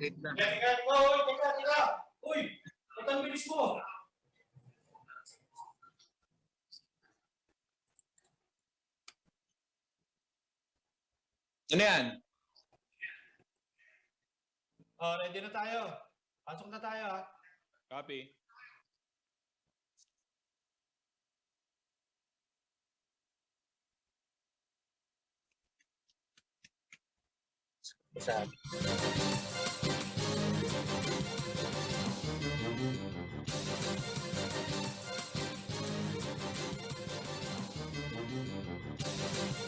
late na. Teka. Uy, ba't ang bilis mo? Ano yan? Ready na tayo. Pasok na tayo, ha? Copy. Sabi.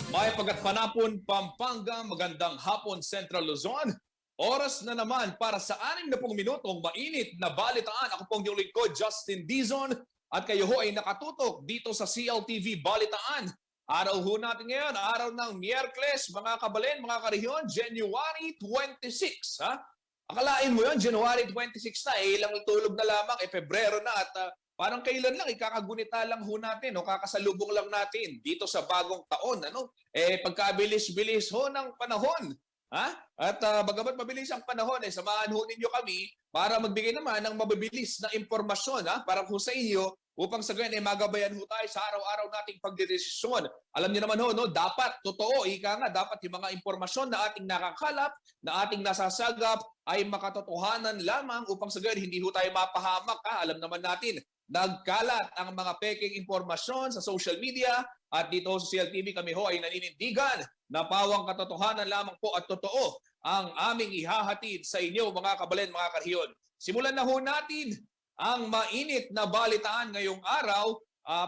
May pagkatpanapon, Pampanga, magandang hapon, Central Luzon. Oras na naman para sa 60 minutong mainit na balitaan. Ako pong yung lingkod, Justin Dizon, at kayo ho ay nakatutok dito sa CLTV Balitaan. Araw ho natin ngayon, araw ng Miyerkules, mga kabalen, mga karehyon, January 26. Ha? Akalain mo yun, January 26 na, ilang tulog na lamang, Pebrero na, at parang kailan lang, ikakagunita lang ho natin, o kakasalubong lang natin dito sa bagong taon. Ano? Pagkabilis-bilis ho ng panahon. Ha? At bagamat mabilis ang panahon, samahan ho ninyo kami para magbigay naman ng mabibilis na impormasyon para ho sa inyo upang sa ganyan magabayan ho tayo sa araw-araw nating pagdedesisyon. Alam niyo naman ho, no, dapat, totoo, ika nga, dapat yung mga impormasyon na ating nakakalap, na ating nasasagap, ay makatotohanan lamang upang sa ganyan hindi ho tayo mapahamak. Alam naman natin, nagkalat ang mga peking impormasyon sa social media at dito sa CLTV kami ho ay naninindigan na pawang katotohanan lamang po at totoo ang aming ihahatid sa inyo mga kabalen, mga karhiyon. Simulan na ho natin ang mainit na balitaan ngayong araw,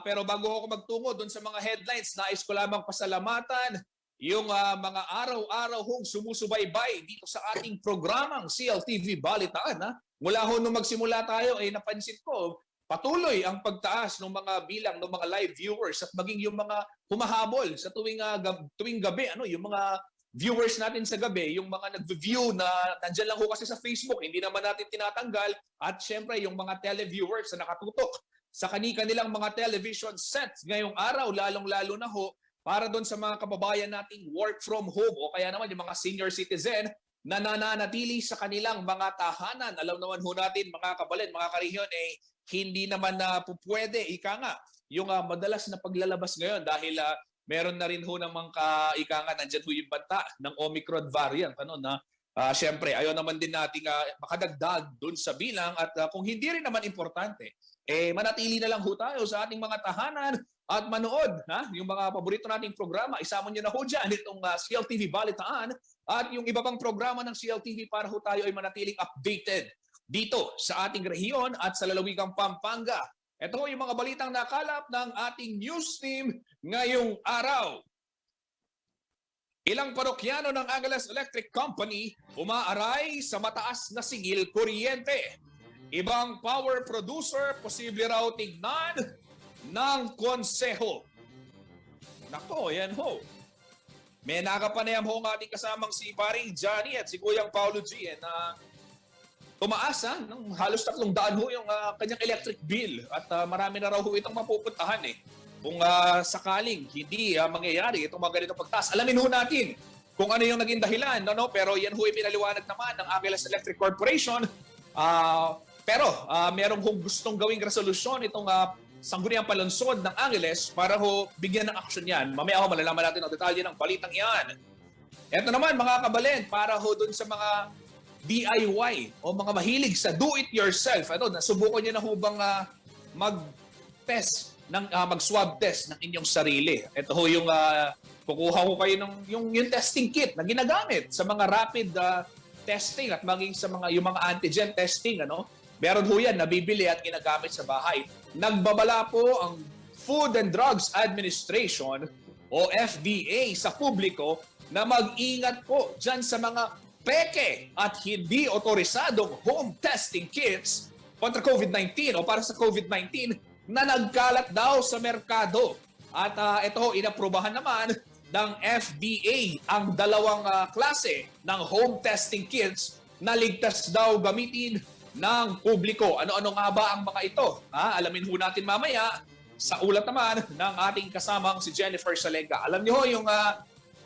pero bago ako magtungo doon sa mga headlines, nais ko lamang pasalamatan yung mga araw-araw hong sumusubaybay dito sa ating programang CLTV Balitaan. Mula ho nung magsimula tayo ay napansin ko patuloy ang pagtaas ng mga bilang ng mga live viewers at maging yung mga humahabol sa tuwing gabi, yung mga viewers natin sa gabi, yung mga nag-view na nandyan lang ho kasi sa Facebook, hindi naman natin tinatanggal, at syempre yung mga televiewers na nakatutok sa kanilang mga television sets ngayong araw, lalong-lalo na ho para doon sa mga kababayan nating work from home o kaya naman yung mga senior citizen na nananatili sa kanilang mga tahanan. Alam naman ho natin mga kabalen, mga karehyon, hindi naman na pupwede, ika nga, yung madalas na paglalabas ngayon dahil meron na rin ho namang ika nga, nandyan ho yung banta ng Omicron variant. Siyempre, ayaw naman din nating makadagdag doon sa bilang at kung hindi rin naman importante, manatili na lang ho tayo sa ating mga tahanan at manood yung mga paborito nating programa. Isama nyo na ho dyan itong CLTV Balitaan at yung iba pang programa ng CLTV para ho tayo ay manatiling updated dito sa ating rehiyon at sa lalawigang Pampanga. Ito ho yung mga balitang nakalap ng ating news team ngayong araw. Ilang parokyano ng Angeles Electric Company umaaray sa mataas na singil kuryente. Ibang power producer posible raw tignan ng konseho. Nako, yan ho. May nakapanayam ho ng ating kasamang si Paring Johnny at si Kuyang Paulo G na tumaas ng halos 300 ho yung kanyang electric bill at marami na raw ho itong mapupuntahan kung sakaling hindi mangyayari itong mga ganitong pagtaas. Alamin ho natin kung ano yung naging dahilan, pero yan ho pinaliwanag naman ng Angeles Electric Corporation. Pero merong hong gustong gawing resolusyon itong Sangguniang Palunsod ng Angeles para ho bigyan ng aksyon yan. Mamaya ho malalaman natin ang detalye ng balitang yan. Ito naman mga kabalen, para ho dun sa mga DIY o mga mahilig sa do-it-yourself. Nasubukan niyo na ho bang mag-test, mag-swab test ng inyong sarili? Ito ho yung kukuha ko kayo ng yung testing kit na ginagamit sa mga rapid testing at maging sa yung mga antigen testing. Meron ho yan, nabibili at ginagamit sa bahay. Nagbabala po ang Food and Drugs Administration o FDA sa publiko na mag-ingat po dyan sa mga peke at hindi otorisadong home testing kits kontra COVID-19 o para sa COVID-19 na nagkalat daw sa merkado. At ito, inaprubahan naman ng FDA ang dalawang klase ng home testing kits na ligtas daw gamitin ng publiko. Ano-ano nga ba ang mga ito? Alamin ho natin mamaya sa ulat naman ng ating kasamang si Jennifer Salenga. Alam niyo ho, yung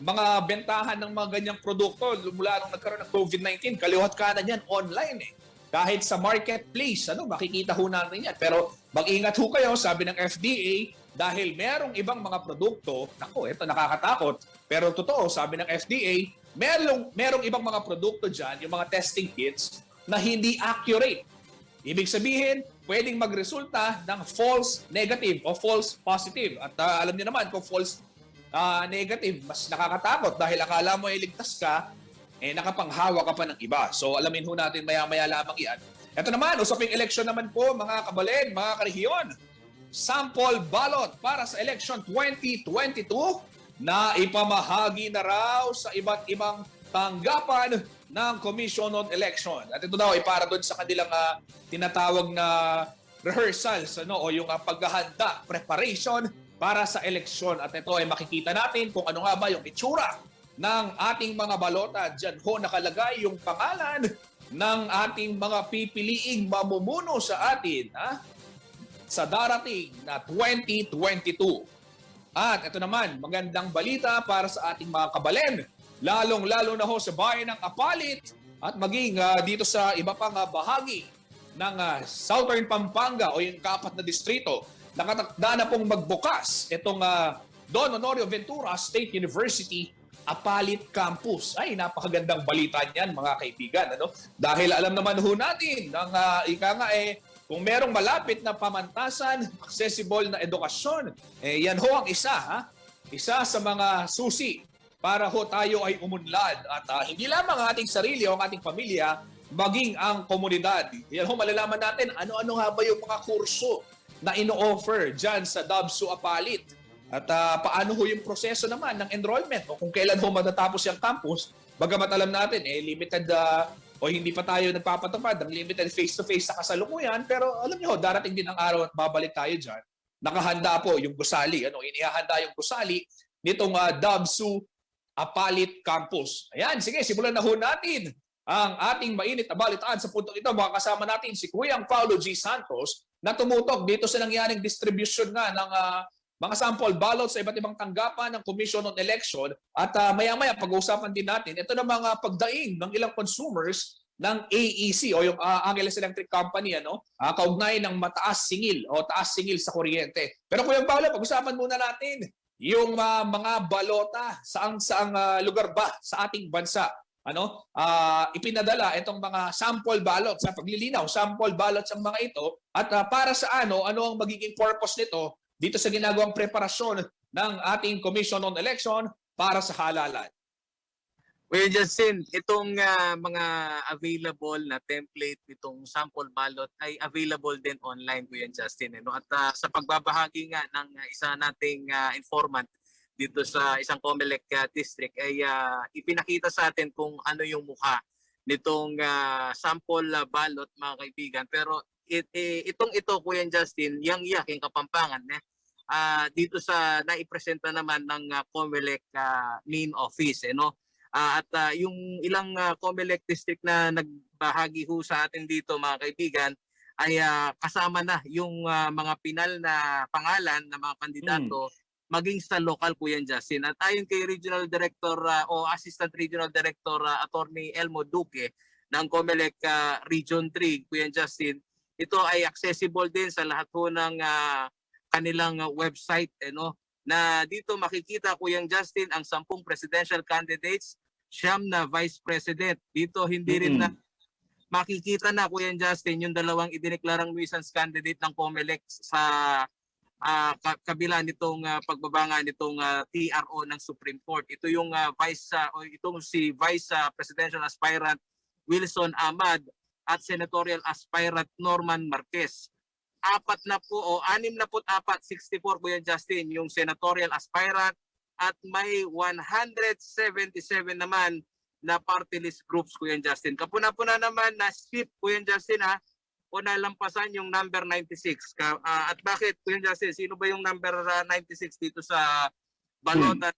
mga bentahan ng mga ganyang produkto mula nung nagkaroon ng COVID-19, kaliwat kanan yan online eh. Kahit sa marketplace, makikita ho natin yan. Pero mag-ingat ho kayo, sabi ng FDA, dahil merong ibang mga produkto, ito nakakatakot, pero totoo, sabi ng FDA, merong ibang mga produkto dyan, yung mga testing kits, na hindi accurate. Ibig sabihin, pwedeng magresulta ng false negative o false positive. At alam niyo naman, kung false negative, mas nakakatakot dahil akala mo iligtas ka, nakapanghawa ka pa ng iba. So alamin ho natin maya-maya lamang yan. Ito naman, usaping election naman po, mga kabalin, mga karehiyon. Sample ballot para sa election 2022 na ipamahagi na raw sa iba't ibang tanggapan ng Commission on Election. At ito daw ay para doon sa kanilang tinatawag na rehearsals o yung paghahanda, preparation para sa eleksyon. At ito ay makikita natin kung ano nga ba yung itsura ng ating mga balota. Diyan ho nakalagay yung pangalan ng ating mga pipiliing mamumuno sa atin sa darating na 2022. At ito naman, magandang balita para sa ating mga kabalen, lalong-lalo na ho sa bayan ng Apalit at maging dito sa iba pang bahagi ng Southern Pampanga o yung kaapat na distrito. Nakatakda na pong magbukas itong Don Honorio Ventura State University Apalit Campus. Ay, napakagandang balita niyan mga kaibigan. Dahil alam naman ho natin, kung merong malapit na pamantasan, accessible na edukasyon, yan ho ang isa sa mga susi para ho tayo ay umunlad. At hindi lamang ang ating sarili o ang ating pamilya, maging ang komunidad. Yan ho, malalaman natin ano-ano nga ba yung mga kurso na ino-offer dyan sa DABSU Apalit. At paano ho yung proseso naman ng enrollment o kung kailan ho matatapos yung campus, bagamat alam natin, limited o hindi pa tayo nagpapatupad ng limited face-to-face sa kasalukuyan, pero alam niyo, darating din ang araw at babalik tayo dyan. Nakahanda po yung gusali, inihahanda yung gusali nitong DABSU Apalit Campus. Ayan, sige, simulan na ho natin ang ating mainit na balitaan sa puntong ito. Makakasama natin si Kuyang Paulo G. Santos na tumutok dito sa nangyaring distribution nga ng mga sample ballots sa iba't ibang tanggapan ng Commission on Election. At maya-maya pag-uusapan din natin ito ng mga pagdaing ng ilang consumers ng AEC o yung Angeles Electric Company kaugnay ng mataas singil o taas singil sa kuryente. Pero Kuya Paolo, pag-usapan muna natin yung mga balota saang lugar ba sa ating bansa ipinadala itong mga sample ballots sa paglilinaw, sample ballots ang mga ito at para sa ano ang magiging purpose nito dito sa ginagawang preparasyon ng ating Commission on Election para sa halalan. Well, Justin, itong mga available na template nitong sample ballot ay available din online, Kuya Justin. At sa pagbabahagi nga ng isa nating informant dito sa isang COMELEC district ay ipinakita sa atin kung ano yung mukha nitong sample ballot, mga kaibigan. Pero ito, Kuya Justin, yung Kapampangan, dito sa naipresenta naman ng COMELEC main office. At yung ilang COMELEC district na nagbahagi ho sa atin dito, mga kaibigan, ay kasama na yung mga pinal na pangalan ng mga kandidato maging sa local, Kuya Justin. At ayon kay Regional Director o Assistant Regional Director Attorney Elmo Duque ng COMELEC Region 3, Kuya Justin, ito ay accessible din sa lahat ho ng kanilang website. Na dito makikita, Kuya Justin, ang 10 presidential candidates, 9 na vice president. Dito hindi rin na makikita na, Kuya Justin, yung dalawang idineklarang nuisance candidate ng COMELEC sa kabila nitong pagbabanga nitong TRO ng Supreme Court. Ito yung itong si Vice Presidential Aspirant Wilson Ahmad at Senatorial Aspirant Norman Marquez. 64, Kuya Justin, yung Senatorial Aspirant at may 177 naman na party list groups, Kuya Justin. Kapuna-puna naman na skip, Kuya Justin, o nalampasan yung number 96. At bakit, Kuya Justin, sino ba yung number 96 dito sa balota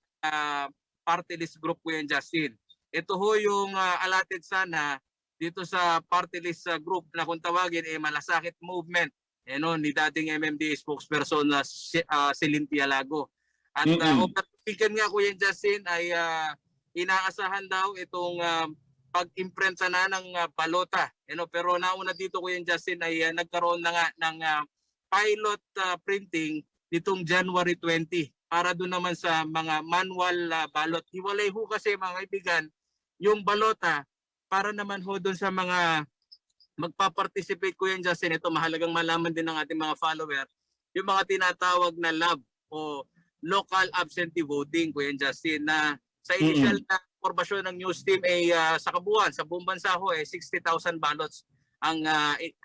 party list group, Kuya Justin? Ito ho yung allotted sana dito sa party list group na kung tawagin Malasakit Movement ni dating MMDA spokesperson na si Cynthia Lago. At overtaken nga Kuya Justin ay inaasahan daw itong pag-imprenta na ng balota. Pero nauna dito Kuya Justin ay nagkaroon na nga ng pilot printing nitong January 20 para doon naman sa mga manual balot. Hiwalay ho kasi mga kaibigan yung balota para naman ho doon sa mga magpa-participate Kuya Justin. Ito mahalagang malaman din ng ating mga follower, yung mga tinatawag na LAB o local absentee voting Kuya Justin, na sa initial na impormasyon ng news team ay sa kabuuan, sa buong bansa ho 60,000 ballots ang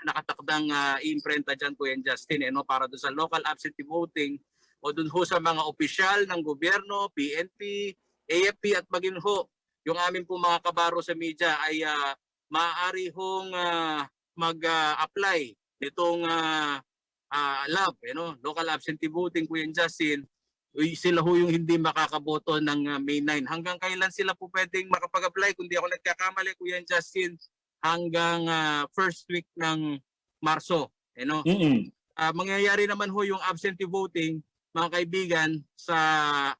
nakatakdang i-imprenta dyan Kuya Justin para doon sa local absentee voting o doon ho sa mga opisyal ng gobyerno, PNP, AFP at maging ho yung aming po mga kabaro sa media ay maaari hong mag-apply nitong LAB, local absentee voting Kuya Justin. Sila ho yung hindi makakaboto ng May 9. Hanggang kailan sila po pwedeng makapag-apply? Kung di ako nagkakamali Kuya Justin, hanggang first week ng Marso. Mangyayari naman ho yung absentee voting mga kaibigan sa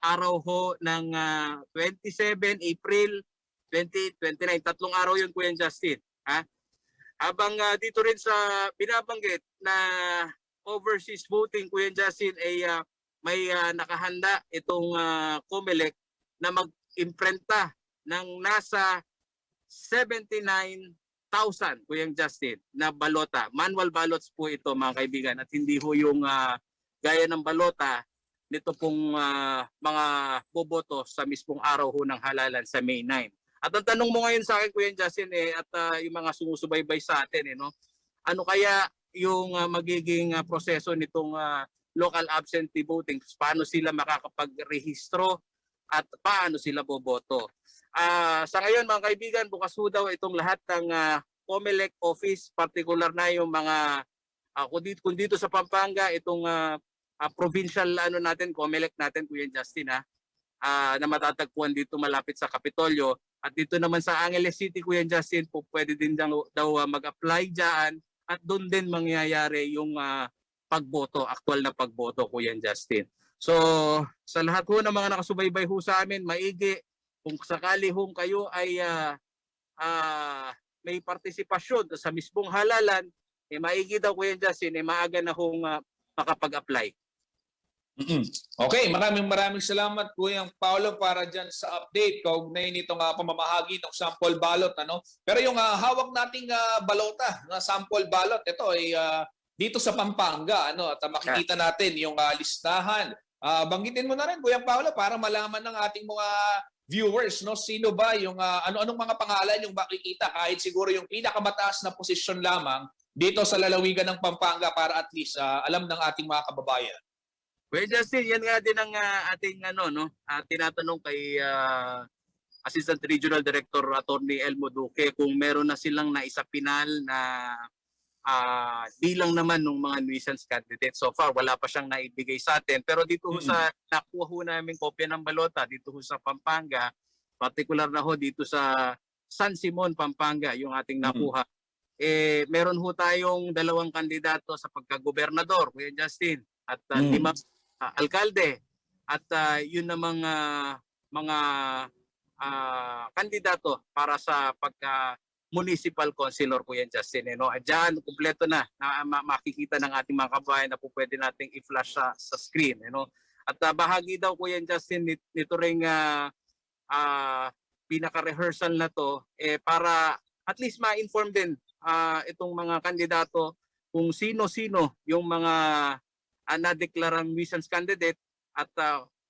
araw ho ng 27 April 2029. 3 araw yun Kuya Justin. Habang dito rin sa binabanggit na overseas voting Kuya Justin ay may nakahanda itong COMELEC na mag-imprenta ng nasa 79,000 Kuya Justin na balota. Manual ballots po ito mga kaibigan at hindi ho yung gaya ng balota nito pong mga boboto sa mismong araw ho ng halalan sa May 9. At ang tanong mo ngayon sa akin Kuya Justin at yung mga sumusubaybay sa atin ano kaya yung magiging proseso nitong local absentee voting? Paano sila makakapag-rehistro at paano sila boboto? Sa ngayon mga kaibigan, bukas ho daw itong lahat ng COMELEC office, particular na yung mga kung dito sa Pampanga itong provincial natin, COMELEC natin Kuya Justin na matatagpuan dito malapit sa Kapitolyo. At dito naman sa Angeles City Kuya Justin po pwede din daw mag-apply diyan at doon din mangyayari yung pagboto, aktual na pagboto Kuya Justin. So sa lahat ho ng mga nakasubaybay ho sa amin, maigi kung sakali ho kayo ay may partisipasyon sa mismong halalan, maigi daw Kuya Justin, maaga na hong makapag-apply. Okay, maraming salamat Kuya Paolo para dyan sa update kaugnay nitong pamamahagi ng sample ballot. Pero yung hawak nating balota, na sample ballot, ito ay dito sa Pampanga. At makikita natin yung listahan. Banggitin mo na rin Kuya Paolo para malaman ng ating mga viewers, sino ba yung ano-anong mga pangalan yung makikita, kahit siguro yung pinakamataas na posisyon lamang dito sa lalawigan ng Pampanga para at least alam ng ating mga kababayan. Well, Justin, yan nga din ang ating tinatanong kay Assistant Regional Director Attorney Elmo Duque kung meron na silang naisapinal na bilang naman ng mga nuisance candidates. So far, wala pa siyang naibigay sa atin. Pero dito sa nakuha ho namin kopya ng balota, dito ho sa Pampanga, particular na ho dito sa San Simon, Pampanga, yung ating nakuha. Meron ho tayong 2 kandidato sa pagkagobernador, Kuya Justin, at 5 alkalde. At yun namang mga kandidato para sa pagka-municipal councilor Kuya Justin. Diyan, kumpleto na makikita ng ating mga kabayan na po pwede nating i-flash sa screen. At bahagi daw Kuya Justin nito ring pinaka-rehearsal na to para at least ma-inform din itong mga kandidato kung sino-sino yung mga na-deklarang nuisance candidate at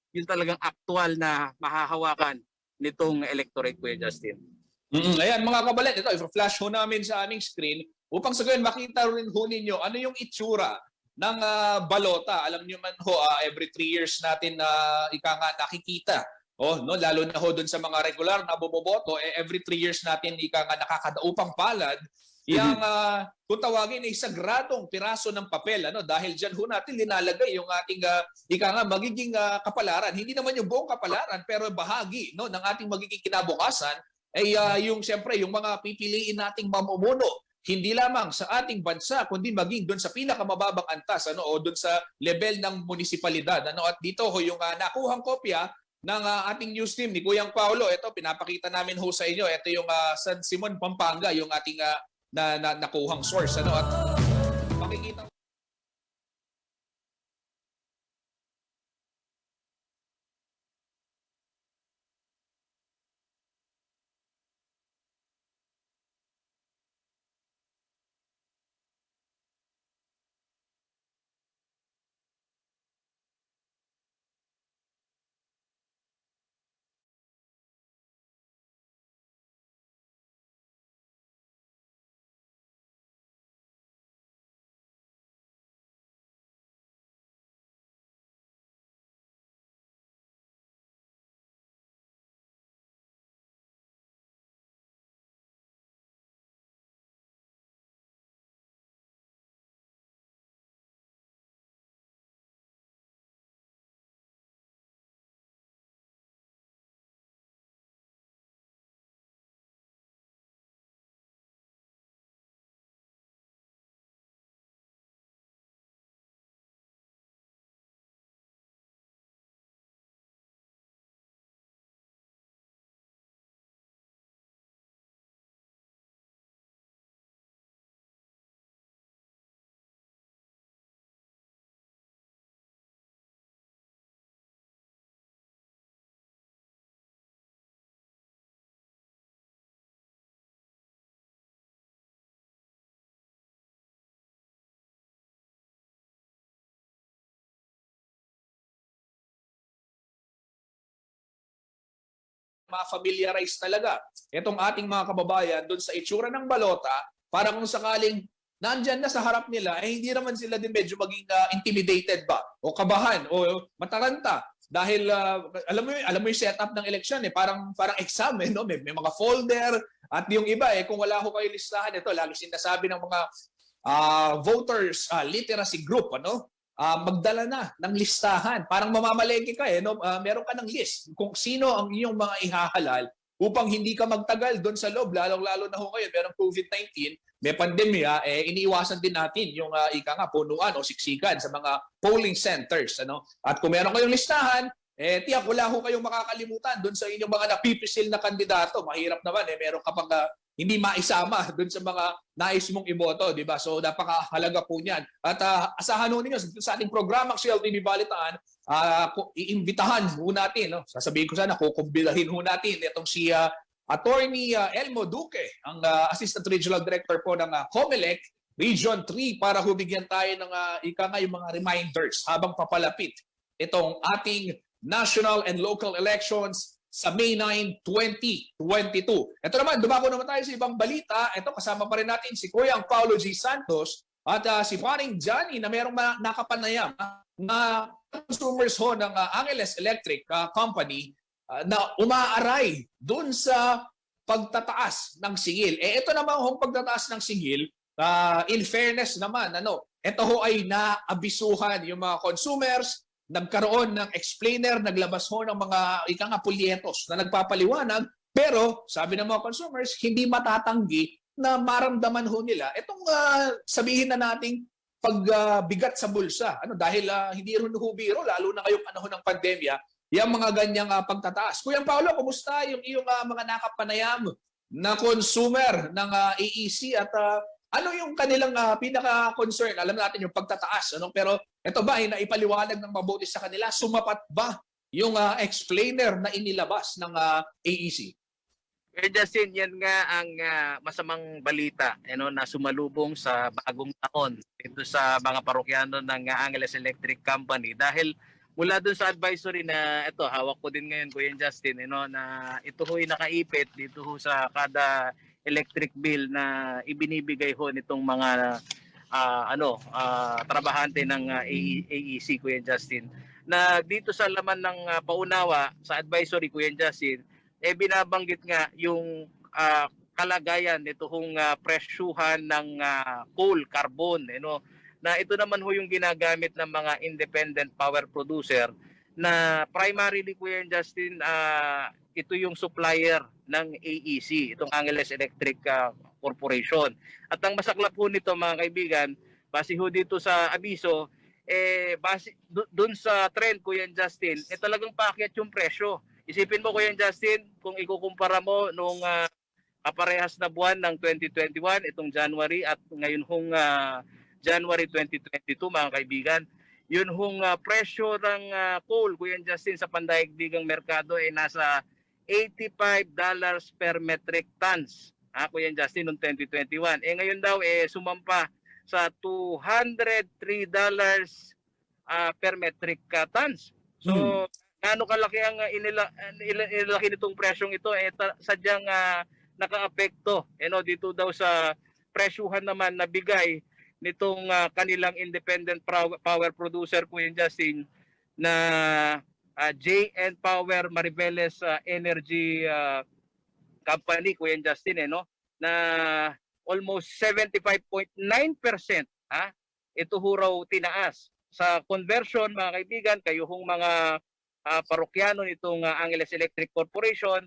yun talagang aktual na mahahawakan nitong electorate Kuya Justin. Ayan mga kabalet, ito i-flash ho namin sa aming screen upang sa gayon makita rin ho ninyo ano yung itsura ng balota. Alam niyo man ho, every 3 years natin nakikita. Lalo na ho dun sa mga regular na bumoboto, every 3 years natin nakakadaupang palad. Yang kung tawagin ay sagradong piraso ng papel, dahil diyan ho natin linalagay yung ating magiging kapalaran. Hindi naman yung buong kapalaran pero bahagi ng ating magiging kinabukasan ay yung siyempre yung mga pipiliin nating mamumuno hindi lamang sa ating bansa kundi maging doon sa pinakamababang antas o doon sa level ng munisipalidad at dito ho yung nakuhang kopya ng ating news team ni Kuyang Paulo. Ito pinapakita namin ho sa inyo. Ito yung San Simon, Pampanga, yung ating nakuhang source at makikita ma-familiarize talaga itong ating mga kababayan doon sa itsura ng balota para kung sakaling nandyan na sa harap nila, hindi naman sila din medyo maging intimidated ba o kabahan o mataranta. Dahil alam mo yung setup ng eleksyon parang exam no? May mga folder at yung iba kung wala ho kayo listahan ito, lagi sinasabi ng mga voters literacy group magdala na ng listahan. Parang mamamalengke ka meron ka ng list kung sino ang iyong mga ihahalal upang hindi ka magtagal doon sa loob, lalong-lalo na ho ngayon, merong COVID-19, may pandemya, iniiwasan din natin yung punuan o siksikan sa mga polling centers. At kung meron kayong listahan, tiyak wala ho kayong makakalimutan doon sa inyong mga napipisil na kandidato. Mahirap naman, meron ka pang hindi maisama doon sa mga nais mong iboto, di ba? So napakahalaga po niyan. At asahan ho ninyo sa ating programang CLTV Balitaan, iimbitahan ho natin, sasabihin ko sana, kukumbilahin ho natin itong si Attorney Elmo Duque, ang Assistant Regional Director po ng COMELEC Region 3 para hubigyan tayo ng yung mga reminders habang papalapit itong ating national and local elections sa May 9, 2022. Ito naman, dumako naman tayo sa ibang balita. Ito, kasama pa rin natin si Kuyang Paulo G. Santos at si Paring Johnny na merong nakapanayam na consumers ho ng Angeles Electric Company na umaaray dun sa pagtataas ng singil. Ito naman hong pagtataas ng singil, in fairness naman, ito ho ay naabisuhan yung mga consumers, nagkaroon ng explainer, naglabas ho ng mga pulyetos na nagpapaliwanag, pero sabi ng mga consumers, hindi matatanggi na maramdaman ho nila itong sabihin na nating pagbigat sa bulsa. Dahil hindi rin ho biro, lalo na ngayong panahon ng pandemya, yung mga ganyang pagtataas. Kuya Paolo, kumusta yung iyong mga nakapanayam na consumer ng AEC at ano yung kanilang pinaka-concern? Alam natin yung pagtataas, pero ito ba ay naipaliwanag ng mabuti sa kanila? Sumapat ba yung explainer na inilabas ng AEC? Justin, yan nga ang masamang balita na sumalubong sa bagong taon dito sa mga parokyano ng Angeles Electric Company dahil mula dun sa advisory na ito, hawak ko din ngayon, Kuya Justin, na ito ho'y nakaipit dito ho sa kada electric bill na ibinibigay ho nitong mga trabahante ng AEC, Kuya Justin. Na dito sa laman ng paunawa sa advisory, Kuya Justin, binabanggit nga yung kalagayan nito hong presyuhan ng coal, carbon, na ito naman ho yung ginagamit ng mga independent power producer na primarily, Kuya Justin, ito yung supplier ng AEC, itong Angeles Electric Corporation. At ang masaklap po nito mga kaibigan, base ho dito sa abiso, base dun sa trend Kuya Justin, talagang paakyat yung presyo. Isipin mo Kuya Justin, kung ikukumpara mo nung kaparehas na buwan ng 2021, itong January at ngayon hong January 2022 mga kaibigan, yun hong presyo ng coal, Kuya Justin, sa pandaigdigang merkado ay nasa $85 per metric tons. Kuya Justin, noong 2021. Ngayon daw sumampa sa $203 per metric tons. So, gaano kalaki ang inilaki nitong presyong ito, sadyang nakaapekto dito daw sa presyuhan naman na bigay nitong kanilang independent power producer Kuya Justin na JN Power Mariveles Energy Company Kuya Justin na almost 75.9% ito ho raw tinaas. Sa conversion mga kaibigan, kayo hong mga parokyano nitong Angeles Electric Corporation,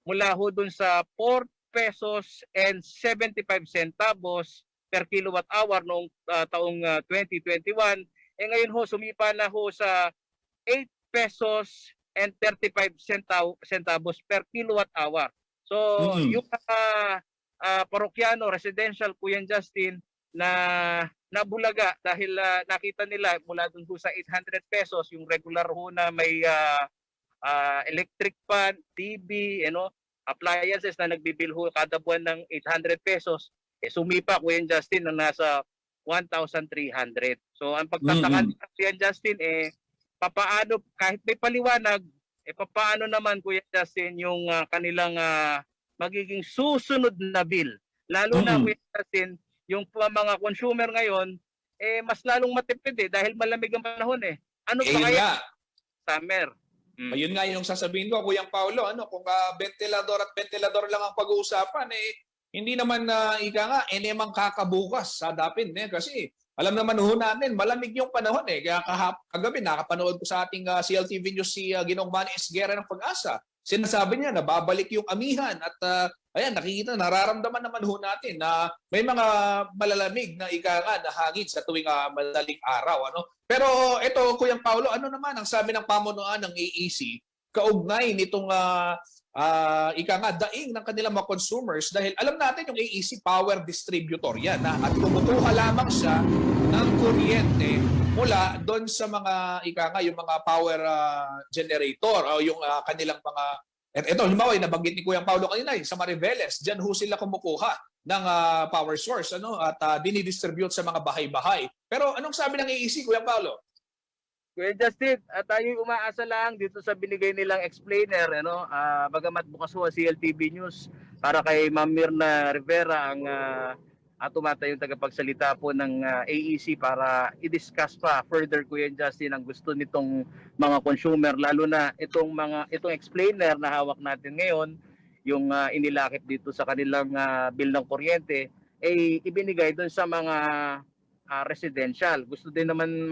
mula ho dun sa 4 pesos and 75 centavos per kilowatt hour noong taong 2021, ngayon ho sumipa na ho sa 8 pesos and 35 centavos per kilowatt hour. So yung parokyano, residential Kuya Justin na nabulaga dahil nakita nila mula dun ho sa 800 pesos yung regular ho na may electric fan, TV, appliances na nagbibil ho kada buwan ng 800 pesos, sumipa Kuya Justin na nasa 1,300. So ang pagtataka ni Kuya Justin papaano kahit may paliwanag, papaano naman Kuya Justin yung kanilang magiging susunod na bill. Lalo na Kuya Justin, yung mga consumer ngayon mas lalong matipid dahil malamig ang panahon Ano pa kaya summer? Ayun nga yung sasabihin ko, Kuya Paulo, kung ventilador at ventilador lang ang pag-uusapan, hindi naman ika nga, enemang kakabukas sa dapin. Kasi alam naman ho natin, malamig yung panahon. Kaya kagabi, nakapanood ko sa ating CLTV News si Ginong Manny Esguerra ng Pag-asa. Sinasabi niya na babalik yung amihan at ayan, nakikita, nararamdaman naman ho natin na may mga malalamig na ika nga na hangin sa tuwing madaling araw. Pero ito, Kuya Paulo, ano naman ang sabi ng pamunuan ng AEC kaugnay nitong ika nga daing ng kanilang mga consumers dahil alam natin yung AEC power distributor yan at kumukuha lamang siya ng kuryente mula doon sa mga ika nga yung mga power generator o yung kanilang mga ito, halimbawa, nabanggit ni Kuya Paulo kanina, sa Mariveles, dyan ho sila kumukuha ng power source at dinidistribute sa mga bahay-bahay. Pero anong sabi ng AEC, Kuya Paulo? Kuya Justin, tayo umaasa lang dito sa binigay nilang explainer, bagamat bukas ho CLTV News para kay Ma'am Mirna Rivera ang tumatayong tagapagsalita po ng AEC para i-discuss pa further Kuya Justin ang gusto nitong mga consumer, lalo na itong explainer na hawak natin ngayon, yung inilakip dito sa kanilang bill ng kuryente, ibinigay doon sa mga residential. Gusto din naman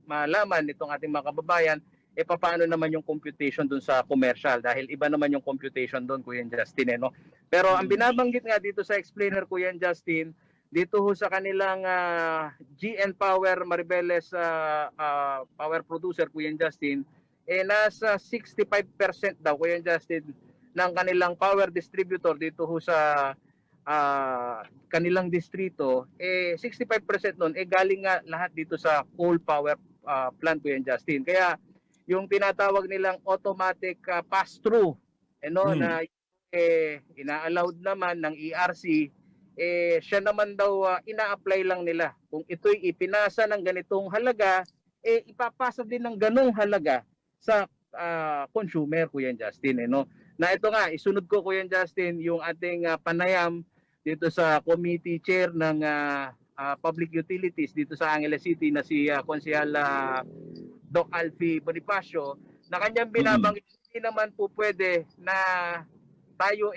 malaman nitong ating mga kababayan paano naman yung computation doon sa commercial dahil iba naman yung computation doon Kuya Justin Pero ang binabanggit nga dito sa explainer Kuya Justin, dito ho sa kanilang GN Power Mariveles power producer Kuya Justin, nasa 65% daw Kuya Justin ng kanilang power distributor dito ho sa kanilang distrito, 65% nun galing nga lahat dito sa coal power plant Kuya Justin. Kaya yung tinatawag nilang automatic pass-through na ina-allowed naman ng ERC, siya naman daw ina-apply lang nila. Kung ito'y ipinasa ng ganitong halaga, ipapasa din ng ganong halaga sa consumer Kuya Justin. Na ito nga, isunod ko Kuya Justin yung ating panayam dito sa committee chair ng public utilities dito sa Angeles City na si Konsehal Doc Alfie Bonifacio, na kanyang binabanggit, hindi naman po pwede na tayo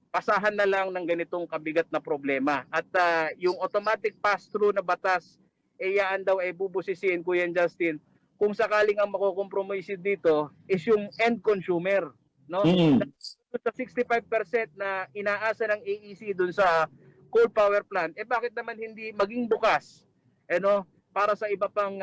pasahan na lang ng ganitong kabigat na problema. At yung automatic pass-through na batas, yaan daw bubusisin Kuya Justin kung sakaling ang makokompromise dito is yung end consumer, no? Sa 65% na inaasa ng AEC dun sa coal power plant, bakit naman hindi maging bukas para sa iba pang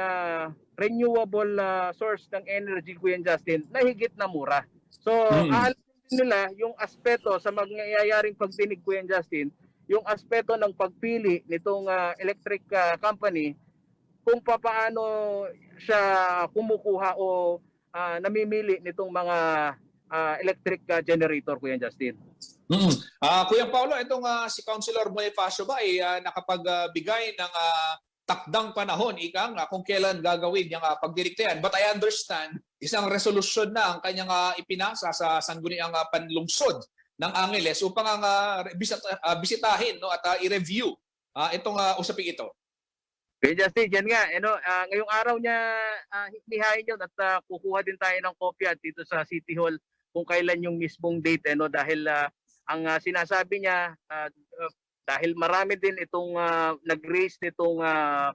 renewable source ng energy, Kuya Justin, na higit na mura. So, aalamin nila yung aspeto sa mangyayaring pagdinig, Kuya Justin, yung aspeto ng pagpili nitong electric company, kung paano siya kumukuha o namimili nitong mga electric generator, Kuya Justin. Kuya Paulo, itong si Councilor Bonifacio ba ay nakapagbigay ng takdang panahon kung kailan gagawin yung pagdiniktayan. But I understand, isang resolusyon na ang kanyang ipinasa sa sangguniang panlungsod ng Angeles upang bisitahin at i-review itong usaping ito. Kuya Justin, yan nga, ngayong araw niya hinihain yun at kukuha din tayo ng kopya dito sa City Hall kung kailan yung mismong date, dahil ang sinasabi niya, dahil marami din itong nag-raise nitong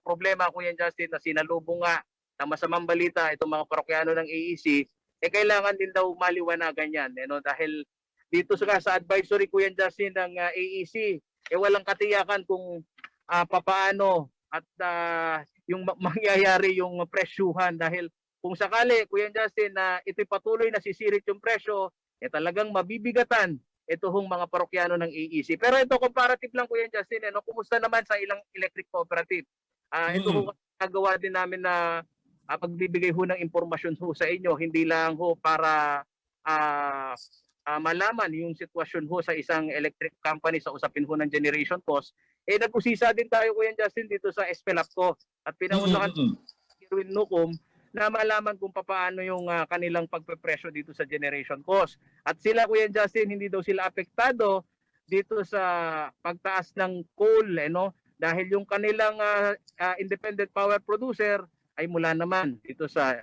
problema, Kuya Justin, na sinalubong nga ng masamang balita itong mga parokyano ng AEC, kailangan din daw maliwanagan yan. Dahil dito sa advisory, Kuya Justin, ng AEC, walang katiyakan kung papaano at yung mangyayari yung presyuhan. Dahil kung sakali, Kuya Justin, na ito'y patuloy na sisirit yung presyo, talagang mabibigatan itong mga parokyano ng AEC. Pero ito, comparative lang, Kuya Justin, kumusta naman sa ilang electric cooperative? Ito ho, nagawa din namin na pagbibigay ho ng impormasyon ho sa inyo, hindi lang ho para malaman yung sitwasyon ho sa isang electric company sa usapin ho ng generation cost. Nag-usisa din tayo, Kuya Justin, dito sa Espelapco at pinangunahan si Erwin Nucom na malaman kung paano yung kanilang pagpepresyo dito sa generation cost. At sila, Kuya Justin, hindi daw sila apektado dito sa pagtaas ng coal, dahil yung kanilang independent power producer ay mula naman dito sa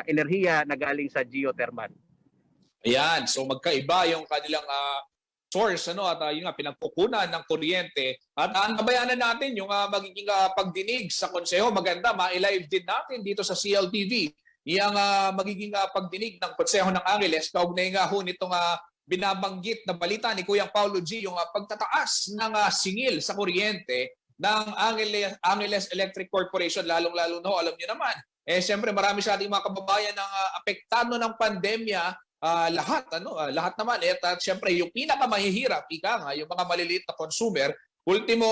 enerhiya na galing sa geothermal. Ayan, so magkaiba yung kanilang source at yung pinagkukunan ng kuryente. At antabayanan natin yung magiging pagdinig sa konseho. Maganda, ma-live din natin dito sa CLTV yung magiging pagdinig ng konseho ng Angeles. Kaugnay nga ho nitong binabanggit na balita ni Kuyang Paulo G, yung pagtataas ng singil sa kuryente ng Angeles Electric Corporation. Lalong-lalo na ho, alam niyo naman, siyempre marami sa ating mga kababayan ng apektado ng pandemya. Lahat naman at syempre yung pinakamahihirap yung mga maliliit na consumer, ultimo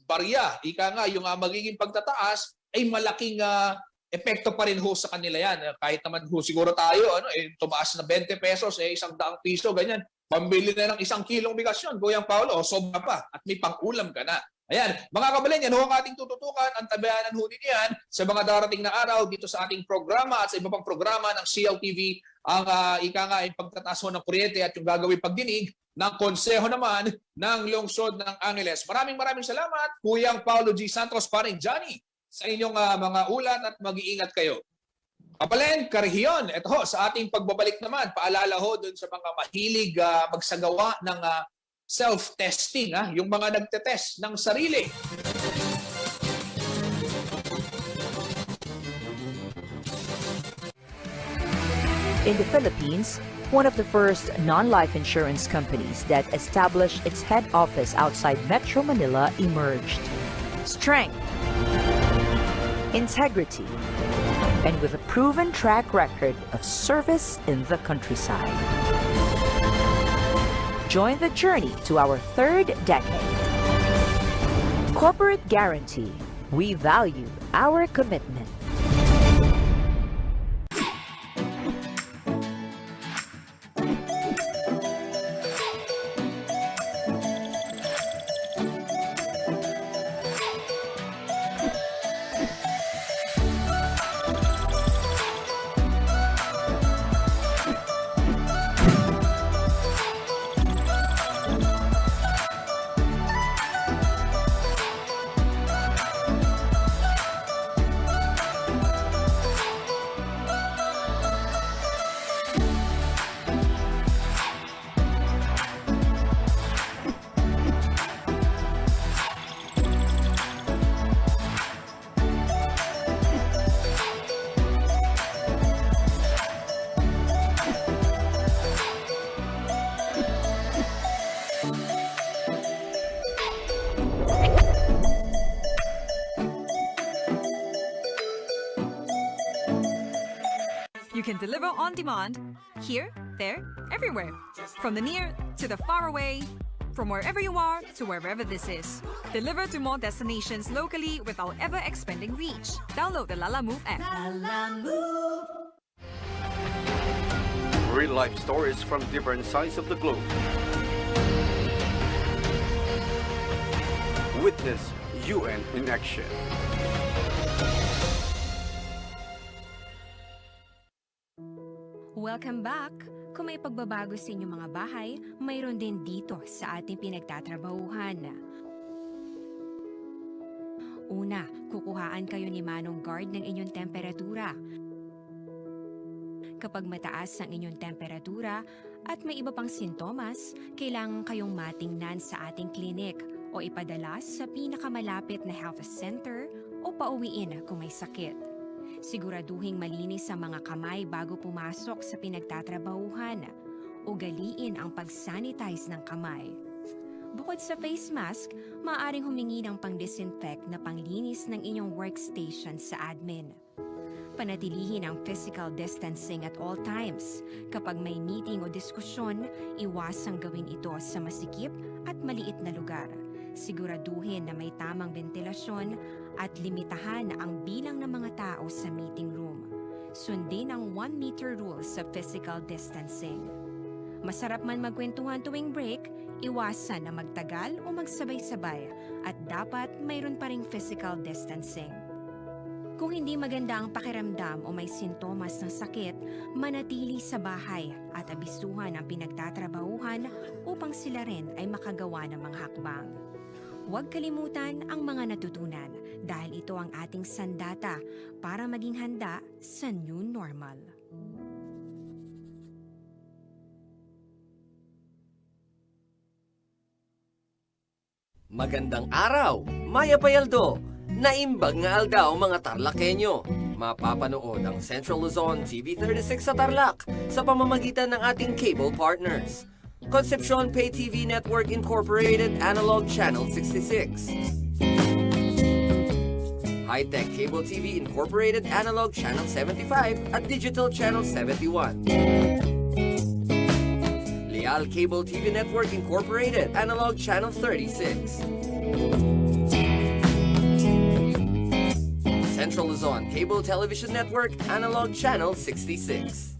barya yung magiging pagtataas ay malaking epekto pa rin ho sa kanila yan. Kahit naman ho siguro tayo tumaas na 20 pesos 100 piso ganyan, pambili na ng 1 kilong bigas yun, Kuyang Paulo, sobra pa at may pang-ulam ka na. Ayan, mga kababayan, yan ho ang ating tututukan. Ang tabayanan ho din yan sa mga darating na araw dito sa ating programa at sa iba pang programa ng CLTV. Ang ay pagtataas ho ng kuryente at yung gagawin pagdinig ng konseho naman ng lungsod ng Angeles. Maraming salamat, Kuyang Paulo G. Santos, paring Johnny, sa inyong mga ulat at mag-iingat kayo. Kapalen, Karehiyon, ito ho, sa ating pagbabalik naman, paalala ho dun sa mga mahilig magsagawa ng self-testing, yung mga nagtetest ng sarili. In the Philippines, one of the first non-life insurance companies that established its head office outside Metro Manila emerged. Strength, integrity, and with a proven track record of service in the countryside. Join the journey to our 3rd decade. Corporate Guarantee. We value our commitment. can deliver on demand, here, there, everywhere. From the near to the far away, from wherever you are to wherever this is. Deliver to more destinations locally without ever expanding reach. Download the Lala Move app. Real-life stories from different sides of the globe. Witness UN in action. Welcome back! Kung may pagbabago sa inyong mga bahay, mayroon din dito sa ating pinagtatrabahuhan. Una, kukuhaan kayo ni Manong Guard ng inyong temperatura. Kapag mataas ang inyong temperatura at may iba pang sintomas, kailangan kayong matingnan sa ating klinik o ipadala sa pinakamalapit na health center o pauwiin kung may sakit. Siguraduhing malinis ang mga kamay bago pumasok sa pinagtatrabahuhan. Ugaliin ang pag-sanitize ng kamay. Bukod sa face mask, maaaring humingi ng pang-disinfect na panglinis ng inyong workstation sa admin. Panatilihin ang physical distancing at all times. Kapag may meeting o diskusyon, iwasang gawin ito sa masikip at maliit na lugar. Siguraduhin na may tamang ventilasyon at limitahan ang bilang ng mga tao sa meeting room. Sundin ang 1 meter rule sa physical distancing. Masarap man magkwentuhan tuwing break, iwasan na magtagal o magsabay-sabay at dapat mayroon pa ring physical distancing. Kung hindi maganda ang pakiramdam o may sintomas ng sakit, manatili sa bahay at abisuhan ang pinagtatrabahuhan upang sila rin ay makagawa ng mga hakbang. Huwag kalimutan ang mga natutunan dahil ito ang ating sandata para maging handa sa new normal. Magandang araw, Maya Payaldo. Naimbag nga aldaw mga Tarlakenyo. Mapapanood ang Central Luzon TV36 sa Tarlac sa pamamagitan ng ating cable partners. Concepcion Pay TV Network Incorporated Analog Channel 66. High-Tech Cable TV Incorporated Analog Channel 75 at Digital Channel 71. Leal Cable TV Network Incorporated Analog Channel 36. Central Luzon Cable Television Network Analog Channel 66.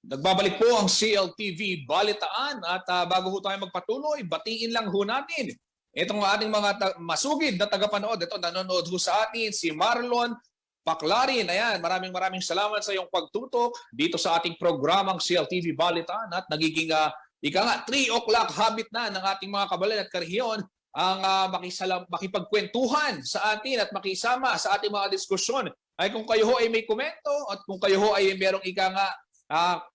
Nagbabalik po ang CLTV Balitaan at bago ho tayo magpatuloy, batiin lang ho natin itong ating mga masugid na tagapanood. Ito, nanonood ho sa atin si Marlon Paclarin. Ayan, maraming salamat sa iyong pagtutok dito sa ating programang CLTV Balitaan at nagiging ika nga 3 o'clock habit na ng ating mga kabalan at karehiyon ang makipagkwentuhan sa atin at makisama sa ating mga diskusyon. Ay kung kayo ho ay may komento at kung kayo ho ay merong ika nga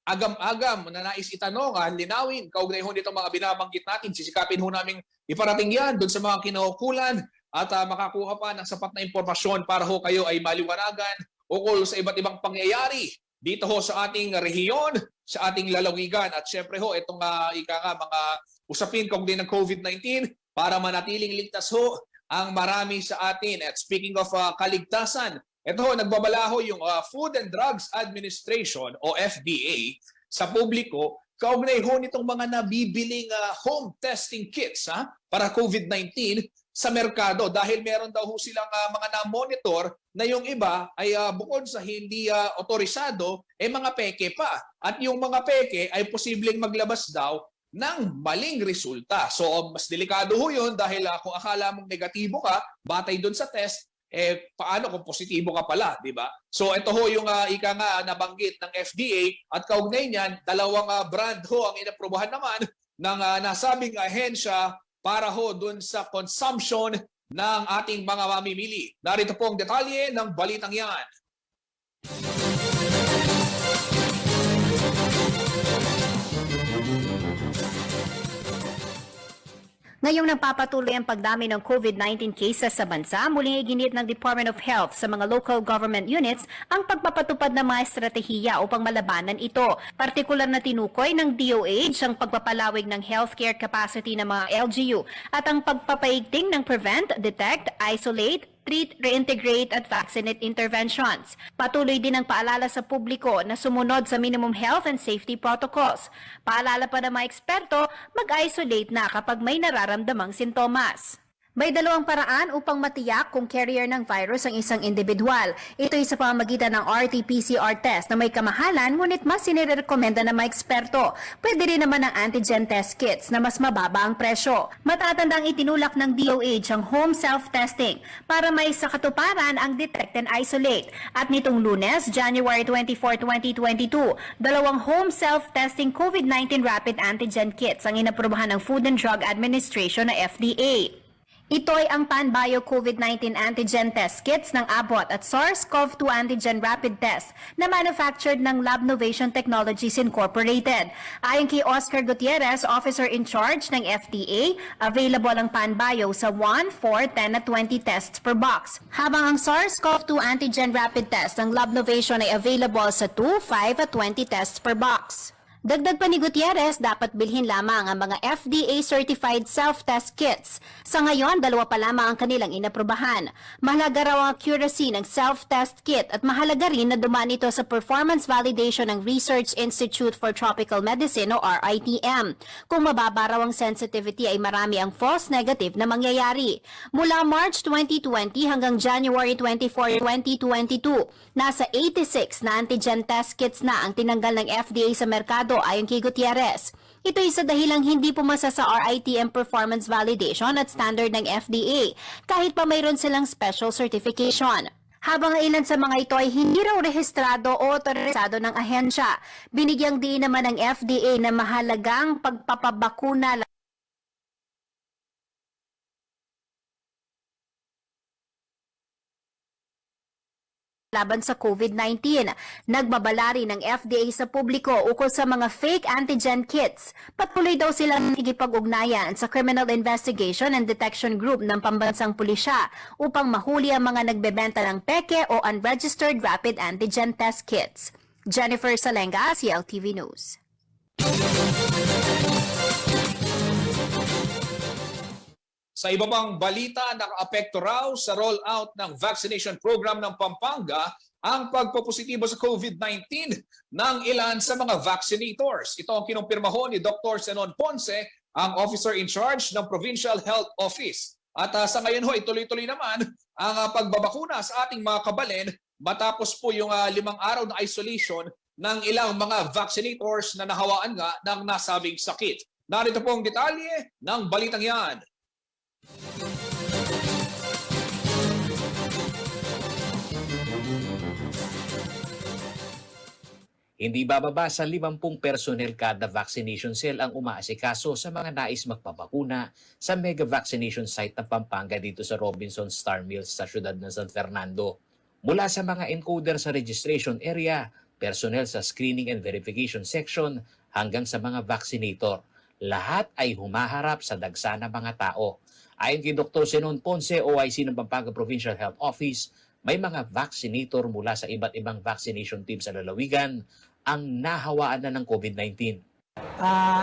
agam-agam na nais itanong, linawin, kaugnay ho nitong mga binabanggit natin, sisikapin ho namin iparating yan doon sa mga kinaukulan at makakuha pa ng sapat na impormasyon para ho kayo ay maliwanagan ukol sa iba't ibang pangyayari dito ho sa ating rehiyon, sa ating lalawigan. At syempre ho, itong mga usapin kaugnay ng COVID-19 para manatiling ligtas ho ang marami sa atin. At speaking of kaligtasan, ito ho, nagbabala ho yung Food and Drugs Administration o FDA sa publiko kaugnay ho nitong mga nabibiling home testing kits para COVID-19 sa merkado dahil meron daw ho silang mga na-monitor na yung iba ay bukod sa hindi otorisado, mga peke pa. At yung mga peke ay posibleng maglabas daw ng maling resulta. So mas delikado ho yun dahil kung akala mong negatibo ka, batay dun sa test, paano kung positibo ka pala, di ba? So ito ho yung ika nga nabanggit ng FDA at kaugnay niyan, dalawang brand ho ang inaprubahan naman ng nasabing ahensya para ho dun sa consumption ng ating mga mamimili. Narito po ang detalye ng balitang yan. Ngayong nagpapatuloy ang pagdami ng COVID-19 cases sa bansa, muling iginit ng Department of Health sa mga local government units ang pagpapatupad ng mga estratehiya upang malabanan ito. Partikular na tinukoy ng DOH ang pagpapalawig ng healthcare capacity ng mga LGU at ang pagpapaigting ng prevent, detect, isolate, treat, reintegrate at vaccinate interventions. Patuloy din ang paalala sa publiko na sumunod sa minimum health and safety protocols. Paalala pa ng mga eksperto, mag-isolate na kapag may nararamdamang sintomas. May dalawang paraan upang matiyak kung carrier ng virus ang isang individual. Ito ay sa pamamagitan ng RT-PCR test na may kamahalan ngunit mas sinirekomenda ng mga eksperto. Pwede rin naman ang antigen test kits na mas mababa ang presyo. Matatandang itinulak ng DOH ang home self-testing para may sakatuparan ang detect and isolate. At nitong Lunes, January 24, 2022, dalawang home self-testing COVID-19 rapid antigen kits ang inaprubahan ng Food and Drug Administration na FDA. Ito ay ang Panbio COVID-19 antigen test kits ng Abbott at SARS-CoV-2 antigen rapid test na manufactured ng Lab Novation Technologies Incorporated. Ayon kay Oscar Gutierrez, Officer in Charge ng FDA, available ang Panbio sa 1, 4, 10 at 20 tests per box. Habang ang SARS-CoV-2 antigen rapid test ng Lab Novation ay available sa 2, 5 at 20 tests per box. Dagdag pa ni Gutierrez, dapat bilhin lamang ang mga FDA-certified self-test kits. Sa ngayon, dalawa pa lamang ang kanilang inaprubahan. Mahalaga raw ang accuracy ng self-test kit at mahalaga rin na dumaan ito sa performance validation ng Research Institute for Tropical Medicine o RITM. Kung mababa raw ang sensitivity ay marami ang false negative na mangyayari. Mula March 2020 hanggang January 24, 2022, nasa 86 na antigen test kits na ang tinanggal ng FDA sa merkado ayon kay Gutierrez. Ito ay sa dahilang hindi pumasa sa RITM performance validation at standard ng FDA, kahit pa mayroon silang special certification. Habang ang ilan sa mga ito ay hindi raw rehistrado o otorisado ng ahensya, binigyang diin naman ng FDA na mahalagang pagpapabakuna laban sa COVID-19. Nagbabala rin ng FDA sa publiko ukol sa mga fake antigen kits. Patuloy daw silang nagipag-ugnayan sa Criminal Investigation and Detection Group ng Pambansang Pulisya upang mahuli ang mga nagbebenta ng peke o unregistered rapid antigen test kits. Jennifer Salenga, CLTV News. Sa iba pang balita, nakaapekto raw sa rollout ng vaccination program ng Pampanga ang pagpopositibo sa COVID-19 ng ilan sa mga vaccinators. Ito ang kinumpirma ho ni Dr. Zenon Ponce, ang officer in charge ng Provincial Health Office. At sa ngayon ho, ituloy-tuloy naman ang pagbabakuna sa ating mga kabalin matapos po yung 5 araw na isolation ng ilang mga vaccinators na nahawaan nga ng nasabing sakit. Narito po ang detalye ng balitang yan. Hindi bababa sa 50 personnel kada vaccination cell ang umaasikaso sa mga nais magpabakuna sa mega vaccination site ng Pampanga dito sa Robinson Star Mills sa siyudad ng San Fernando. Mula sa mga encoder sa registration area, personnel sa screening and verification section hanggang sa mga vaccinator, lahat ay humaharap sa dagsa ng mga tao. Ayon kay Dr. Zenon Ponce, OIC ng Pampanga Provincial Health Office, may mga vaccinator mula sa iba't ibang vaccination team sa lalawigan ang nahawaan na ng COVID-19.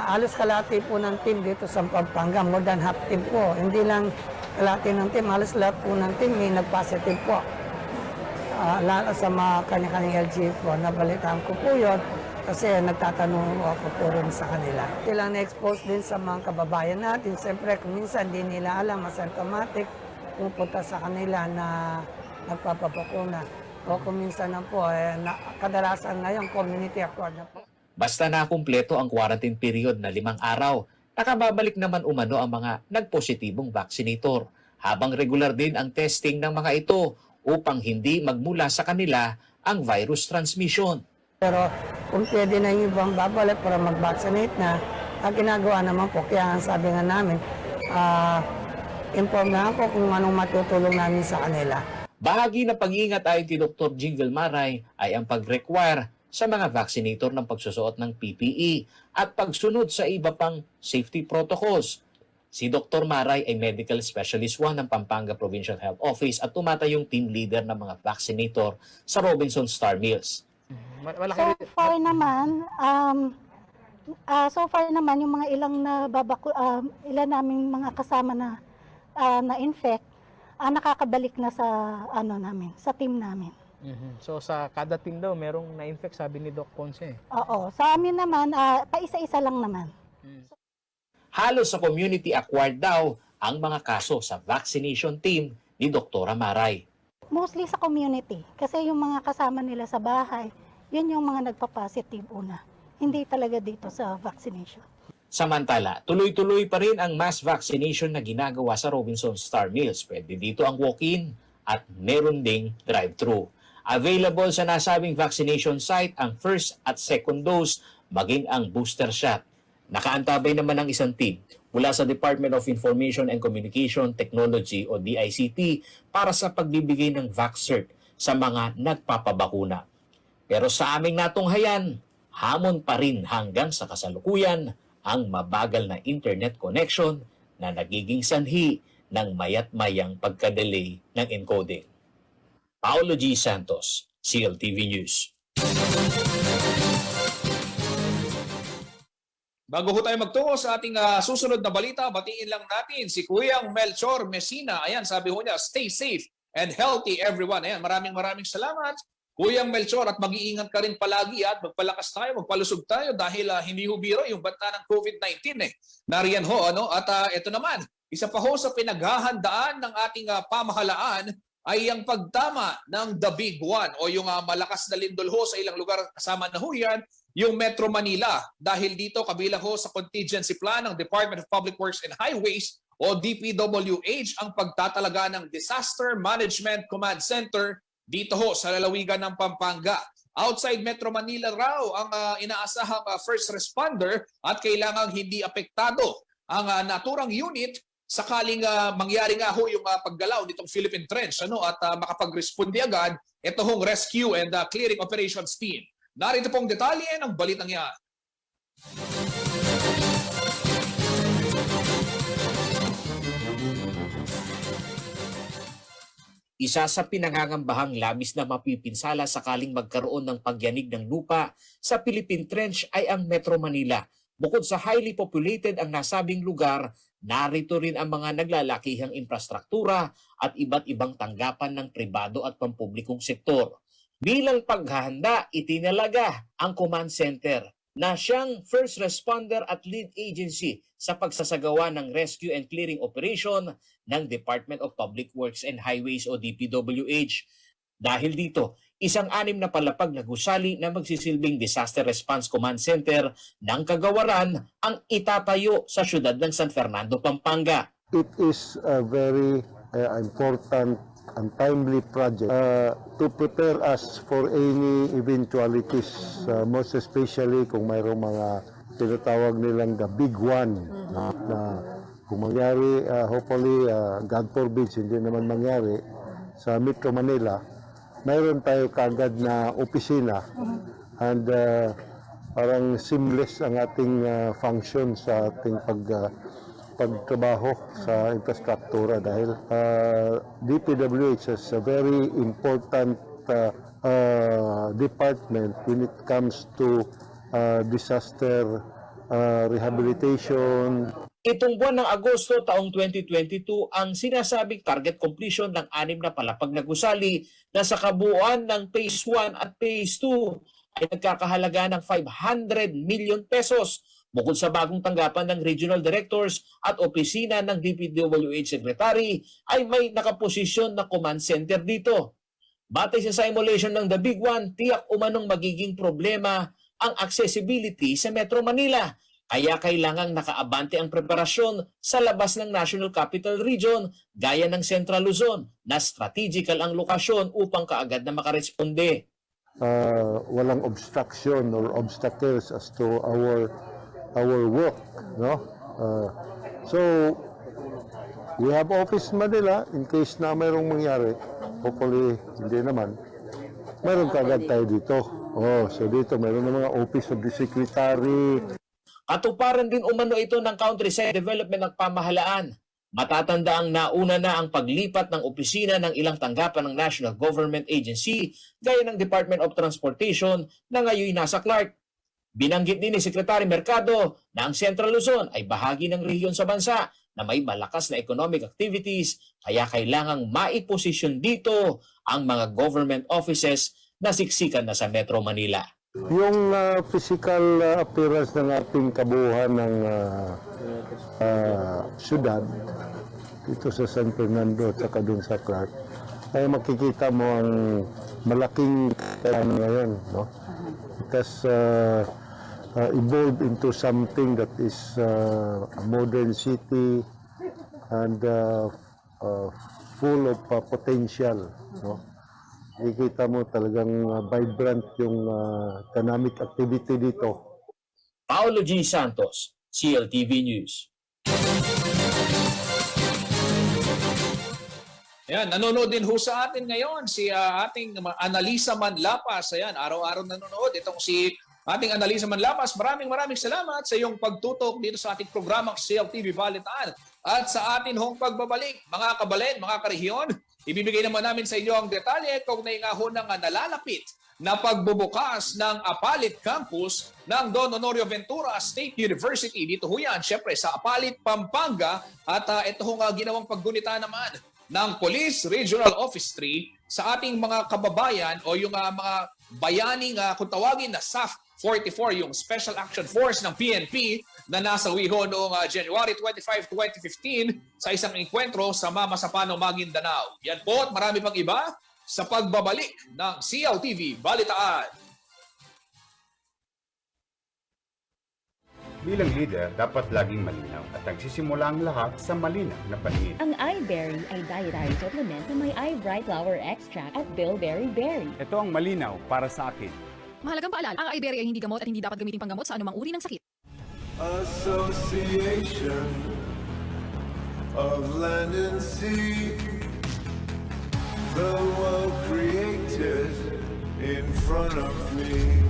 Alos kalahati po ng team dito sa Pampanga, more than half team po. Hindi lang kalahati ng team, halos lahat po ng team may nag-positive po. Lalo sa mga kanya-kanyang LG po, nabalitaan ko po yun kasi nagtatanong ako po rin sa kanila. Silang na-expose din sa mga kababayan natin. Siyempre, kung minsan hindi nila alam, asymptomatic, pupunta sa kanila na nagpapabakuna. O kung minsan na po, kadalasan ngayon, community acquired na po. Basta nakumpleto ang quarantine period na 5 araw, nakababalik naman umano ang mga nagpositibong vaccinator, habang regular din ang testing ng mga ito upang hindi magmula sa kanila ang virus transmission. Pero kung pwede na yung ibang babalik para mag-vaccinate na, ang ginagawa naman po, kaya ang sabi nga namin, inform na ako kung anong matutulong namin sa kanila. Bahagi ng pag-iingat ayon kay Dr. Jingle Maray ay ang pag-require sa mga vaccinator ng pagsusuot ng PPE at pagsunod sa iba pang safety protocols. Si Dr. Maray ay Medical Specialist 1 ng Pampanga Provincial Health Office at tumatayong team leader ng mga vaccinator sa Robinson Star Mills. So far naman yung mga ilan naming mga kasama na na-infect, nakakabalik na sa namin, sa team namin. So sa kada team daw merong na-infect, sabi ni Doc Ponce. Oo, sa amin naman paisa-isa lang naman. Halos sa community acquired daw ang mga kaso sa vaccination team ni Dr. Maray. Mostly sa community kasi yung mga kasama nila sa bahay, yun yung mga nagpa-positive una. Hindi talaga dito sa vaccination. Samantala, tuloy-tuloy pa rin ang mass vaccination na ginagawa sa Robinson Star Mills. Pwede dito ang walk-in at meron ding drive-thru. Available sa nasabing vaccination site ang first at second dose, maging ang booster shot. Nakaantabay naman ang isang team mula sa Department of Information and Communication Technology o DICT para sa pagbibigay ng VaxCert sa mga nagpapabakuna. Pero sa aming natunghayan, hamon pa rin hanggang sa kasalukuyan ang mabagal na internet connection na nagiging sanhi ng mayat-mayang pagka-delay ng encoding. Paolo G. Santos, CLTV News. Bago ho tayo magtungo sa ating susunod na balita, batiin lang natin si Kuyang Melchor Messina. Ayan, sabi ho niya, stay safe and healthy everyone. Ayan, maraming salamat. Kuyang Melchor, at mag-iingat ka rin palagi at magpalakas tayo, magpalusog tayo dahil hindi ho biro yung banta ng COVID-19 eh. Nariyan ho, At ito naman, isa pa ho sa pinaghahandaan ng ating pamahalaan ay ang pagtama ng The Big One o yung malakas na lindol ho sa ilang lugar, kasama na ho yan, yung Metro Manila. Dahil dito kabilang ho sa contingency plan ng Department of Public Works and Highways o DPWH ang pagtatalaga ng Disaster Management Command Center dito ho sa lalawigan ng Pampanga. Outside Metro Manila raw ang inaasahang first responder at kailangang hindi apektado ang naturang unit sakaling mangyari nga ho yung paggalaw nitong Philippine Trench at makapag-responde agad ito hong rescue and clearing operations team. Narito pong detalye ng balitang yan. Isa sa pinangangambahang labis na mapipinsala sakaling magkaroon ng pagyanig ng lupa sa Philippine Trench ay ang Metro Manila. Bukod sa highly populated ang nasabing lugar, narito rin ang mga naglalakihang infrastruktura at iba't ibang tanggapan ng pribado at pampublikong sektor. Bilang paghahanda, itinalaga ang command center na siyang first responder at lead agency sa pagsasagawa ng rescue and clearing operation ng Department of Public Works and Highways o DPWH. Dahil dito, isang 6 na palapag na gusali na magsisilbing Disaster Response Command Center ng Kagawaran ang itatayo sa siyudad ng San Fernando, Pampanga. It is a very important and timely project to prepare us for any eventualities, most especially kung mayroong mga tinatawag nilang the big one na kung mangyari, hopefully, God forbid, hindi naman mangyari sa Metro Manila, mayroon tayo kagad na opisina and parang seamless ang ating function sa ating pagtrabaho sa infrastruktura dahil DPWH is a very important department when it comes to disaster rehabilitation. Itong buwan ng Agosto taong 2022 ang sinasabing target completion ng 6 na palapag na gusali na sa kabuuan ng Phase 1 at Phase 2 ay nagkakahalaga ng 500 million pesos. Bukod sa bagong tanggapan ng regional directors at opisina ng DPWH Secretary ay may nakaposisyon na command center dito. Batay sa simulation ng The Big One, tiyak umanong magiging problema ang accessibility sa Metro Manila. Kaya kailangang nakaabante ang preparasyon sa labas ng National Capital Region gaya ng Central Luzon na strategical ang lokasyon upang kaagad na makaresponde. Walang obstruction or obstacles as to our work, no? So we have office in Manila in case na mayroong mangyari. Hopefully hindi naman. Meron kaagad tayo dito. So dito meron ng mga office of the secretary. Katuparan din umano ito ng countryside development ng pamahalaan. Matatanda ang nauna na ang paglipat ng opisina ng ilang tanggapan ng National Government Agency gaya ng Department of Transportation na ngayon nasa Clark. Binanggit din ni Secretary Mercado na ang Central Luzon ay bahagi ng rehiyon sa bansa na may malakas na economic activities kaya kailangang maiposisyon dito ang mga government offices na siksikan na sa Metro Manila. Yung physical appearance ng ating kabuuan ng syudad dito sa San Fernando at saka dun sa Clark ay makikita mo ang malaking kailangan ngayon, no? It has evolved into something that is a modern city and full of potential, no? Ikita mo talagang vibrant yung economic activity dito. Paolo G. Santos, CLTV News. Ayan, nanonood din ho sa atin ngayon si ating Analisa Manlapas. Ayan, araw-araw nanonood. Itong si ating Analisa Manlapas. Maraming salamat sa iyong pagtutok dito sa ating programang CLTV Balitaan. At sa atin hong pagbabalik, mga kabalen, mga karehiyon, ibibigay naman namin sa inyo ang detalye kung naingaho ng nalalapit na pagbubukas ng Apalit Campus ng Don Honorio Ventura State University. Dito ho yan, syempre sa Apalit, Pampanga. At ito ho nga ginawang paggunita naman ng Police Regional Office 3 sa ating mga kababayan o yung mga bayaning kung tawagin na SAF 44, yung Special Action Force ng PNP na nasa Wiho noong January 25, 2015 sa isang enkwentro sa Mamasapanong, Maguindanao. Yan po at marami pang iba sa pagbabalik ng CLTV Balitaan. Bilang leader, dapat laging malinaw at nagsisimula ang lahat sa malinaw na paningin. Ang iBerry ay dietary supplement na may iBright Flower Extract at Bilberry Berry. Ito ang malinaw para sa akin. Mahalagang paalala, ang iBerry ay hindi gamot at hindi dapat gamitin panggamot sa anumang uri ng sakit. Association of Land and Sea, the world created in front of me.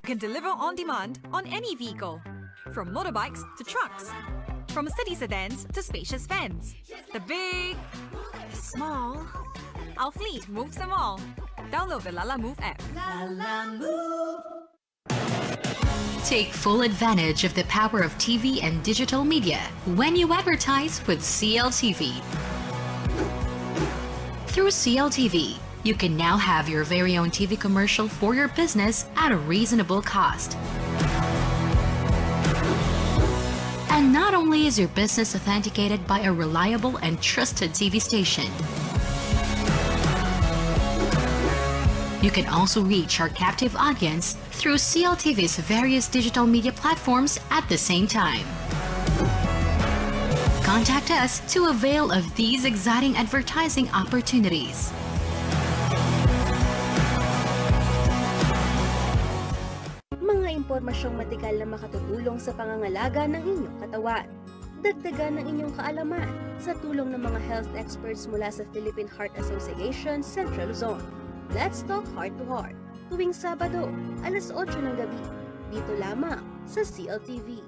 Can deliver on demand on any vehicle, from motorbikes to trucks, from city sedans to spacious vans. The big, the small, our fleet moves them all. Download the Lala Move app. Lala Move. Take full advantage of the power of TV and digital media when you advertise with CLTV. Through CLTV, you can now have your very own TV commercial for your business at a reasonable cost. And not only is your business authenticated by a reliable and trusted TV station, you can also reach our captive audience through CLTV's various digital media platforms at the same time. Contact us to avail of these exciting advertising opportunities. Mga impormasyong medikal na makatutulong sa pangangalaga ng inyong katawan. Dagdagan ng inyong kaalaman sa tulong ng mga health experts mula sa Philippine Heart Association Central Luzon. Let's Talk Heart to Heart, tuwing Sabado, alas 8 ng gabi, dito lamang sa CLTV.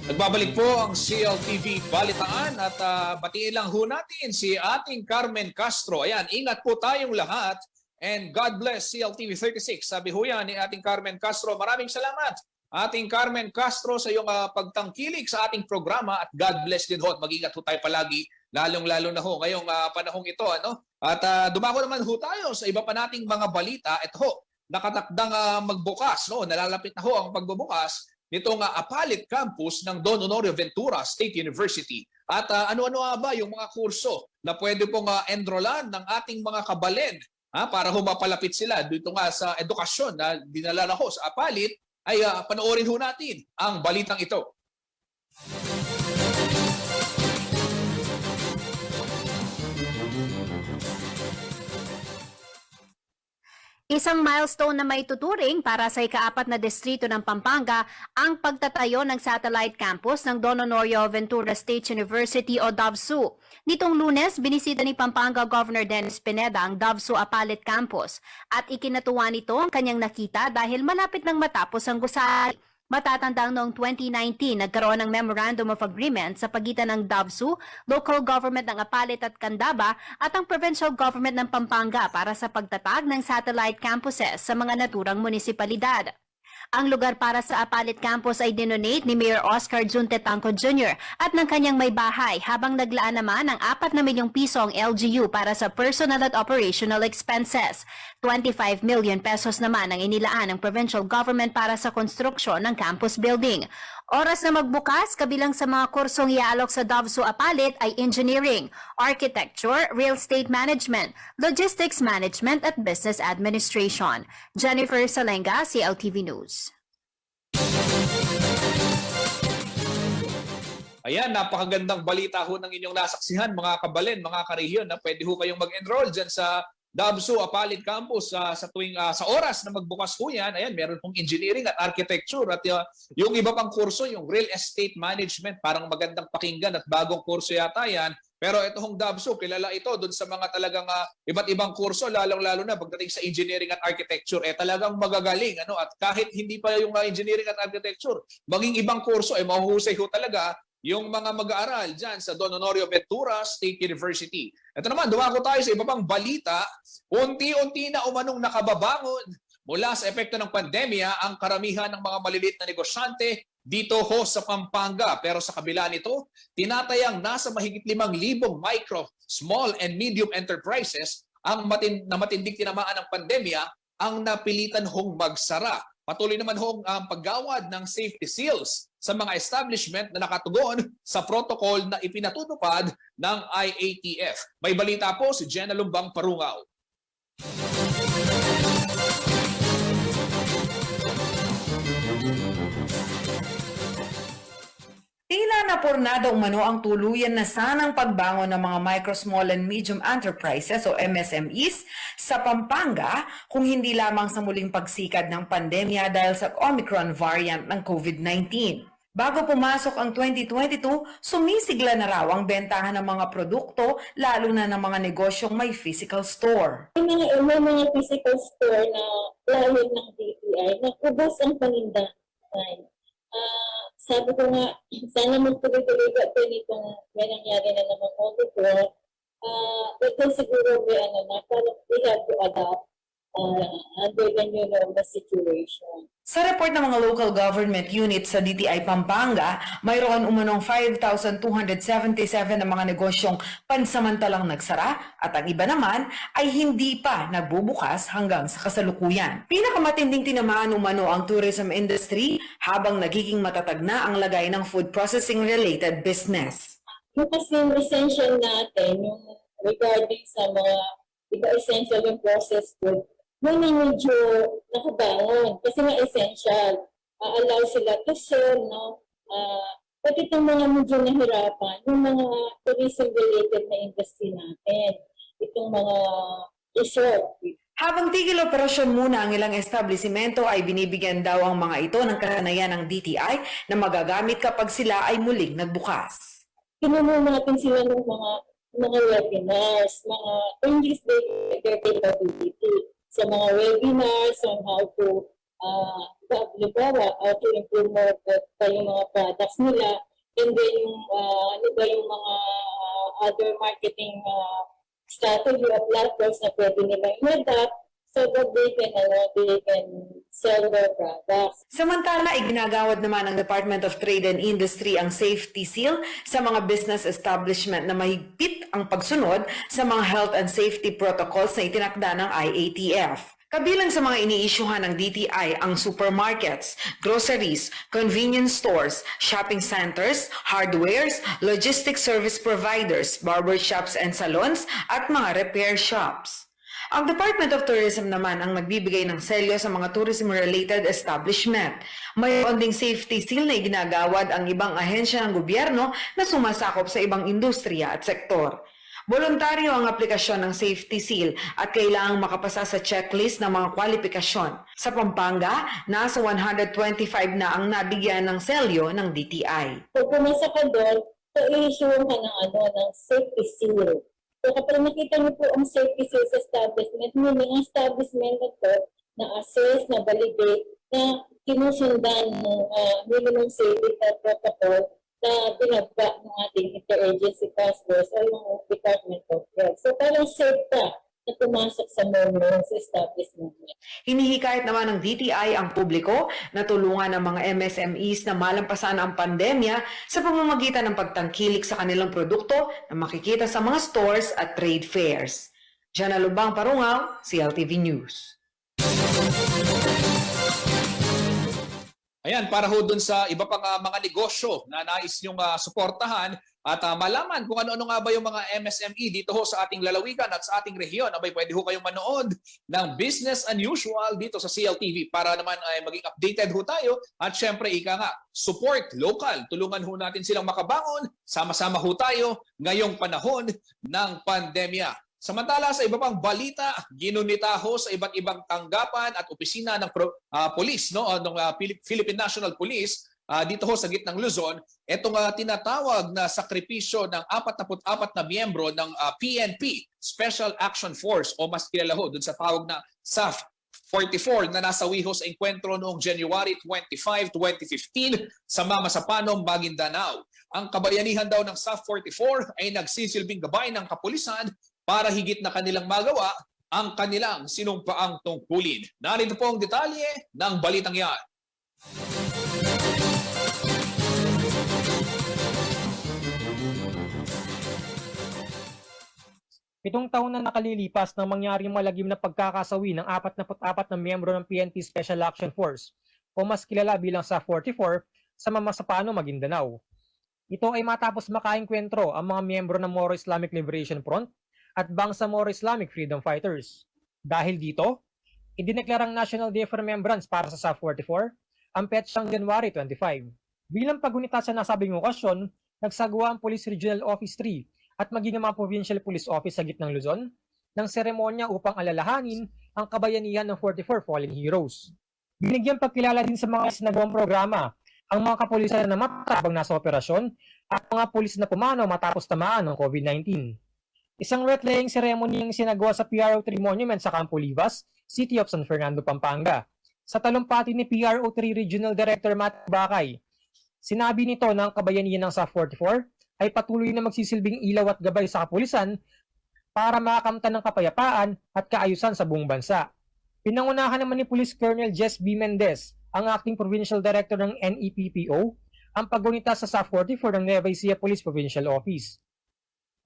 Nagbabalik po ang CLTV Balitaan at batiin lang ho natin si ating Carmen Castro. Ayan, ingat po tayong lahat and God bless CLTV 36. Sabi ho yan ni ating Carmen Castro. Maraming salamat ating Carmen Castro sa iyong pagtangkilik sa ating programa at God bless din ho at mag-ingat ho tayo palagi lalong-lalo na ho ngayong panahong ito. Ano? At dumako naman ho tayo sa iba pa nating mga balita. Ito ho, nakatakdang magbukas. No? Nalalapit na ho ang pagbubukas nitong Apalit Campus ng Don Honorio Ventura State University. At ano-ano ba yung mga kurso na pwede pong enrollan ng ating mga kabalen para humapalapit sila dito nga sa edukasyon na dinala na ho sa Apalit, ay panoorin ho natin ang balitang ito. Isang milestone na may tuturing para sa ika-4 na distrito ng Pampanga ang pagtatayo ng satellite campus ng Don Honorio Ventura State University o DOVSU. Nitong Lunes, binisita ni Pampanga Governor Dennis Pineda ang DOVSU Apalit Campus at ikinatuwa nito ang kanyang nakita dahil malapit nang matapos ang gusali. Matatandang noong 2019, nagkaroon ng Memorandum of Agreement sa pagitan ng DOVSU, local government ng Apalit at Candaba at ang provincial government ng Pampanga para sa pagtatag ng satellite campuses sa mga naturang munisipalidad. Ang lugar para sa Apalit Campus ay dinonate ni Mayor Oscar Junte Tanco Jr. at ng kanyang may bahay habang naglaan naman ng 4 na milyong piso ang LGU para sa personal at operational expenses. 25 million pesos naman ang inilaan ng provincial government para sa konstruksyon ng campus building. Oras na magbukas, kabilang sa mga kursong iaalok sa DOVSU Apalit ay Engineering, Architecture, Real Estate Management, Logistics Management at Business Administration. Jennifer Salenga, CLTV News. Ayan, napakagandang balita ho ng inyong nasaksihan mga kabalen, mga karehiyon na pwede ho kayong mag-enroll dyan sa DOVSU Apalit Campus sa tuwing sa oras na magbukas po yan. Ayan, meron pong engineering at architecture at yung iba pang kurso, yung real estate management, parang magandang pakinggan at bagong kurso yata yan. Pero itong DOVSU, kilala ito doon sa mga talagang iba't ibang kurso, lalong-lalo na pagdating sa engineering at architecture, talagang magagaling. Ano? At kahit hindi pa yung engineering at architecture, maging ibang kurso, mahuhusay ho talaga yung mga mag-aaral dyan sa Don Honorio Ventura State University. Ito naman, dumako tayo sa iba pang balita. Unti-unti na umanong nakababangon mula sa epekto ng pandemya ang karamihan ng mga maliliit na negosyante dito ho sa Pampanga. Pero sa kabila nito, tinatayang nasa mahigit 5,000 micro, small and medium enterprises ang matinding tinamaan ng pandemya ang napilitan hong magsara. Patuloy naman hong ang paggawad ng safety seals sa mga establishment na nakatugon sa protocol na ipinatutupad ng IATF. May balita po si Jenna Lumbang Parungaw. Tila napurnado umano ang tuluyan na sanang pagbangon ng mga micro, small and medium enterprises o MSMEs sa Pampanga kung hindi lamang sa muling pagsikat ng pandemya dahil sa Omicron variant ng COVID-19. Bago pumasok ang 2022, sumisigla na raw ang bentahan ng mga produkto lalo na ng mga negosyong may physical store. May mga physical store na lalim ng DTI na ubos ang paninda. Sabi ko nga, sana magtuloy-tuloy ka po nitong may nangyari na naman ko before. Ito siguro may parang we have to adapt. under the new normal situation. Sa report ng mga local government units sa DTI Pampanga, mayroon umanong 5,277 na mga negosyong pansamantalang nagsara at ang iba naman ay hindi pa nagbubukas hanggang sa kasalukuyan. Pinakamatinding tinamaan umano ang tourism industry habang nagiging matatag na ang lagay ng food processing related business. Yung kasi essential natin, yung regarding sa mga iba essential yung processed food, yun ang medyo nakabangon kasi nga essential. Allow sila to sell, no? Pati itong mga medyo nahirapan, yung mga tourism-related na industry natin, itong mga resort. Habang tigil operasyon muna ang ilang establisimento ay binibigyan daw ang mga ito ng kasanayan ng DTI na magagamit kapag sila ay muling nagbukas. Kinuha natin sila ng mga webinars, mga English their capability. Sa mga webinars on how to how to improve more yung mga products nila, and then yung mga other marketing strategy or platforms na pwede nila i-adapt so that they can sell their products. Samantala, iginagawad naman ng Department of Trade and Industry ang safety seal sa mga business establishment na mahigpit ang pagsunod sa mga health and safety protocols na itinakda ng IATF. Kabilang sa mga iniisyuhan ng DTI ang supermarkets, groceries, convenience stores, shopping centers, hardwares, logistics service providers, barbershops and salons, at mga repair shops. Ang Department of Tourism naman ang nagbibigay ng selyo sa mga tourism-related establishment. Mayroon ding safety seal na iginagawad ang ibang ahensya ng gobyerno na sumasakop sa ibang industriya at sektor. Voluntaryo ang aplikasyon ng safety seal at kailangang makapasa sa checklist ng mga kwalifikasyon. Sa Pampanga, nasa 125 na ang nabigyan ng selyo ng DTI. So pumasa ka doon, so i-issue ka ng safety seal. So kapag nakita niyo po ang safety seal sa establishment, meaning ang establishment na to na-assess, na-validate, na kinusundan ng minimum safety protocol na binagba ng ating interagency task force o yung Department of Health. So parang safe ka na pumasok sa normal sa establishment. Hinihikayat naman ng DTI ang publiko na tulungan ng mga MSMEs na malampasan ang pandemya sa pamamagitan ng pagtangkilik sa kanilang produkto na makikita sa mga stores at trade fairs. Jana Lubang Parungaw, CLTV News. Ayan, para ho dun sa iba pang mga negosyo na nais nyong suportahan at malaman kung ano-ano nga ba yung mga MSME dito ho sa ating lalawigan at sa ating rehiyon. Abay, pwede ho kayong manood ng Business Unusual dito sa CLTV para naman ay maging updated ho tayo. At syempre, ika nga, support local. Tulungan ho natin silang makabangon. Sama-sama ho tayo ngayong panahon ng pandemya. Samantala sa iba pang balita, ginunita ho sa iba't ibang tanggapan at opisina ng police, no, ng Philippine National Police dito ho sa gitnang Luzon, itong tinatawag na sakripisyo ng 44 na miyembro ng PNP, Special Action Force, o mas kilala ho dun sa tawag na SAF 44 na nasawi ho sa enkwentro noong January 25, 2015 sa Mamasapanom, Maguindanao. Ang kabayanihan daw ng SAF 44 ay nagsisilbing gabay ng kapulisan para higit na kanilang magawa ang kanilang sinumpaang tungkulin. Narito po ang detalye ng balitang yan. Pitong taon na nakalilipas nang mangyaring malagim na pagkakasawi ng 44 na miyembro ng PNP Special Action Force o mas kilala bilang SAF 44 sa Mamasapano, Maguindanao. Ito ay matapos makaengkwentro ang mga miyembro ng Moro Islamic Liberation Front at Bangsamoro Islamic Freedom Fighters. Dahil dito, idineklarang National Day of Remembrance para sa SAF 44 ang petsang January 25. Bilang pagunita sa nasabing okasyon, nagsagawa ang Police Regional Office 3 at maging ang mga Provincial Police Office sa gitnang Luzon ng seremonya upang alalahanin ang kabayanihan ng 44 fallen heroes. Binigyang pagkilala din sa mga sinagawang programa ang mga kapulisan na matabang nasa operasyon at mga pulis na pumanaw matapos tamaan ng COVID-19. Isang wreath-laying ceremony ang sinagawa sa PRO3 Monument sa Campo Livas, City of San Fernando, Pampanga. Sa talumpati ni PRO3 Regional Director Matt Bakay, sinabi nito na ang kabayanihan ng SAF 44 ay patuloy na magsisilbing ilaw at gabay sa kapulisan para makakamtan ng kapayapaan at kaayusan sa buong bansa. Pinangunahan naman ni Police Colonel Jess B. Mendez, ang acting provincial director ng NEPPO, ang paggunita sa SAF 44 ng Nueva Ecija Police Provincial Office.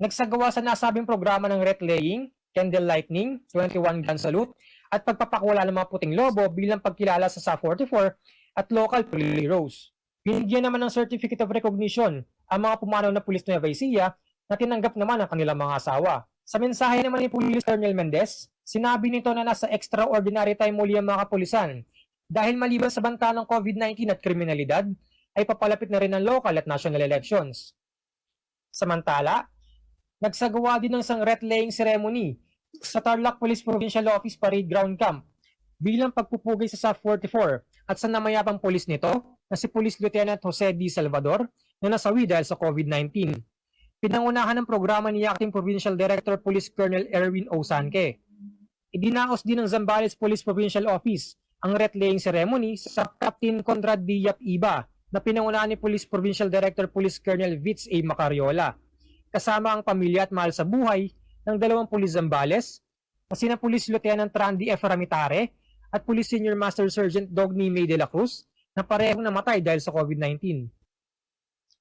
Nagsagawa sa nasabing programa ng wreath laying, candle lighting, 21 gun salute, at pagpapakawala ng mga puting lobo bilang pagkilala sa SAF 44 at local police heroes. Binigyan naman ng Certificate of Recognition ang mga pumanaw na pulis Nueva Ecija na tinanggap naman ang kanilang mga asawa. Sa mensahe naman ni Police Colonel Mendez, sinabi nito na nasa extraordinary time muli ang mga kapulisan dahil maliban sa banta ng COVID-19 at kriminalidad, ay papalapit na rin ang local at national elections. Samantala, nagsagawa din ng isang wreath-laying ceremony sa Tarlac Police Provincial Office Parade Ground Camp bilang pagpupugay sa SAF 44 at sa namayapang polis nito na si Police Lieutenant Jose D. Salvador na nasawi dahil sa COVID-19. Pinangunahan ng programa ni Acting Provincial Director Police Colonel Erwin O. Sanque. Idinaos din ng Zambales Police Provincial Office ang wreath-laying ceremony sa Captain Conrad D. Yap-Iba na pinangunahan ni Police Provincial Director Police Colonel Vitz A. Macariola, kasama ang pamilya at mahal sa buhay ng dalawang pulis Zambales na sina Police Lieutenant Randy F. Ramitare at Police Senior Master Sergeant Dogny May de la Cruz na parehong namatay dahil sa COVID-19.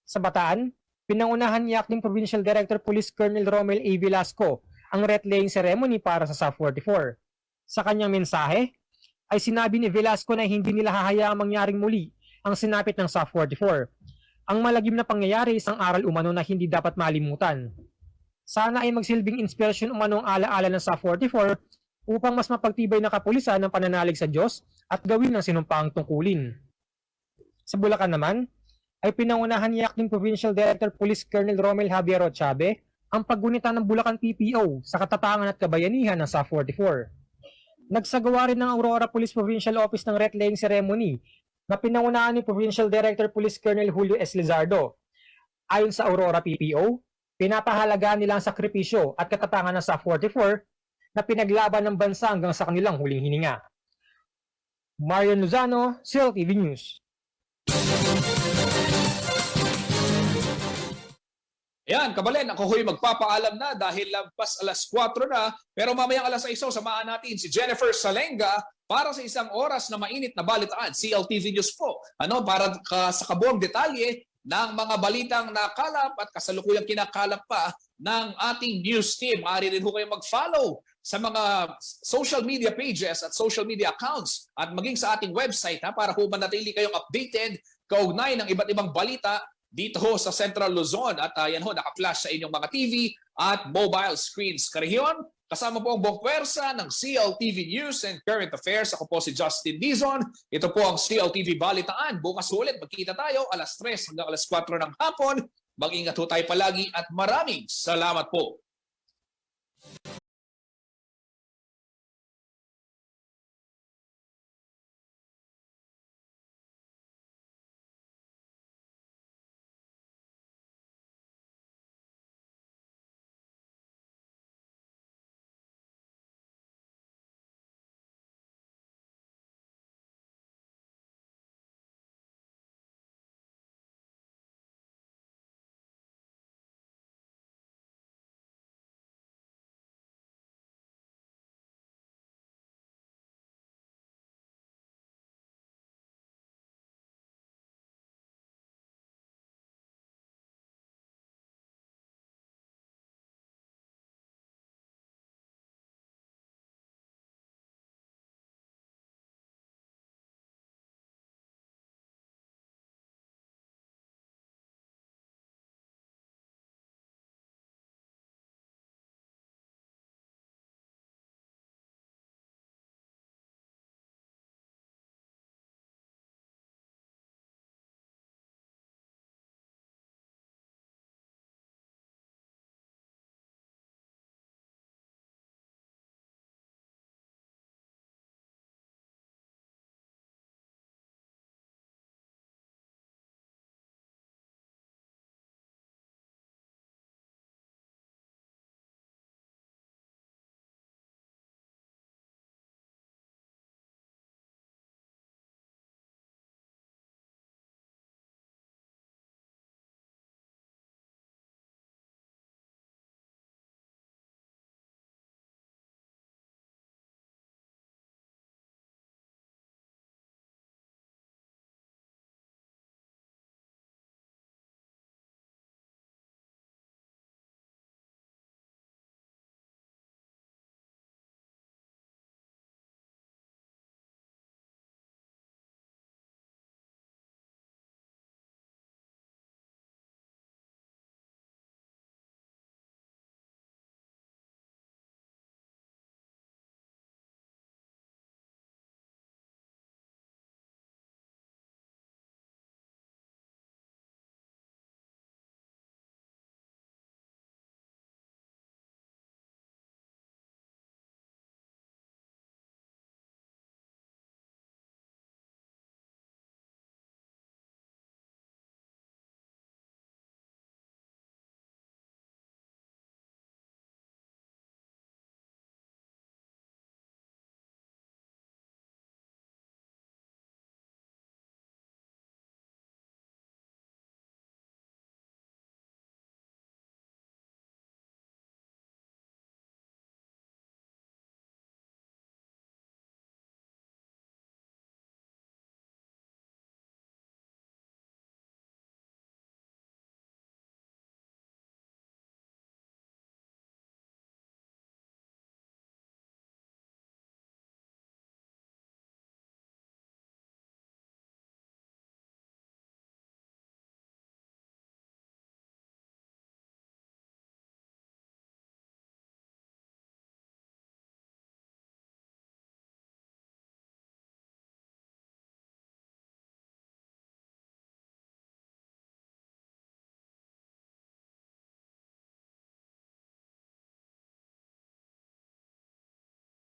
Sa Bataan, pinangunahan ni Acting Provincial Director Police Colonel Romel A. Velasco ang wreath-laying ceremony para sa SAF 44. Sa kanyang mensahe, ay sinabi ni Velasco na hindi nila hahayaang mangyaring muli ang sinapit ng SAF 44. Ang malagim na pangyayari isang aral umano na hindi dapat malimutan. Sana ay magsilbing inspirasyon umano ang alaala ng SAF 44 upang mas mapagtibay na kapulisan ng pananalig sa Diyos at gawin ang sinumpaang tungkulin. Sa Bulacan naman, ay pinangunahan ni Acting Provincial Director Police Colonel Romel Javiero Chabe ang paggunita ng Bulacan PPO sa katapangan at kabayanihan ng SAF 44. Nagsagawa rin ng Aurora Police Provincial Office ng wreath-laying ceremony na pinangunahan ni Provincial Director Police Colonel Julio S. Lizardo. Ayon sa Aurora PPO, pinapahalagaan nila ang sakripisyo at katapangan ng SAF 44 na pinaglaban ng bansa hanggang sa kanilang huling hininga. Marian Lozano, CLTV News. Yan, Kabalen, ako ho'y magpapaalam na dahil lampas alas 4 na, pero mamayang alas 6 samahan natin si Jennifer Salenga para sa isang oras na mainit na balitaan. CLTV News po. Para sa kabuang detalye ng mga balitang nakalap at kasalukuyang kinakalap pa ng ating news team. Maaari rin ho kayo mag-follow sa mga social media pages at social media accounts at maging sa ating website para ho manatili kayong updated kaugnay ng iba't ibang balita dito ho sa Central Luzon at yan ho naka-flash sa inyong mga TV at mobile screens. Karehiyon, kasama po ang buong pwersa ng CLTV News and Current Affairs. Ako po si Justin Dizon. Ito po ang CLTV Balitaan. Bukas ulit magkita tayo alas 3 hanggang alas 4 ng hapon. Mag-ingat ho tayo palagi at maraming salamat po.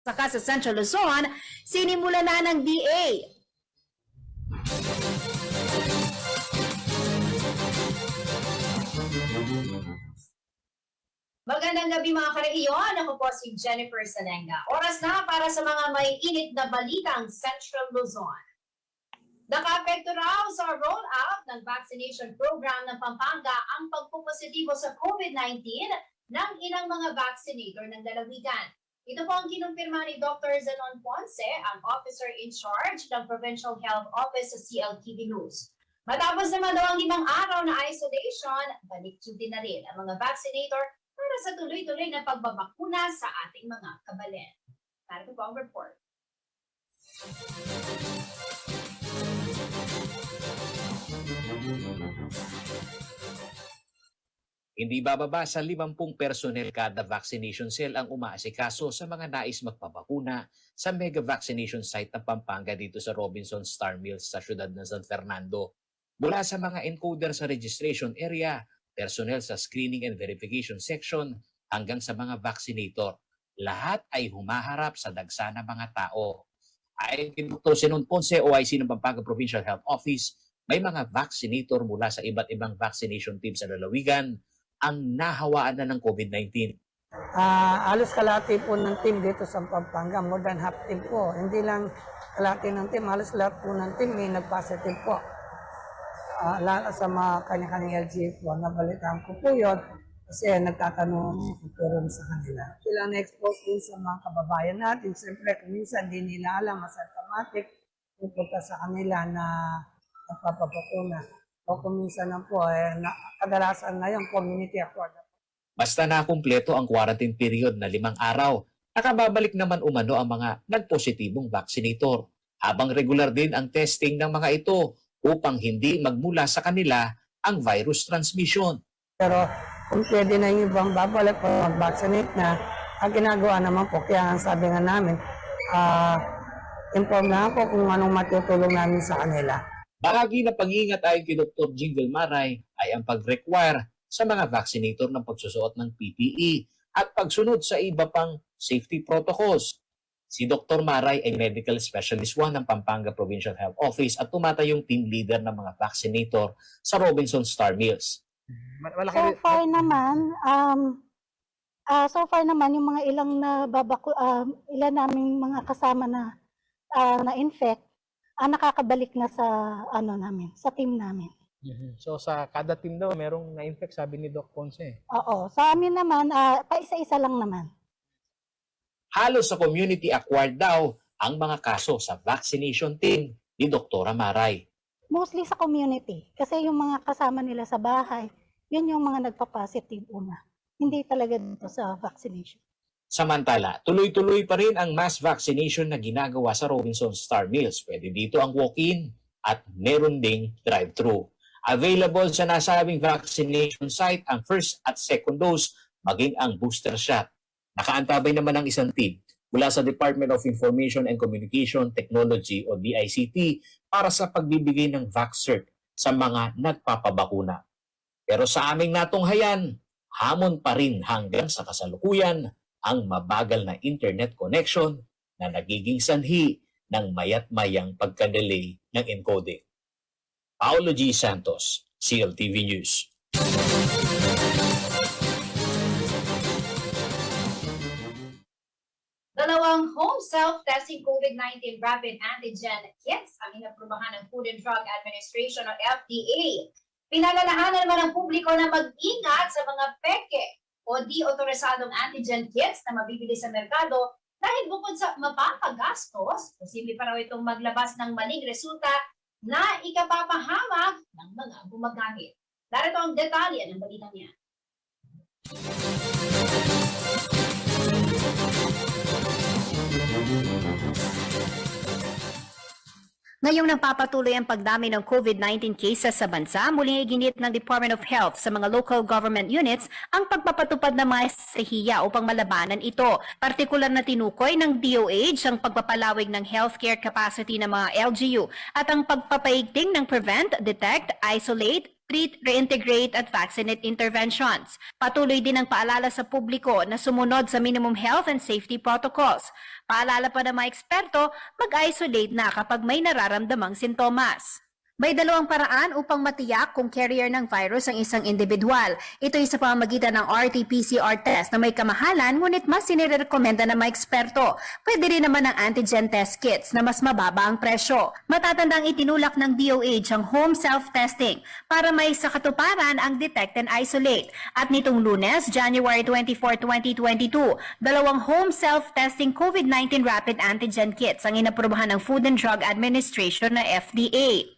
Saka sa Central Luzon, sinimula na ng DA. Magandang gabi mga karehiyon. Ako po si Jennifer Salenga. Oras na para sa mga may init na balitang Central Luzon. Nakaapekto raw sa rollout ng vaccination program ng Pampanga ang pagpupositibo sa COVID-19 ng ilang mga vaccinator ng lalawigan. Ito po ang kinumpirma ni Dr. Zenon Ponce, ang officer in charge ng Provincial Health Office sa CLTV News. Matapos naman daw ang 5 araw na isolation, balik duty na rin ang mga vaccinator para sa tuloy-tuloy na pagbabakuna sa ating mga kabalan. Narito po ang report. Hindi bababa sa 50 personnel kada vaccination cell ang umaasikaso sa mga nais magpabakuna sa mega vaccination site ng Pampanga dito sa Robinson Star Mills sa siyudad ng San Fernando. Mula sa mga encoder sa registration area, personnel sa screening and verification section, hanggang sa mga vaccinator, lahat ay humaharap sa dagsa ng mga tao. Ayon kay Dr. Zenon Ponce, OIC ng Pampanga Provincial Health Office, may mga vaccinator mula sa iba't ibang vaccination team sa lalawigan ang nahawaan na ng COVID-19. Alos kalahati po ng team dito sa Pampanga, more than half team po. Hindi lang kalahati ng team, halos lahat po ng team may nag-positive po. Lalo sa mga kanya-kanyang LGA po, nabalitaan ko po yun kasi nagtatanong ko rin sa kanila. Sila na-expose din sa mga kababayan natin. Siyempre, kung minsan hindi nila alam, mas automatic, pupunta sa kanila na nagpapapakuna. O kung minsan na po, kadalasan na yung community accord. Basta nakumpleto ang quarantine period na 5 araw, nakababalik naman umano ang mga nagpositibong vaccinator. Habang regular din ang testing ng mga ito upang hindi magmula sa kanila ang virus transmission. Pero kung pwede na yung ibang babalik o mag-vaccinate na, ang ginagawa naman po, kaya ang sabi nga namin, inform na ako kung anong matutulong namin sa kanila. Bahagi na pag-iingat ayon kay Dr. Jingle Maray ay ang pag-require sa mga vaccinator ng pagsusuot ng PPE at pagsunod sa iba pang safety protocols. Si Dr. Maray ay medical specialist 1 ng Pampanga Provincial Health Office at tumatayong team leader ng mga vaccinator sa Robinson Star Mills. So far naman yung mga ilang ilan naming mga kasama na na-infect, nakakabalik na sa sa team namin. So sa kada team daw merong na-infect, sabi ni Doc Ponce. Oo, sa amin naman paisa-isa lang naman. Halos sa community acquired daw ang mga kaso sa vaccination team ni Dr. Maray. Mostly sa community kasi yung mga kasama nila sa bahay, yun yung mga nagpa-positive una. Hindi talaga dito sa vaccination. Samantala, tuloy-tuloy pa rin ang mass vaccination na ginagawa sa Robinson Star Mills. Pwede dito ang walk-in at meron ding drive-thru. Available sa nasabing vaccination site ang first at second dose, maging ang booster shot. Nakaantabay naman ang isang team mula sa Department of Information and Communication Technology o DICT para sa pagbibigay ng VaxCert sa mga nagpapabakuna. Pero sa aming natunghayan, hamon pa rin hanggang sa kasalukuyan ang mabagal na internet connection na nagiging sanhi ng mayat-mayang pagka-delay ng encoding. Paolo G. Santos, CLTV News. Dalawang home self-testing COVID-19 rapid antigen kits ang inaprubahan ng Food and Drug Administration o FDA. Pinalalahanan naman ng publiko na mag-ingat sa mga peke o di otorisadong antigen kits na mabibili sa merkado dahil bukod sa mapapagastos, posible pa raw itong maglabas ng maling resulta na ikapapahamak ng mga gumagamit. Narito ang detalye ng balitang yan. Ngayong nagpapatuloy ang pagdami ng COVID-19 cases sa bansa, muling iginit ng Department of Health sa mga local government units ang pagpapatupad ng mga estratehiya upang malabanan ito. Partikular na tinukoy ng DOH ang pagpapalawig ng healthcare capacity ng mga LGU at ang pagpapaigting ng prevent, detect, isolate, treat, reintegrate at vaccinate interventions. Patuloy din ang paalala sa publiko na sumunod sa minimum health and safety protocols. Paalala pa ng mga eksperto, mag-isolate na kapag may nararamdamang sintomas. May dalawang paraan upang matiyak kung carrier ng virus ang isang individual. Ito ay sa pamamagitan ng RT-PCR test na may kamahalan ngunit mas sinirekomenda ng mga eksperto. Pwede rin naman ang antigen test kits na mas mababa ang presyo. Matatandang itinulak ng DOH ang home self-testing para may sa katuparan ang detect and isolate. At nitong Lunes, January 24, 2022, dalawang home self-testing COVID-19 rapid antigen kits ang inaprubahan ng Food and Drug Administration na FDA.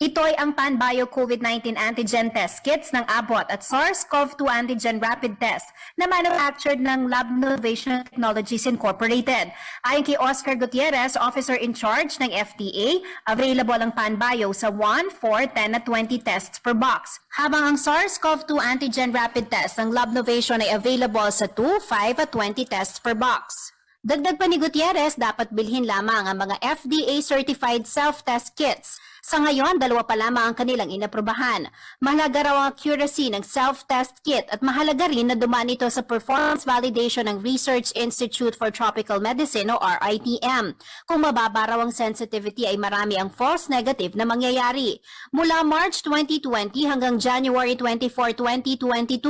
Ito ay ang Panbio COVID-19 antigen test kits ng Abbott at SARS-CoV-2 antigen rapid test na manufactured ng Lab Innovation Technologies Incorporated. Ayon kay Oscar Gutierrez, Officer in Charge ng FDA, available ang Panbio sa 1, 4, 10 at 20 tests per box. Habang ang SARS-CoV-2 antigen rapid test ng Lab Innovation ay available sa 2, 5 at 20 tests per box. Dagdag pa ni Gutierrez, dapat bilhin lamang ang mga FDA-certified self-test kits. Sa ngayon, 2 pa lamang ang kanilang inaprubahan. Mahalaga raw ang accuracy ng self-test kit at mahalaga rin na dumaan ito sa performance validation ng Research Institute for Tropical Medicine o RITM. Kung mababa raw ang sensitivity ay marami ang false negative na mangyayari. Mula March 2020 hanggang January 24, 2022,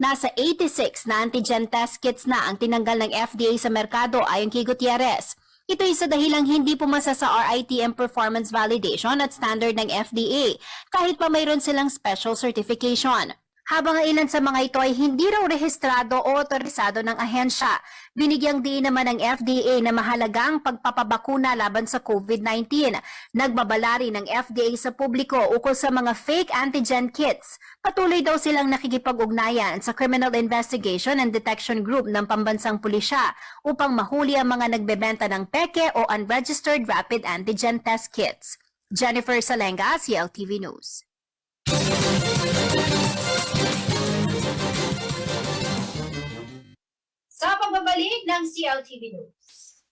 nasa 86 na antigen test kits na ang tinanggal ng FDA sa merkado ayon kay Gutierrez. Ito ay sa dahilang hindi pumasa sa RITM performance validation at standard ng FDA, kahit pa mayroon silang special certification. Habang ang ilan sa mga ito ay hindi raw rehistrado o otorisado ng ahensya, binigyang diin naman ng FDA na mahalagang pagpapabakuna laban sa COVID-19. Nagbabala rin ng FDA sa publiko ukol sa mga fake antigen kits. Patuloy daw silang nakikipag-ugnayan sa Criminal Investigation and Detection Group ng Pambansang Pulisya upang mahuli ang mga nagbebenta ng peke o unregistered rapid antigen test kits. Jennifer Salenga, CLTV News. Sa pagbabalik ng CLTV News,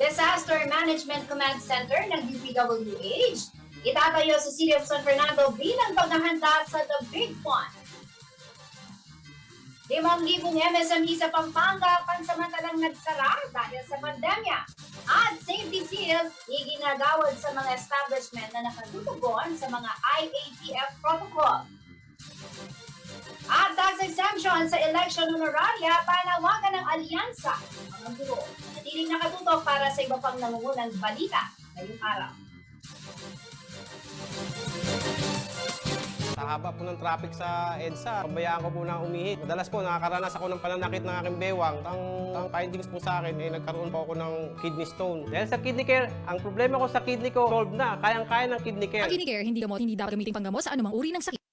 Disaster Management Command Center ng DPWH itatayo sa City of San Fernando bilang paghahanda sa The Big One. 5,000 MSME sa Pampanga pansamantalang nagsara dahil sa pandemya at safety seal iginagawad sa mga establishment na nakatutugon sa mga IATF protocol. At tax exemption sa election honoraria, panawagan ng alyansa ang buro. Natiling nakatutok para sa iba pang nangungunang balita ngayong araw. Sa haba po ng traffic sa EDSA, pabayaan ko po na umihit. Madalas po nakakaranas ako ng pananakit ng aking bewang. Ang findings po sa akin ay nagkaroon po ako ng kidney stone. Dahil sa kidney care, ang problema ko sa kidney ko, solved na. Kayang-kaya ng kidney care. Ang kidney care, hindi gamot, hindi dapat gamitin panggamot sa anumang uri ng sakit.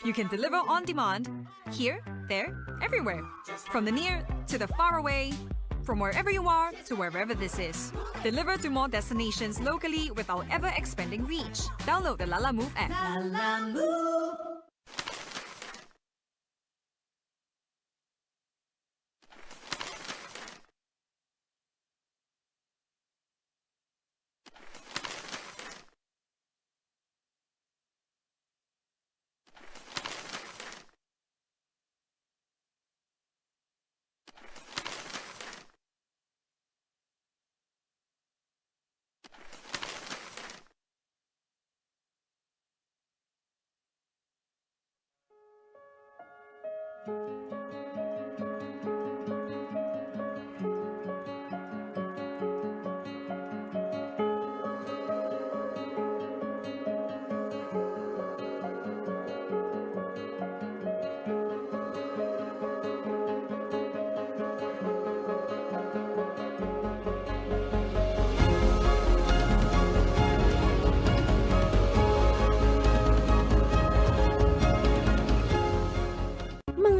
You can deliver on demand, here, there, everywhere. From the near to the far away, from wherever you are to wherever this is. Deliver to more destinations locally without ever expanding reach. Download the Lala Move app. Lala Move.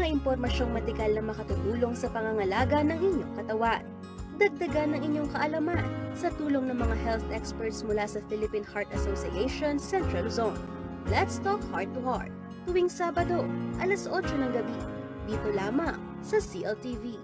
Impormasyong matikal na makatutulong sa pangangalaga ng inyong katawan. Dagdagan ng inyong kaalaman sa tulong ng mga health experts mula sa Philippine Heart Association Central Luzon. Let's Talk Heart to Heart, tuwing Sabado, alas 8 ng gabi, dito lamang sa CLTV.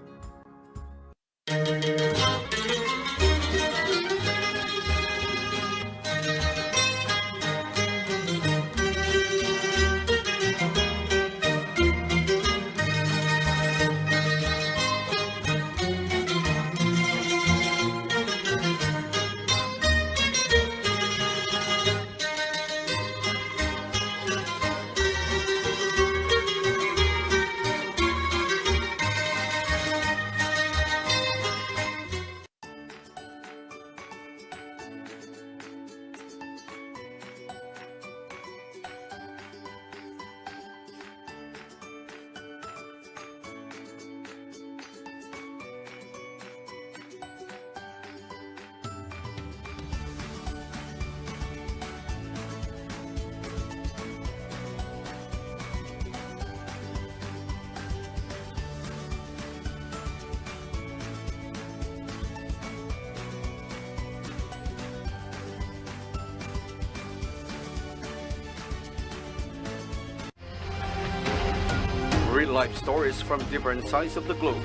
Real-life stories from different sides of the globe.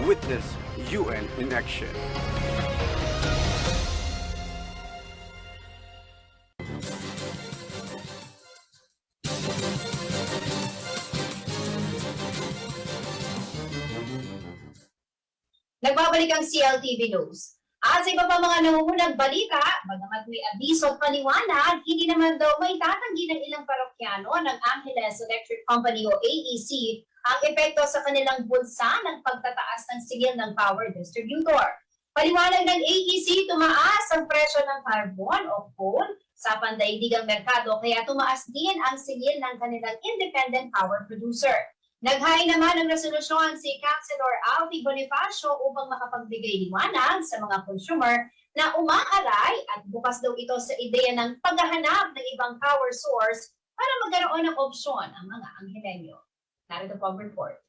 Witness UN in action. Nagbabalik ang CLTV News. At sa iba pa mga nangungunang balita, bagamat may abiso at paliwanag, hindi naman daw may tatanggi ng ilang parokyano ng Angeles Electric Company o AEC ang epekto sa kanilang bulsa ng pagtataas ng sigil ng power distributor. Paliwanag ng AEC, tumaas ang presyo ng carbon o coal sa pandaigdigang merkado kaya tumaas din ang sigil ng kanilang independent power producer. Naghain naman ng resolusyon si Councilor Alfie Bonifacio upang makapagbigay liwanag sa mga consumer na umaaray at bukas daw ito sa ideya ng paghahanap ng ibang power source para magkaroon ng opsyon ang mga Anghelenyo. Narito po ang report.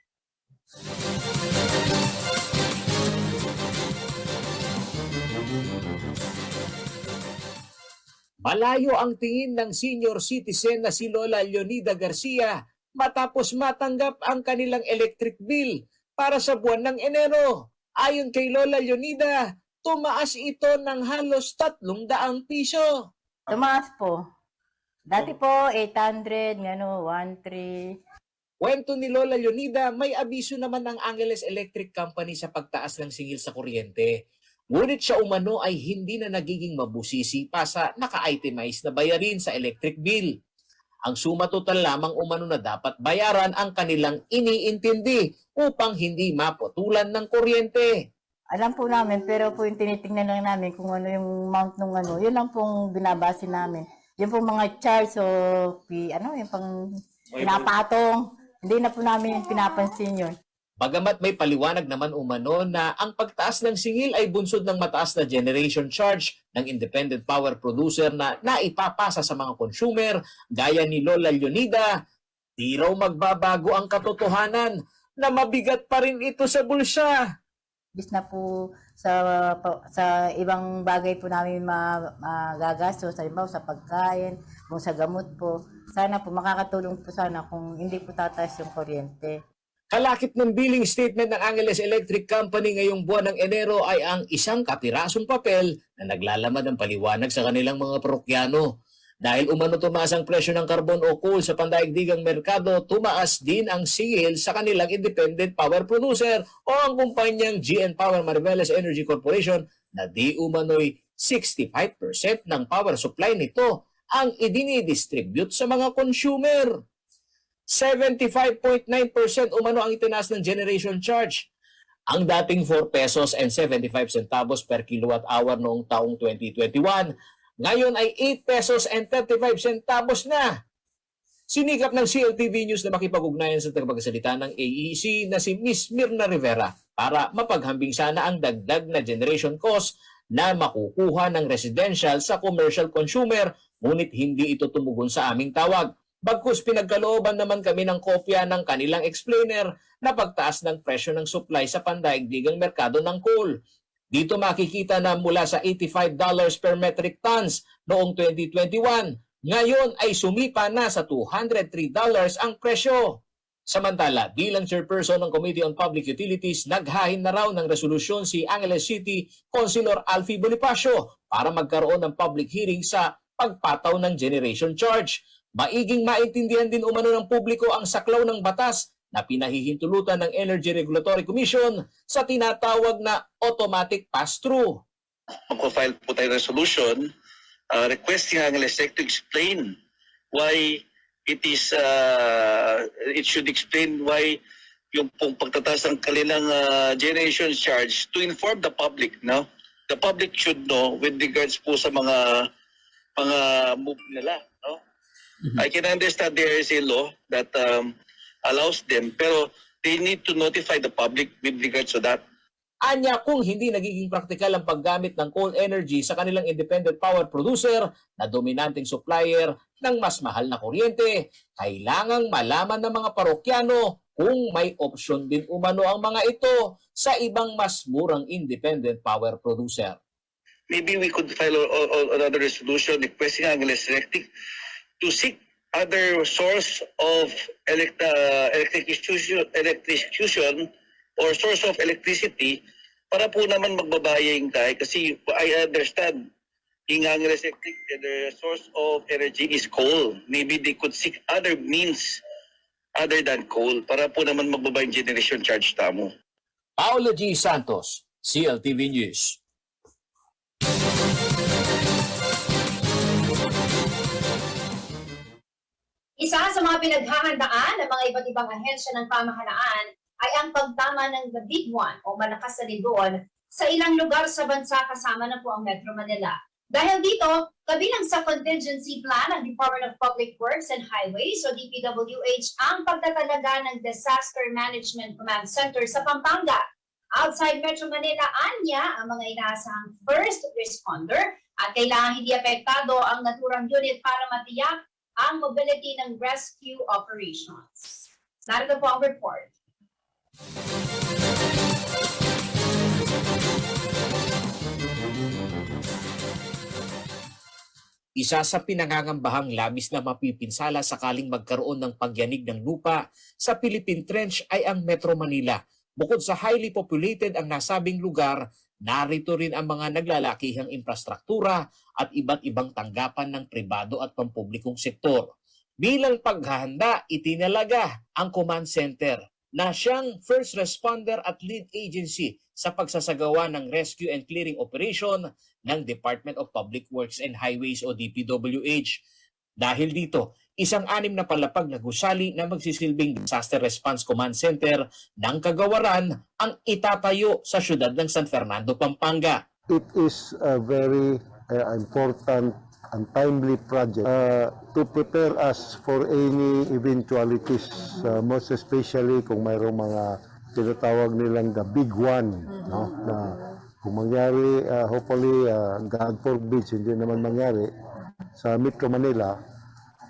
Malayo ang tingin ng senior citizen na si Lola Leonida Garcia matapos matanggap ang kanilang electric bill para sa buwan ng Enero. Ayon kay Lola Leonida, tumaas ito ng halos 300 piso. Tumaas po. Dati po 800, 1,300. Kwento ni Lola Leonida, may abiso naman ng Angeles Electric Company sa pagtaas ng singil sa kuryente. Ngunit siya umano ay hindi na nagiging mabusisi pa sa naka-itemize na bayarin sa electric bill. Ang suma total lamang umano na dapat bayaran ang kanilang iniintindi upang hindi maputulan ng kuryente. Alam po namin, pero po yung tinitingnan lang namin kung ano yung amount ng ano, yun lang pong binabase namin. Yung pong mga charge o yung pang pinapatong, hindi na po namin pinapansin yun. Bagamat may paliwanag naman umano na ang pagtaas ng singil ay bunsod ng mataas na generation charge ng independent power producer na naipapasa sa mga consumer, gaya ni Lola Leonida, di raw magbabago ang katotohanan na mabigat pa rin ito sa bulsa. Bis na po sa ibang bagay po namin magagastos, sa pagkain, kung sa gamot po. Sana po makakatulong po sana kung hindi po tataas yung kuryente. Kalakip ng billing statement ng Angeles Electric Company ngayong buwan ng Enero ay ang isang kapirasong papel na naglalaman ng paliwanag sa kanilang mga parokyano. Dahil umano tumaas ang presyo ng carbon o coal sa pandaigdigang merkado, tumaas din ang singil sa kanilang independent power producer o ang kumpanyang GN Power Mariveles Energy Corporation na di umano'y 65% ng power supply nito ang idinidistribute sa mga consumer. 75.9% umano ang itinaas ng generation charge. Ang dating 4 pesos and 75 centavos per kilowatt hour noong taong 2021, ngayon ay 8 pesos and 35 centavos na. Sinikap ng CLTV News na makipag-ugnayan sa tagapagsalita ng AEC na si Ms. Mirna Rivera para mapaghambing sana ang dagdag na generation cost na makukuha ng residential sa commercial consumer, ngunit hindi ito tumugon sa aming tawag. Bagkus pinagkalooban naman kami ng kopya ng kanilang explainer na pagtaas ng presyo ng supply sa pandaigdigang merkado ng coal. Dito makikita na mula sa $85 per metric tons noong 2021, ngayon ay sumipa na sa $203 ang presyo. Samantala, bilang chairperson ng Committee on Public Utilities, naghahin na raw ng resolusyon si Angeles City Councilor Alfie Bonifacio para magkaroon ng public hearing sa pagpataw ng generation charge. Maiging maintindihan din umano ng publiko ang saklaw ng batas na pinahihintulutan ng Energy Regulatory Commission sa tinatawag na automatic pass-through. Magpo-file po tayo resolution requesting ang LSEC to explain why it should explain why yung pong pagtataas ng kanilang generation charge to inform the public, no? The public should know with regards po sa mga move nila, no? I can understand there is a law that allows them, pero they need to notify the public with regards to that. Anya, kung hindi nagiging praktikal ang paggamit ng coal energy sa kanilang independent power producer na dominanteng supplier ng mas mahal na kuryente, kailangang malaman ng mga parokyano kung may opsyon din umano ang mga ito sa ibang mas murang independent power producer. Maybe we could file another resolution requesting ang electric to seek other source of electrocution or source of electricity para po naman magbabaying tayo. Kasi I understand ang electric, the source of energy is coal. Maybe they could seek other means other than coal para po naman magbabaying generation charge tamo. Paolo G. Santos, CLTV News. Isa sa mga pinaghahandaan ng mga iba't ibang ahensya ng pamahalaan ay ang pagtama ng The Big One o malakas na ribbon sa ilang lugar sa bansa kasama na po ang Metro Manila. Dahil dito, kabilang sa contingency plan ng Department of Public Works and Highways o DPWH ang pagtatalaga ng Disaster Management Command Center sa Pampanga. Outside Metro Manila, anya ang mga inaasahang first responder at kailangan hindi apektado ang naturang unit para matiyak ang mobility ng rescue operations. Narito po ang report. Isa sa pinangangambahang labis na mapipinsala sakaling magkaroon ng pagyanig ng lupa sa Philippine Trench ay ang Metro Manila. Bukod sa highly populated ang nasabing lugar, narito rin ang mga naglalakihang infrastruktura at iba't ibang tanggapan ng pribado at pampublikong sektor. Bilang paghahanda, itinalaga ang command center na siyang first responder at lead agency sa pagsasagawa ng rescue and clearing operation ng Department of Public Works and Highways o DPWH. Dahil dito, isang 6 na palapag na gusali na magsisilbing Disaster Response Command Center ng Kagawaran ang itatayo sa siyudad ng San Fernando, Pampanga. It is a very important and timely project to prepare us for any eventualities, most especially kung mayroong mga tinatawag nilang the big one, no? Na kung mangyari, hopefully, God forbid, hindi naman mangyari, sa Metro Manila,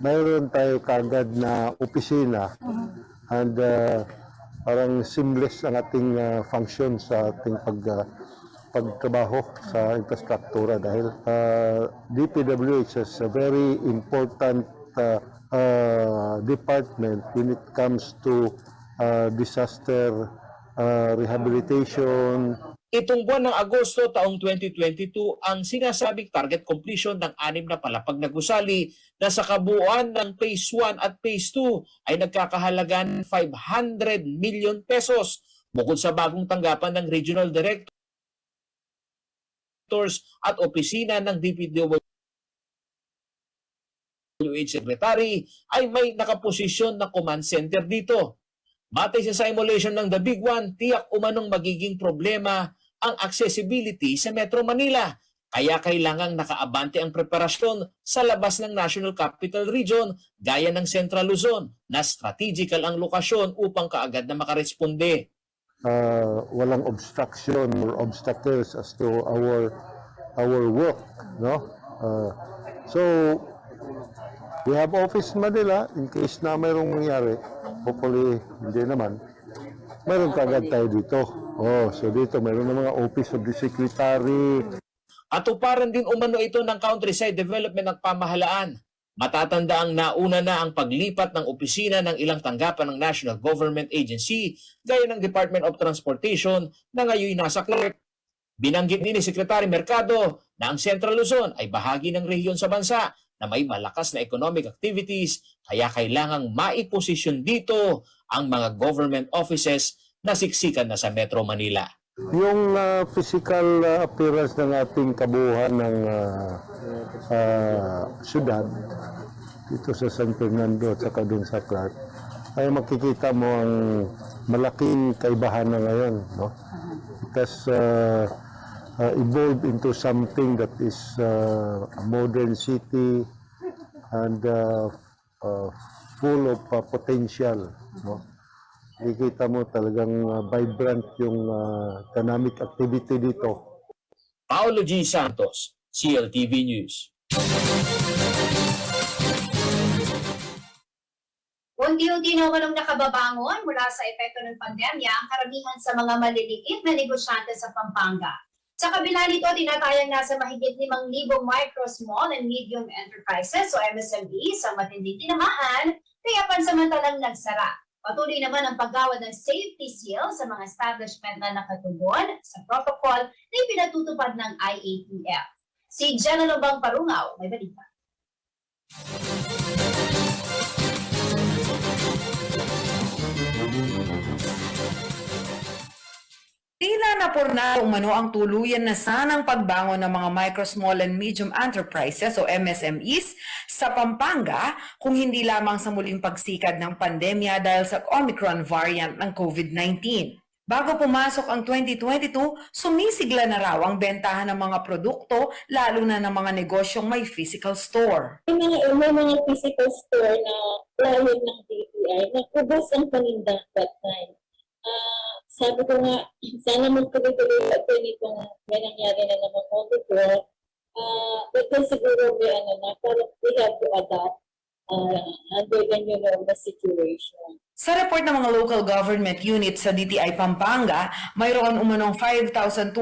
mayroon tayo kagad na opisina and parang seamless ang ating function sa ating pagtrabaho sa infrastruktura dahil DPWH is a very important department when it comes to disaster rehabilitation. Itong buwan ng Agosto taong 2022 ang sinasabing target completion ng 6 na palapag na gusali na sa kabuuan ng Phase 1 at Phase 2 ay nagkakahalaga ng 500 million pesos. Bukod sa bagong tanggapan ng Regional Directors at opisina ng DPWH Secretary ay may nakaposisyon na command center dito. Batay sa simulation ng The Big One, tiyak umanong magiging problema ang accessibility sa Metro Manila. Kaya kailangang nakaabante ang preparasyon sa labas ng National Capital Region gaya ng Central Luzon na strategical ang lokasyon upang kaagad na makaresponde. Walang obstruction or obstacles as to our work, no? So We have office in Manila in case na mayroong mangyari. Hopefully, hindi naman. Mayroon kagad tayo dito. Oh, so dito mayroon ng mga office of the secretary. At tuparan din umano ito ng countryside development ng pamahalaan. Matatanda ang nauna na ang paglipat ng opisina ng ilang tanggapan ng National Government Agency gaya ng Department of Transportation na ngayon nasa Clerk. Binanggit ni Secretary Mercado na ang Central Luzon ay bahagi ng rehiyon sa bansa na may malakas na economic activities kaya kailangang maiposisyon dito ang mga government offices na siksikan na sa Metro Manila. Yung physical appearance ng ating kabuuan ng syudad dito sa San Fernando at saka dun sa Clark ay makikita mo ang malaking kaibahan na ngayon, no? Because evolved into something that is a modern city and full of potential, no? Nakikita mo talagang vibrant yung economic activity dito. Paolo G. Santos, CLTV News. Unti-unti na walang nakababangon mula sa epekto ng pandemya ang karamihan sa mga maliliit na negosyante sa Pampanga. Sa kabila nito, tinatayang nasa mahigit 5,000 micro, small, and medium enterprises o MSMEs ang matinding tinamaan, kaya pansamantalang nagsara. Patuloy naman ang paggawad ng safety seal sa mga establishment na nakatugon sa protocol na ipinatutupad ng IATF. Si Jenna Lobang Parungaw, may balita. Tila napurna umano ang tuluyan na sanang pagbangon ng mga micro, small, and medium enterprises o MSMEs sa Pampanga kung hindi lamang sa muling pagsikad ng pandemya dahil sa Omicron variant ng COVID-19. Bago pumasok ang 2022, sumisigla na raw ang bentahan ng mga produkto lalo na ng mga negosyong may physical store. May mga physical store na client ng DTI na ubos ang paninda that time. Sabi ko nga, sana magtuloy-tuloy ito nitong may nangyari na naman Omicron. Ito siguro may parang we have to adapt under the new normal situation. Sa report ng mga local government units sa DTI Pampanga, mayroon umanong 5,277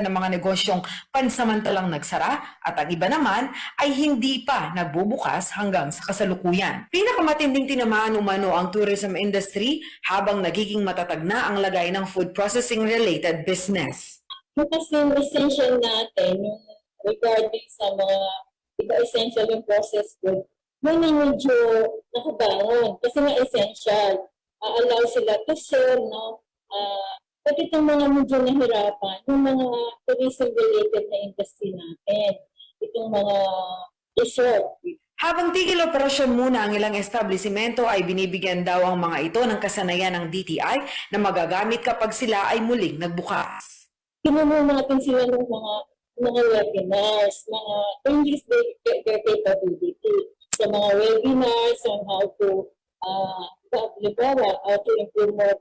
na mga negosyong pansamantalang nagsara at ang iba naman ay hindi pa nagbubukas hanggang sa kasalukuyan. Pinakamatinding tinamaan umano ang tourism industry habang nagiging matatag na ang lagay ng food processing related business. Kasi yung essential natin, yung regarding sa mga iba essential yung processed food, may medyo nakabangon kasi nga essential. Allow sila to sell, no? At itong mga medyo nahirapan, yung mga tourism-related na industry natin, itong mga resort. Habang tigil operasyon muna ang ilang establishmento ay binibigyan daw ang mga ito ng kasanayan ng DTI na magagamit kapag sila ay muling nagbukas. Tinanong natin sila ng mga webinars, mga increase their capability. Sa mga webinars on how to how to improve more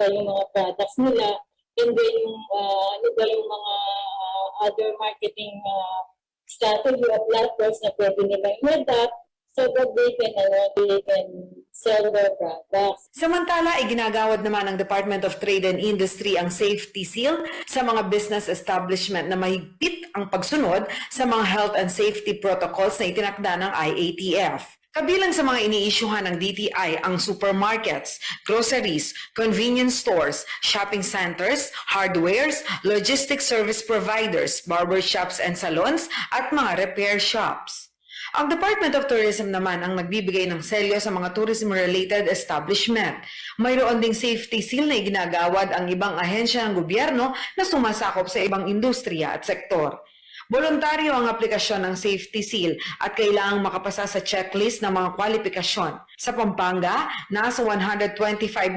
yung mga products nila, and then yung mga other marketing strategy or platforms na pwede nila i-adapt so that they can sell their products. Samantala, ay ginagawad naman ng Department of Trade and Industry ang safety seal sa mga business establishment na mahigpit ang pagsunod sa mga health and safety protocols na itinakda ng IATF. Kabilang sa mga iniisyuhan ng DTI ang supermarkets, groceries, convenience stores, shopping centers, hardwares, logistics service providers, barbershops and salons, at mga repair shops. Ang Department of Tourism naman ang nagbibigay ng selyo sa mga tourism-related establishment. Mayroon ding safety seal na iginagawad ang ibang ahensya ng gobyerno na sumasakop sa ibang industriya at sektor. Voluntaryo ang aplikasyon ng safety seal at kailangang makapasa sa checklist ng mga kwalifikasyon. Sa Pampanga, nasa 125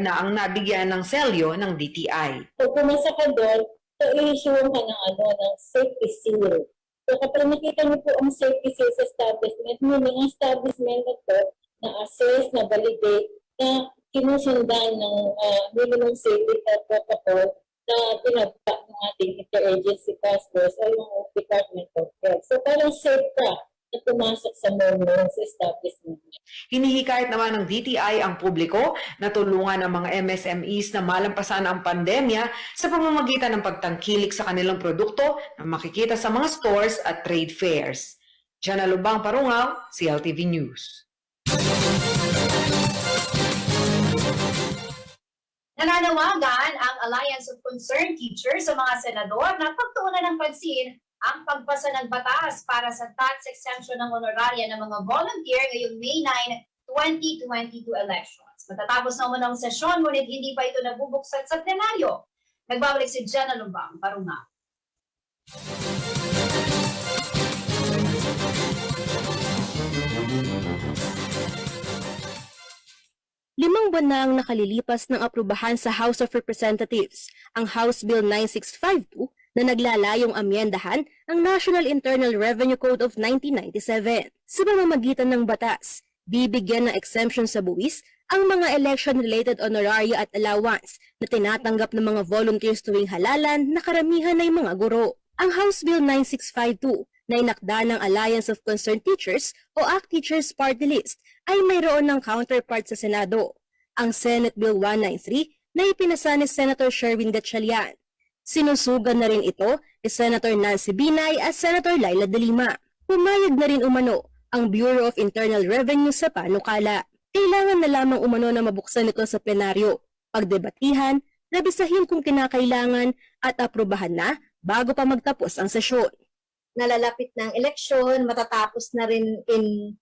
na ang nabigyan ng selyo ng DTI. Pag pumasa ka doon, i-issue ka ng safety seal. So kapag nakita niyo po ang safety seal sa establishment, meaning ang establishment na to na-assess, na-validate, na kinusundan ng minimum safety protocol na pinagpa ng ating interagency task force o yung Department of Health. So parang safe ka na pumasok sa mall sa establishment. Hinihikayat naman ng DTI ang publiko na tulungan ang mga MSMEs na malampasan ang pandemya sa pamamagitan ng pagtangkilik sa kanilang produkto na makikita sa mga stores at trade fairs. Jana Lubang Parungaw, CLTV News. Nananawagan ang Alliance of Concerned Teachers sa mga senador na pagtuunan ng pansin ang pagpasa ng batas para sa tax exemption ng honoraria ng mga volunteer ngayong May 9, 2022 elections. Matatapos na umano ang sesyon, ngunit hindi pa ito nabubuksan sa plenaryo. Nagbabalik si Jana Lubang Parungaw. Limang buwan na ang nakalilipas ng aprubahan sa House of Representatives, ang House Bill 9652 na naglalayong amyendahan ang National Internal Revenue Code of 1997. Sa pamamagitan ng batas, bibigyan ng exemption sa buwis ang mga election-related honoraria at allowance na tinatanggap ng mga volunteers tuwing halalan na karamihan ay mga guro. Ang House Bill 9652 na inakda ng Alliance of Concerned Teachers o ACT Teachers Party List ay mayroon ng counterpart sa Senado, ang Senate Bill 193 na ipinasa ni Senator Sherwin Gatchalian. Sinusugan na rin ito ni Senator Nancy Binay at Senator Laila De Lima. Pumayag na rin umano ang Bureau of Internal Revenue sa panukala. Kailangan na lamang umano na mabuksan ito sa plenaryo, pagdebatihan, rebisahin kung kinakailangan at aprubahan na bago pa magtapos ang sesyon. Nalalapit ng eleksyon, matatapos na rin in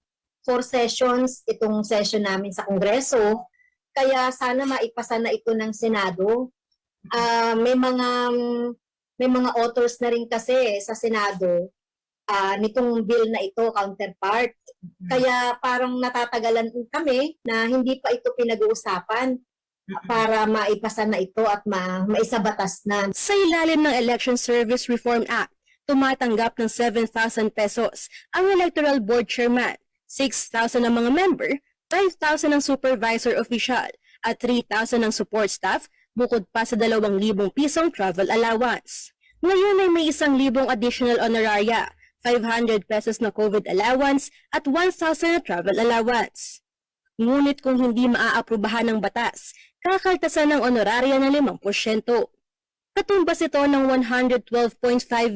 4 sessions itong session namin sa Kongreso. Kaya sana maipasa na ito ng Senado. May mga authors na rin kasi sa Senado nitong bill na ito, counterpart. Kaya parang natatagalan kami na hindi pa ito pinag-uusapan para maipasa na ito at maisabatas na. Sa ilalim ng Election Service Reform Act, tumatanggap ng 7,000 pesos ang Electoral Board Chairman, 6,000 ang mga member, 5,000 ang supervisor official, at 3,000 ang support staff, bukod pa sa 2,000 pisong travel allowance. Ngayon ay may 1,000 additional honoraria, 500 pesos na COVID allowance, at 1,000 na travel allowance. Ngunit kung hindi maaaprubahan ng batas, kakaltasan ng honoraria ng 5%. Katumbas ito ng 112.5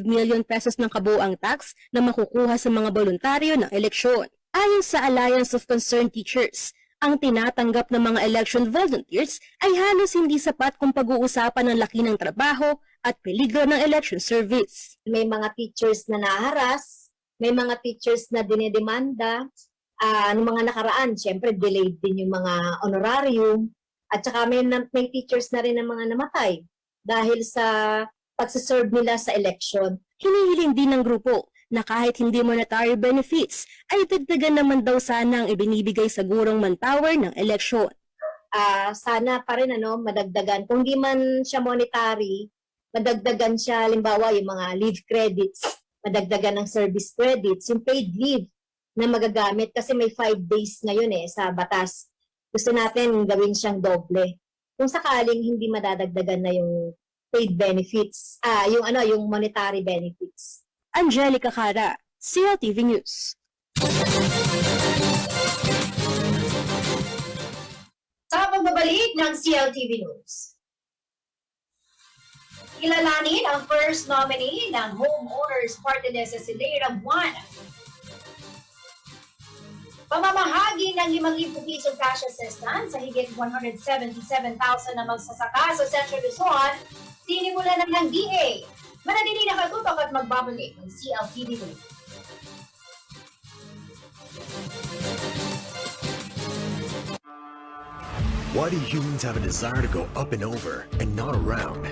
million pesos ng kabuuang tax na makukuha sa mga voluntaryo ng eleksyon. Ayon sa Alliance of Concerned Teachers, ang tinatanggap ng mga election volunteers ay halos hindi sapat kung pag-uusapan ng laki ng trabaho at peligro ng election service. May mga teachers na naharas, may mga teachers na dinedemanda, ng mga nakaraan, syempre delayed din yung mga honorarium, at saka may teachers na rin ng mga namatay dahil sa pagsaserve nila sa election. Hinihiling din ng grupo na kahit hindi monetary benefits, ay dagdagan naman daw sana ang ibinibigay sa gurong manpower ng eleksyon. Sana pa rin madagdagan. Kung di man siya monetary, madagdagan siya, halimbawa yung mga leave credits, madagdagan ng service credits, yung paid leave na magagamit kasi may 5 days ngayon sa batas. Gusto natin gawin siyang doble. Kung sakaling hindi madadagdagan na yung paid benefits, yung monetary benefits. Angelica Cara, CLTV News. Sa pagbabalik ng CLTV News, kilalanin ang first nominee ng Homeowners Party List si Leira Buana. Pamamahagi ng 5,000 pisong cash assistance sa higit 177,000 na magsasaka sa Central Luzon, sinimulan na ng DA. Manatili nakatutok at magbabalik ng CLTV News. Why do humans have a desire to go up and over and not around?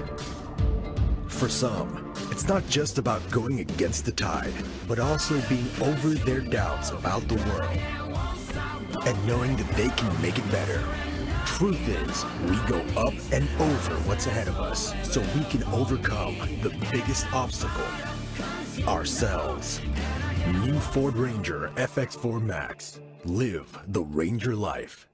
For some, it's not just about going against the tide, but also being over their doubts about the world and knowing that they can make it better. Truth is, we go up and over what's ahead of us so we can overcome the biggest obstacle, ourselves. New Ford Ranger FX4 Max. Live the Ranger life.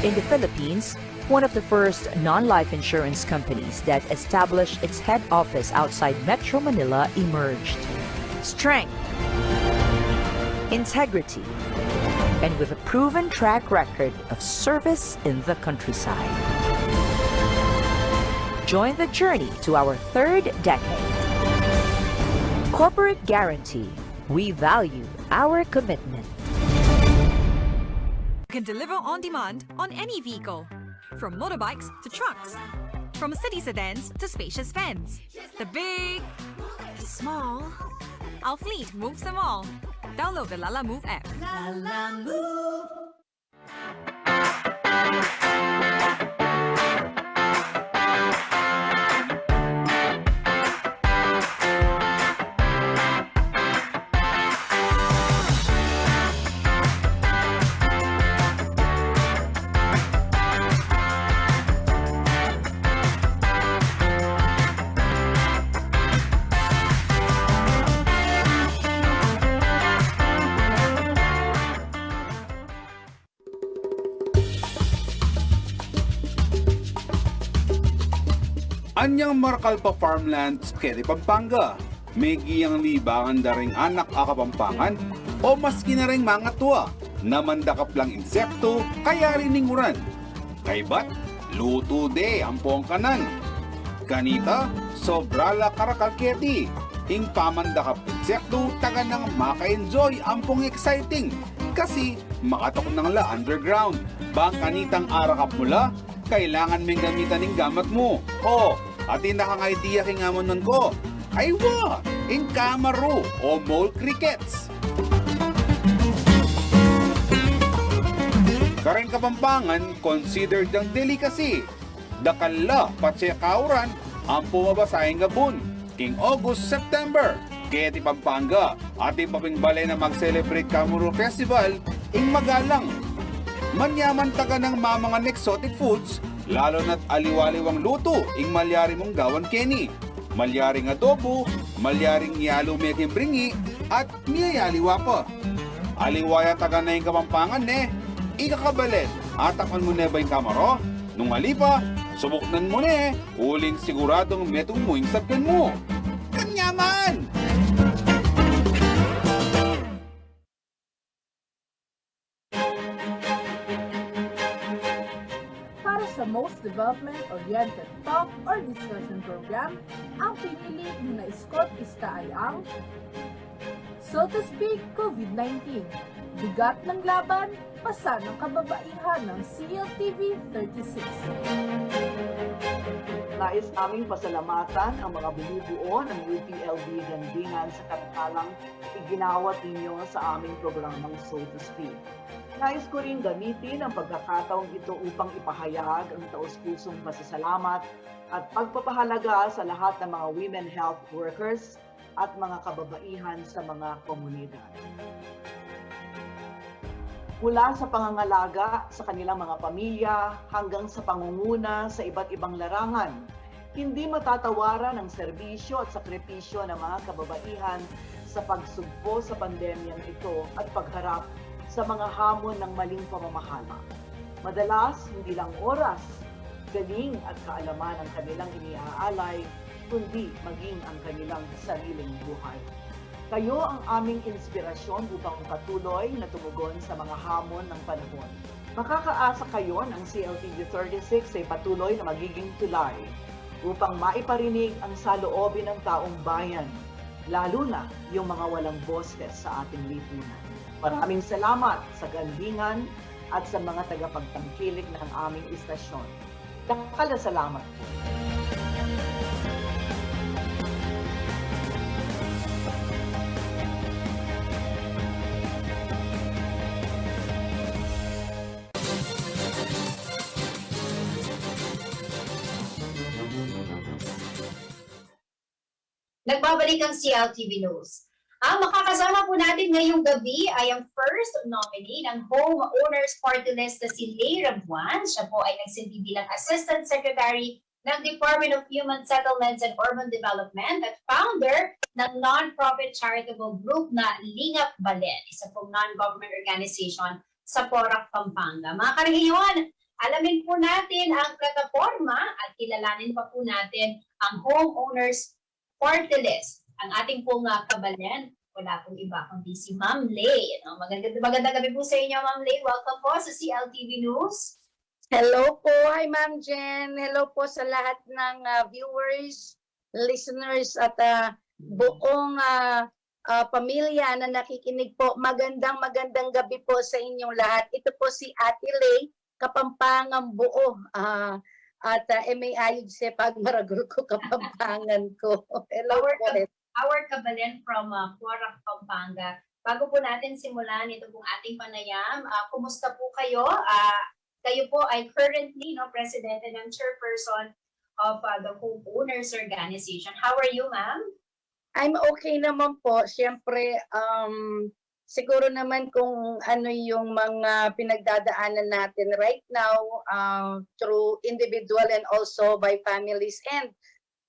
In the Philippines, one of the first non-life insurance companies that established its head office outside Metro Manila, emerged. Strength, integrity, and with a proven track record of service in the countryside. Join the journey to our third decade. Corporate Guarantee. We value our commitment. You can deliver on demand on any vehicle, from motorbikes to trucks, from city sedans to spacious vans. The big, the small, our fleet moves them all. Download the Lala Move app. Lala Move. Anyang Marcalpa Farmlands, Quezon, Pampanga. May giyang libangan da ring anak a Kapampangan o maski na ring mga tuwa na mandakap lang insekto kaya rininguran. Kaybat, luto de ang kanan. Kanita, sobrala karakalketi. Ing pamandakap insekto taga nang maka-enjoy ang exciting. Kasi makatok nang la underground. Bang kanitang arakap mula, kailangan may gamitan ng gamat mo. O, atin nakang-idea kingamon nun ko. Ay wa, in kamaro o mole crickets. Kareng Kapampangan, considered ang delicacy. Dakala, patsekauran, ang pumabasahing gabon. King August, September. Kaya ti Pampanga, ating papingbalay na mag-celebrate Kamuro Festival, ing magalang. Manyaman taga ng mga exotic foods, lalo na't aliwaliwang luto, ing malyari mong gawan Kenny. Malyaring adobo, malyaring yalo meking bringi, at niyayaliwa pa. Aliwaya taga na yung Kapampangan ikakabalit, atakon mo na ba yung kamaro? Nung alipa, subuknan mo uling siguradong metong mo yung sabgan mo. Kanyaman! Para sa most development-oriented talk or discussion program, ang pinili na Scott Ista ay ang So to Speak COVID-19, Bigat ng Laban, Pasa ng Kababaihan ng CLTV 36. Nais naming pasalamatan ang mga bumubuo ng UPLB Gandingan sa kapitalang iginawat ninyo sa aming programang So to Speak. Nais ko rin gamitin ang pagkakataong ito upang ipahayag ang taus-pusong pasasalamat at pagpapahalaga sa lahat ng mga women health workers at mga kababaihan sa mga komunidad. Mula sa pangangalaga sa kanilang mga pamilya hanggang sa pangunguna sa iba't ibang larangan, hindi matatawaran ang serbisyo at sakripisyo ng mga kababaihan sa pagsugpo sa pandemyang ito at pagharap sa mga hamon ng maling pamamahala. Madalas, hindi lang oras, galing at kaalaman ang kanilang iniaalay, kundi maging ang kanilang sariling buhay. Kayo ang aming inspirasyon upang patuloy na tumugon sa mga hamon ng panahon. Makakaasa kayo ng CLTV 36 ay patuloy na magiging tulay upang maiparinig ang saloobin ng taong bayan, lalo na yung mga walang boses sa ating lipunan. Maraming salamat sa gandingan at sa mga tagapagtangkilik ng aming istasyon. Dakal na salamat po. Nagbabalik ang CLTV News. Ang makakasama po natin ngayong gabi ay ang first nominee ng Home Owners Party List na si Leira Buwan. Siya po ay nagsilbi bilang Assistant Secretary ng Department of Human Settlements and Urban Development at founder ng non-profit charitable group na Lingap Balen, isa pong non-government organization sa Porac, Pampanga. Mga karehiyon, Alamin po natin ang plataforma at kilalanin pa po natin ang Homeowners Party List. Ang ating pong kabalan, wala pong iba kundi si Ma'am Lay. Magandang gabi po sa inyo, Ma'am Lay. Welcome po sa CLTV News. Hello po, hi Ma'am Jen. Hello po sa lahat ng viewers, listeners at buong pamilya na nakikinig po. Magandang gabi po sa inyong lahat. Ito po si Ate Lay, Kapampangan Buo. At may ayod sa pagmaragol ko Kapampangan ko. Hello po. Our kabalan from Porac, Pampanga. Bago po natin simulan ito pong ating panayam, kumusta po kayo? Kayo po ay currently President and Chairperson of the Homeowners Organization. How are you, ma'am? I'm okay naman po. Siyempre, siguro naman kung ano yung mga pinagdadaanan natin right now through individual and also by families and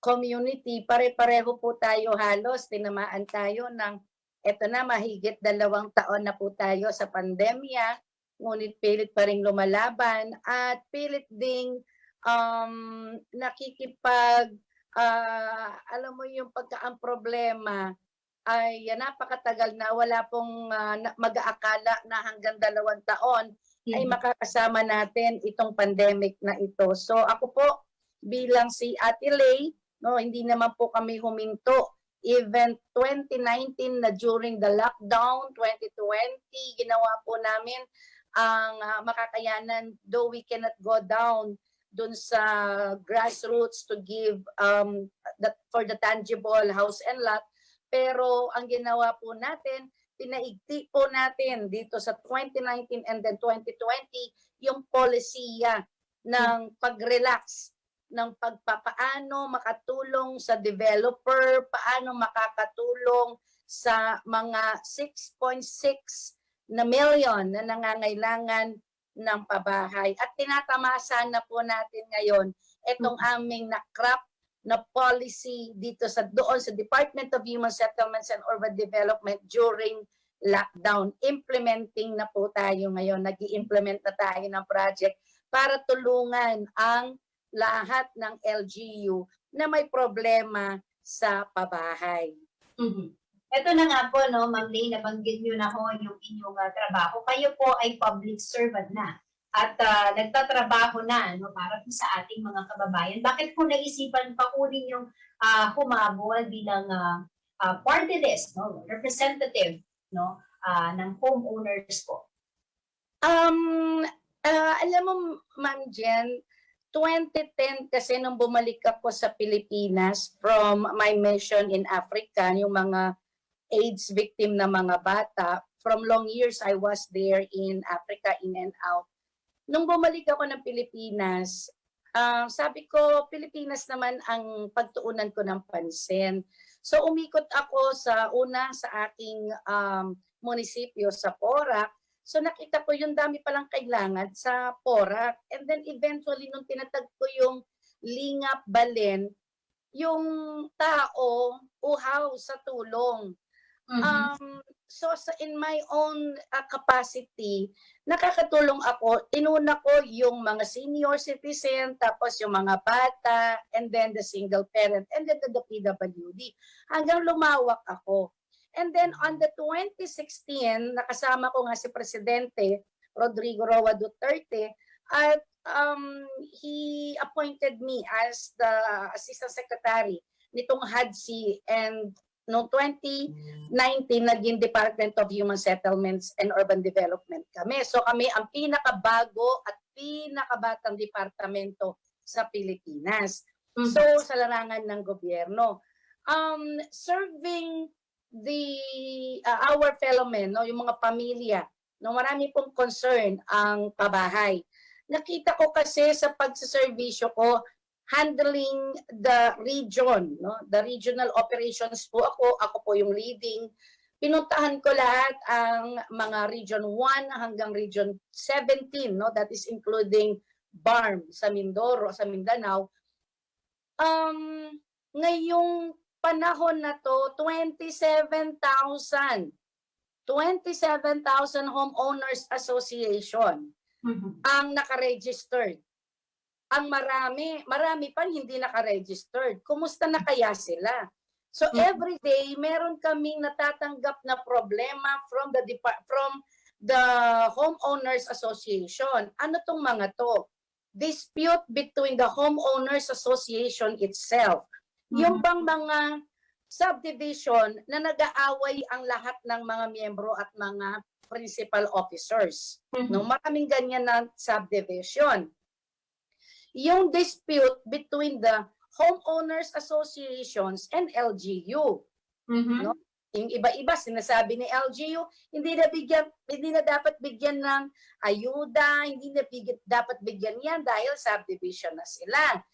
community, pare-pareho po tayo halos. Tinamaan tayo ng, eto na, mahigit 2 taon na po tayo sa pandemya. Ngunit pilit pa rin lumalaban at pilit ding nakikipag, alam mo yung ang problema ay napakatagal na, wala pong mag-aakala na hanggang 2 taon ay makakasama natin itong pandemic na ito. So ako po bilang si Ate Lay, hindi naman po kami huminto. Even 2019 na during the lockdown, 2020, ginawa po namin ang makakayanan, though we cannot go down dun sa grassroots to give for the tangible house and lot. Pero ang ginawa po natin, pinaigti po natin dito sa 2019 and then 2020 yung polisiya ng pag-relax, ng paano makatulong sa developer, paano makakatulong sa mga 6.6 na million na nangangailangan ng pabahay. At tinatamasa na po natin ngayon itong aming nakrap na policy dito doon sa Department of Human Settlements and Urban Development during lockdown. Implementing na po tayo ngayon. Nag-i-implement na tayo ng project para tulungan ang lahat ng LGU na may problema sa pabahay. Ito na nga po, Ma'am Lay, nabanggit nyo na ho yung inyong trabaho. Kayo po ay public servant na at nagtatrabaho na para po sa ating mga kababayan. Bakit po naisipan pa po ninyong humabol bilang party list, representative ng homeowners po? Alam mo, Ma'am Jen, 2010 kasi nung bumalik ako sa Pilipinas from my mission in Africa, yung mga AIDS victim na mga bata, from long years I was there in Africa, in and out. Nung bumalik ako ng Pilipinas, sabi ko, Pilipinas naman ang pagtuunan ko ng pansin. So umikot ako sa aking munisipyo sa Porac. So nakita ko yung dami palang kailangan sa Porac. And then eventually nung tinatag ko yung Lingap Balen, yung tao uhaw sa tulong. So in my own capacity, nakakatulong ako. Inuna ko yung mga senior citizen, tapos yung mga bata, and then the single parent, and then the PWD. Hanggang lumawak ako. And then on the 2016, nakasama ko nga si Presidente Rodrigo Roa Duterte at he appointed me as the Assistant Secretary nitong HADSI, and noong 2019 naging Department of Human Settlements and Urban Development kami. So kami ang pinakabago at pinakabatang departamento sa Pilipinas. So sa larangan ng gobyerno. Serving our fellow men, yung mga pamilya, marami pong concern ang pabahay. Nakita ko kasi sa pagsaservisyo ko, handling the region, the regional operations po ako po yung leading. Pinuntahan ko lahat ang mga Region 1 hanggang Region 17, that is including BARM sa Mindoro, sa Mindanao. Ngayong panahon na to, 27,000 homeowners association ang nakaregistered. Ang marami pa hindi nakaregistered. Kumusta na kaya sila? So every day meron kaming natatanggap na problema from the homeowners association. Ano tong mga to? Dispute between the homeowners association itself. Yung bang mga subdivision na nag-aaway ang lahat ng mga miyembro at mga principal officers. No, maraming ganyan na subdivision. Yung dispute between the homeowners associations and LGU. No? Yung iba-iba sinasabi ni LGU, hindi na dapat bigyan ng ayuda, hindi na dapat bigyan yan dahil subdivision na sila.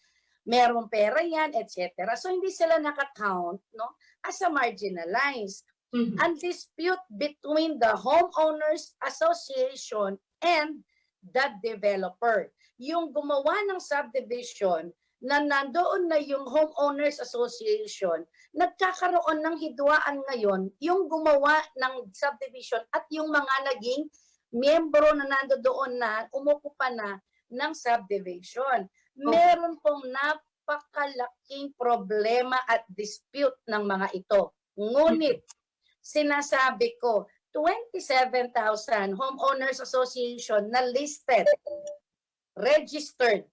Merong pera yan, etc. So hindi sila naka-count, no, as a marginalized. Ang dispute between the homeowners association and the developer. Yung gumawa ng subdivision na nandoon na yung homeowners association, nagkakaroon ng hidwaan ngayon yung gumawa ng subdivision at yung mga naging miyembro na nandoon na, umukupa na ng subdivision. Meron pong napakalaking problema at dispute ng mga ito. Ngunit, sinasabi ko, 27,000 homeowners association na listed, registered,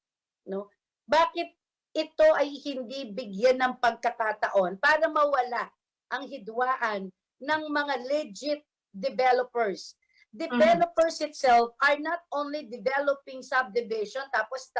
no? Bakit ito ay hindi bigyan ng pagkakataon para mawala ang hidwaan ng mga legit developers? Developers itself are not only developing subdivision tapos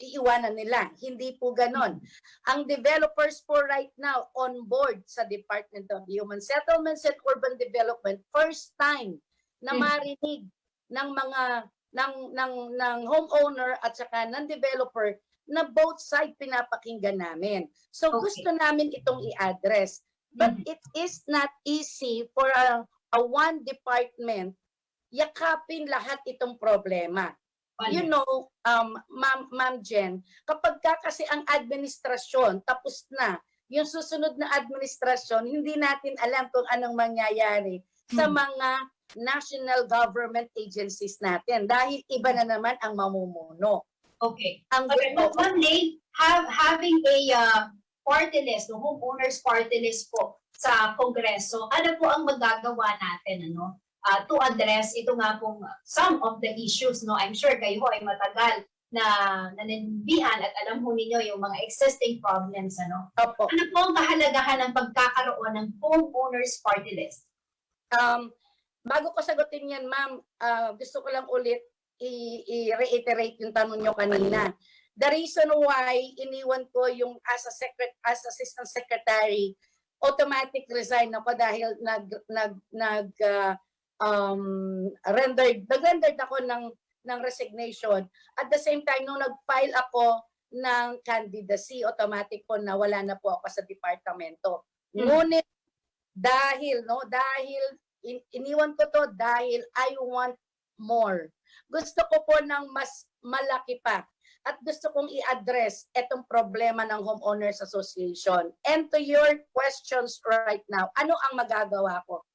iiwanan nila. Hindi po ganon. Ang developers po right now on board sa Department of Human Settlements and Urban Development, first time na marinig ng mga ng homeowner at saka ng developer na both side pinapakinggan namin. So gusto namin itong i-address. But it is not easy for a one department yakapin lahat itong problema. You know, Ma'am Jen, kapag kasi ang administrasyon tapos na, yung susunod na administrasyon, hindi natin alam kung anong mangyayari sa mga national government agencies natin dahil iba na naman ang mamumuno. Okay. Ma'am Lay, having a party list, no, homeowners party list po sa Kongreso, ano po ang magagawa natin, ano? To address ito nga pong some of the issues, no? I'm sure kayo ay matagal na nanindihan at alam ho ninyo yung mga existing problems, ano? Opo. Ano po ang kahalagahan ng pagkakaroon ng homeowners party list? Bago ko sagutin yan, ma'am, gusto ko lang ulit i-reiterate yung tanong nyo kanina. The reason why iniwan ko yung as assistant secretary, automatic resign ako dahil nag-rendered ako ng resignation. At the same time, nung nag-file ako ng candidacy, automatic po na wala na po ako sa departamento. Ngunit dahil iniwan ko to dahil I want more. Gusto ko po ng mas malaki pa. At gusto kong i-address itong problema ng Homeowners Association. And to your questions right now, ano ang magagawa ko?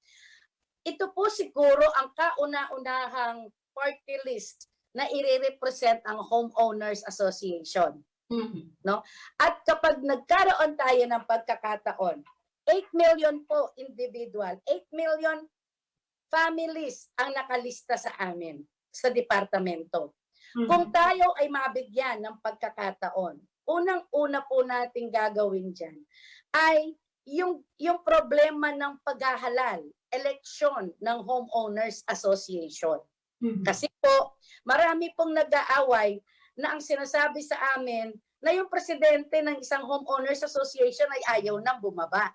Ito po siguro ang kauna-unahang party list na i-represent ang Homeowners Association. No? At kapag nagkaroon tayo ng pagkakataon, 8 million po individual, 8 million families ang nakalista sa amin sa departamento. Kung tayo ay mabigyan ng pagkakataon, unang-una po nating gagawin dyan ay yung problema ng paghahalal, eleksyon ng Homeowners Association. Kasi po, marami pong nag-aaway na ang sinasabi sa amin na yung presidente ng isang Homeowners Association ay ayaw nang bumaba.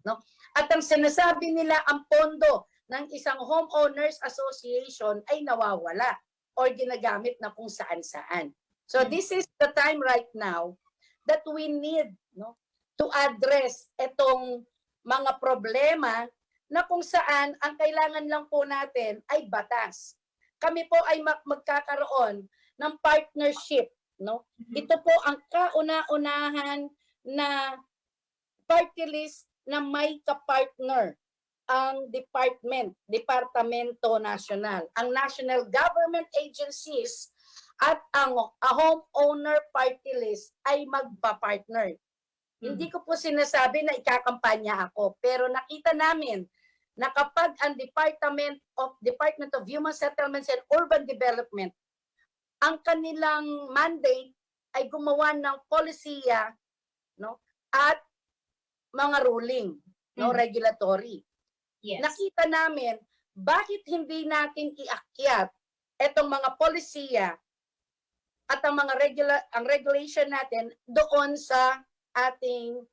No? At ang sinasabi nila, ang pondo ng isang Homeowners Association ay nawawala or ginagamit na kung saan-saan. So this is the time right now that we need, no, to address itong mga problema na kung saan ang kailangan lang po natin ay batas. Kami po ay magkakaroon ng partnership, no? Ito po ang kauna-unahan na party list na may kapartner ang Departamento National, ang national government agencies at ang homeowner party list ay magpa-partner. Hindi ko po sinasabi na ikakampanya ako, pero nakita namin na kapag ang Department of Human Settlements and Urban Development, ang kanilang mandate ay gumawa ng polisiya, no, at mga ruling, no, regulatory. Yes. Nakita namin, bakit hindi natin iakyat itong mga polisiya at ang mga regulation natin doon sa ating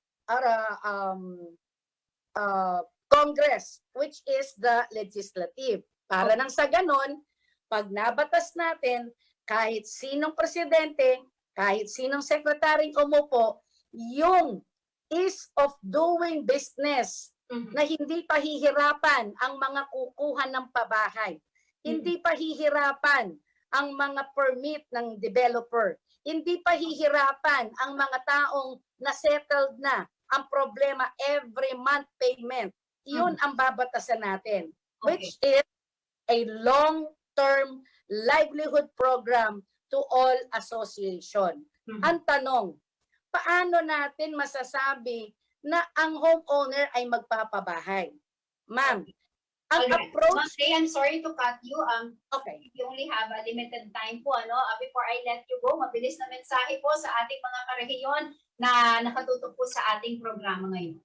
Congress, which is the legislative. Para nang sa ganon, pag nabatas natin, kahit sinong presidente, kahit sinong sekretaryong umupo, yung ease of doing business na hindi pahihirapan ang mga kukuha ng pabahay. Hindi pahihirapan ang mga permit ng developer. Hindi pahihirapan ang mga taong na-settled na ang problema every month payment. Yun ang babatasan natin, which is a long-term livelihood program to all association. Ang tanong, paano natin masasabi na ang homeowner ay magpapabahay? Ma'am, ang approach... Ma'am Ray, I'm sorry to cut you. Okay. You only have a limited time po, ano? Before I let you go, mabilis na mensahe po sa ating mga karehiyon na nakatutok po sa ating programa ngayon.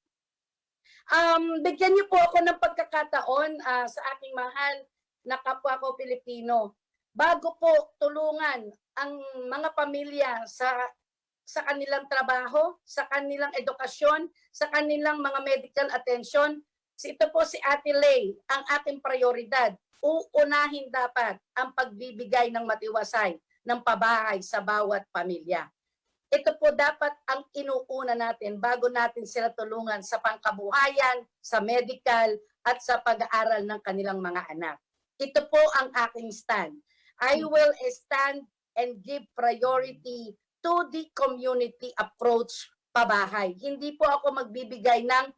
Bigyan niyo po ako ng pagkakataon sa aking mahal na kapwa ko Pilipino. Bago po tulungan ang mga pamilya sa kanilang trabaho, sa kanilang edukasyon, sa kanilang mga medical attention, ito po si Ate Lay, ang ating prioridad. Uunahin dapat ang pagbibigay ng matiwasay ng pabahay sa bawat pamilya. Ito po dapat ang inuuna natin bago natin sila tulungan sa pangkabuhayan, sa medical, at sa pag-aaral ng kanilang mga anak. Ito po ang aking stand. I will stand and give priority to the community approach pabahay. Hindi po ako magbibigay ng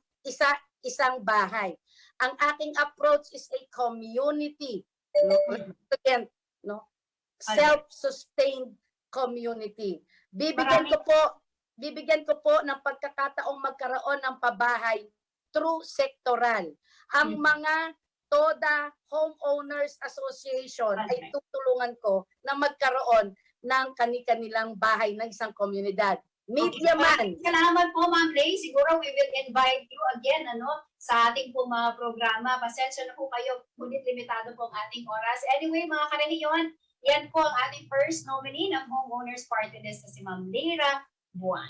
isang bahay. Ang aking approach is a community, self-sustained community. Bibigyan ko po ng pagkakataong magkaroon ng pabahay through sectoral. Ang mga TODA Homeowners Association ay tutulungan ko na magkaroon ng kanilang bahay ng isang komunidad. Media man. Salamat po, Ma'am Ray. Siguro we will invite you again sa ating po mga programa. Pasensya na po kayo, ngunit limitado po ang ating oras. Anyway, mga karehiyon, yan po ang ating first nominee ng Homeowners Party List na si Ma'am Lyra Buwan.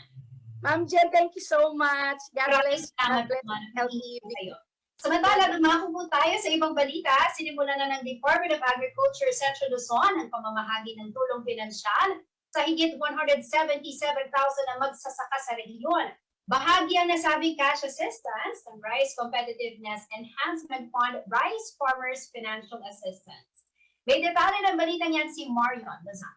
Ma'am Jen, thank you so much. God bless. God bless. Samantala, dumako po tayo sa ibang balita. Sinimulan na ng Department of Agriculture Central Luzon ang pamamahagi ng tulong pinansyal sa higit 177,000 na magsasaka sa rehiyon. Bahagi ang nasabing cash assistance ng Rice Competitiveness Enhancement Fund Rice Farmers Financial Assistance. May detalye ng balita niyan si Marion Lazan.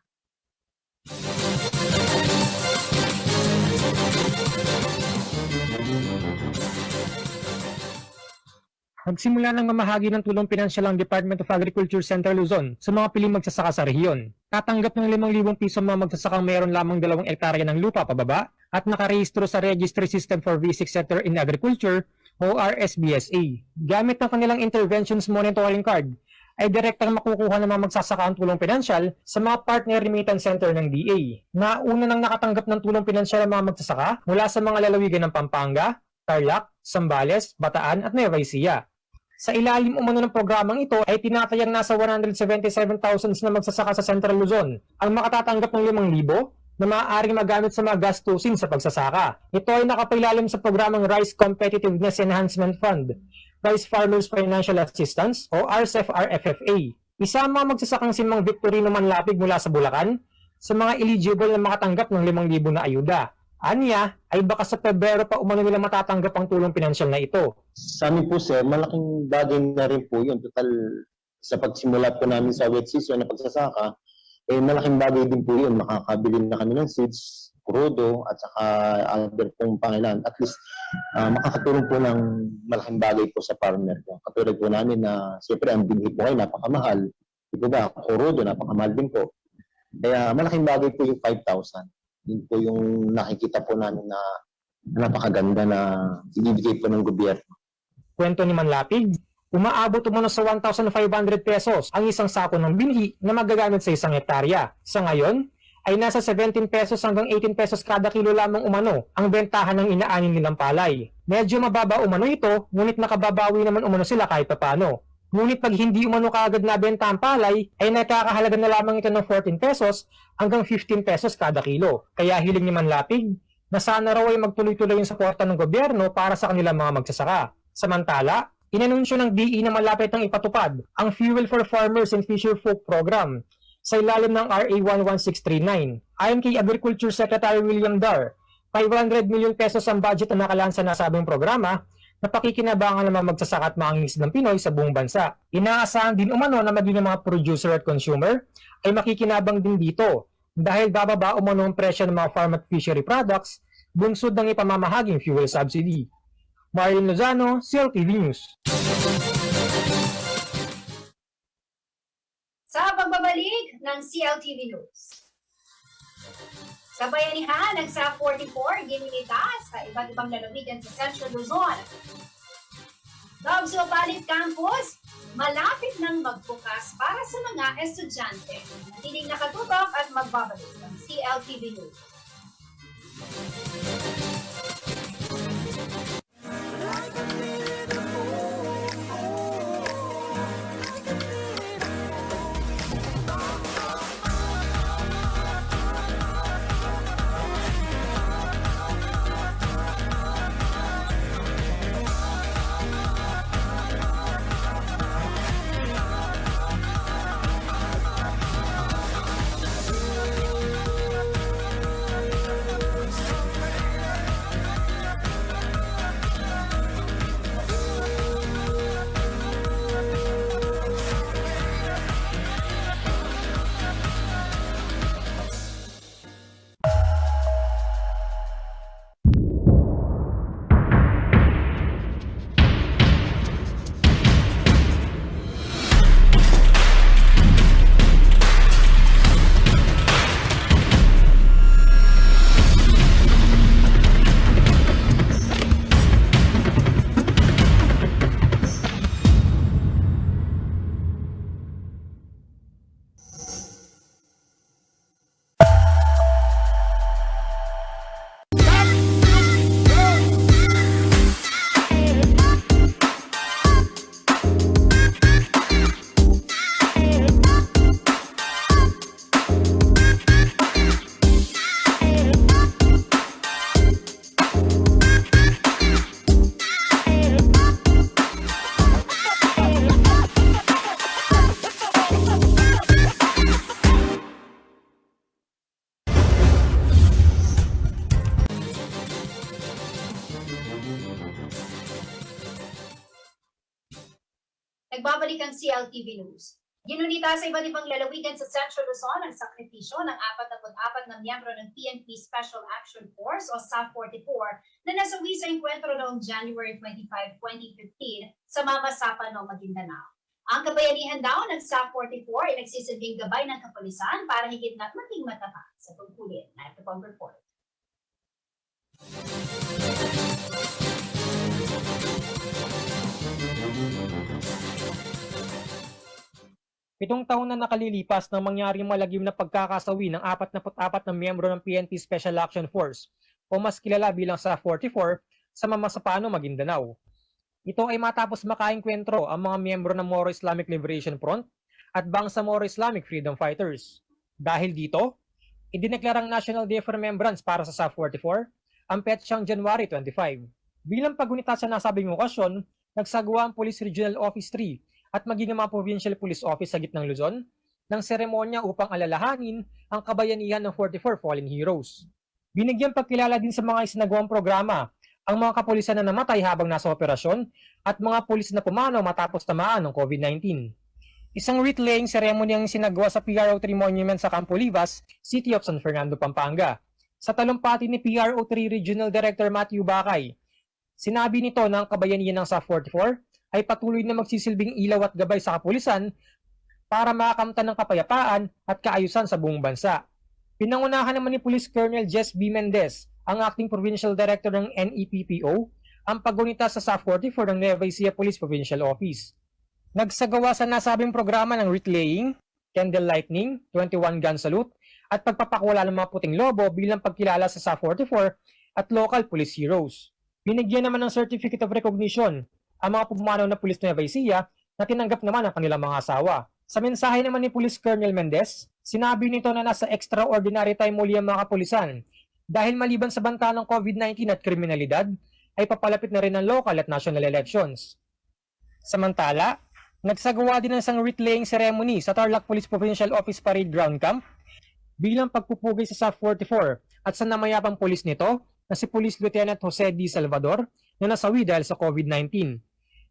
Nagsimula ng mamahagi ng tulong pinansyal ang Department of Agriculture Central Luzon sa mga piling magsasaka sa rehiyon. Tatanggap ng 5,000 piso mga magsasakang mayroon lamang 2 hektarya ng lupa pababa at nakarehistro sa Registry System for Basic Sector in Agriculture o RSBSA. Gamit ng kanilang Interventions Monitoring Card, ay direktang makukuha ng mga magsasaka ang tulong pinansyal sa mga partner remittance center ng DA. Nauna nang nakatanggap ng tulong pinansyal ang mga magsasaka mula sa mga lalawigan ng Pampanga, Tarlac, Zambales, Bataan at Nueva Ecija. Sa ilalim umano ng programang ito ay tinatayang nasa 177,000 na magsasaka sa Central Luzon ang makatatanggap ng 5,000 na maaaring magamit sa mga gastusin sa pagsasaka. Ito ay nakapailalim sa programang Rice Competitiveness Enhancement Fund, Rice Farmers Financial Assistance o RCEF-RFFA. Isa ang mga magsasakang si Mang Victorino Manlapig mula sa Bulacan sa mga eligible na makatanggap ng 5,000 na ayuda. Anya ay baka sa Pebrero pa umano nila matatanggap ang tulong pinansyal na ito. Sa amin po sir, malaking bagay na rin po yun. Total, sa pagsimula po namin sa wet season na pagsasaka, malaking bagay din po yun. Makakabili na kami ng seeds, Kurodo at saka other pong pangailan. At least makakatulong po ng malaking bagay po sa farmer. Katulad po namin na siyempre ang binhi po ay napakamahal. Di po ba? Kurodo, napakamahal din po. Kaya malaking bagay po yung 5,000. Yun po yung nakikita po namin na napakaganda na ibibigay po ng gobyerno. Kwento ni Manlapig, umaabot umano sa 1,500 pesos ang isang sako ng binhi na magagamit sa isang hektarya. Sa ngayon, ay nasa 17 pesos hanggang 18 pesos kada kilo lamang umano ang bentahan ng inaanin nilang palay. Medyo mababa umano ito, ngunit nakababawi naman umano sila kahit papano. Ngunit pag hindi umano kaagad nabenta ang palay, ay nakakahalaga na lamang ito ng 14 pesos hanggang 15 pesos kada kilo. Kaya hiling ni Manlapig na sana raw ay magtuloy-tuloy yung suporta ng gobyerno para sa kanilang mga magsasaka. Samantala, inanunsyo ng DE na malapit nang ipatupad ang Fuel for Farmers and Fisherfolk Program sa ilalim ng RA 11639. Ayon kay Agriculture Secretary William Dar, 500 million pesos ang budget na nakalaan sa nasabing programa na pakikinabangan ng mga magsasaka at mga ng Pinoy sa buong bansa. Inaasahan din umano na maging mga producer at consumer ay makikinabang din dito dahil bababa umano ang presyo ng mga farm at fishery products bunsod ng ipamamahaging fuel subsidy. Marlon Lozano, CLTV News. Sa pagbabalik ng CLTV News. Sa bayanihan ng SA 44, ginilita sa iba't ibang lalawigan sa Central Luzon. Dobso Palit Campus, malapit nang magbukas para sa mga estudyante. Hindi nakatutok at magbabalik ng CLTV News. Nagbabalik ang CLTV News. Ginunita sa iba't ibang lalawigan sa Central Luzon ang sakripisyo ng 44 na miyembro ng PNP Special Action Force o SA 44 na nasawi sa enkwentro noong January 25, 2015 sa Mamasapan, Maguindanao. Ang kabayanihan daw ng SA 44 ay nagsisilbing gabay ng kapulisan para higit na maging matapat sa tungkulin. Na ito pang report. Pitong taon na nakalilipas nang mangyaring malagim na pagkakasawi ng 44 na miyembro ng PNP Special Action Force o mas kilala bilang SA 44 sa Mamasapano, Maguindanao. Ito ay matapos makaengkwentro ang mga miyembro ng Moro Islamic Liberation Front at Bangsamoro Islamic Freedom Fighters. Dahil dito, idineklarang National Day of Remembrance para sa SA 44 ang petsang January 25. Bilang pagunita sa nasabing okasyon, nagsagawa ang Police Regional Office 3 at maging ang mga Provincial Police Office sa gitnang Luzon ng seremonya upang alalahanin ang kabayanihan ng 44 fallen heroes. Binigyang pagkilala din sa mga isinagawang programa ang mga kapulisan na namatay habang nasa operasyon at mga pulis na pumanaw matapos tamaan ng COVID-19. Isang wreath-laying ceremony ang sinagawa sa PRO 3 Monument sa Campo Olivas, City of San Fernando, Pampanga. Sa talumpati ni PRO3 Regional Director Matthew Bakay, sinabi nito na ang kabayanihan ng SAF-44 ay patuloy na magsisilbing ilaw at gabay sa kapulisan para makakamtan ng kapayapaan at kaayusan sa buong bansa. Pinangunahan naman ni Police Colonel Jess B. Mendez, ang Acting Provincial Director ng NEPPO, ang paggunita sa SAF-44 ng Nueva Ecija Police Provincial Office. Nagsagawa sa nasabing programa ng wreath laying, candle lighting, 21 gun salute, at pagpapakawala ng mga puting lobo bilang pagkilala sa SAF-44 at local police heroes. Binigyan naman ng Certificate of Recognition ang mga pumanaw na pulis ng Nueva Ecija na tinanggap naman ang kanilang mga asawa. Sa mensahe naman ni Police Colonel Mendez, sinabi nito na nasa extraordinary time muli ang mga kapulisan dahil maliban sa banta ng COVID-19 at kriminalidad, ay papalapit na rin ang local at national elections. Samantala, nagsagawa din ng isang wreath laying ceremony sa Tarlac Police Provincial Office Parade Ground Camp bilang pagpupugay sa SAF-44 at sa namayapang pulis nito na si Police Lieutenant Jose D. Salvador na nasawi dahil sa COVID-19.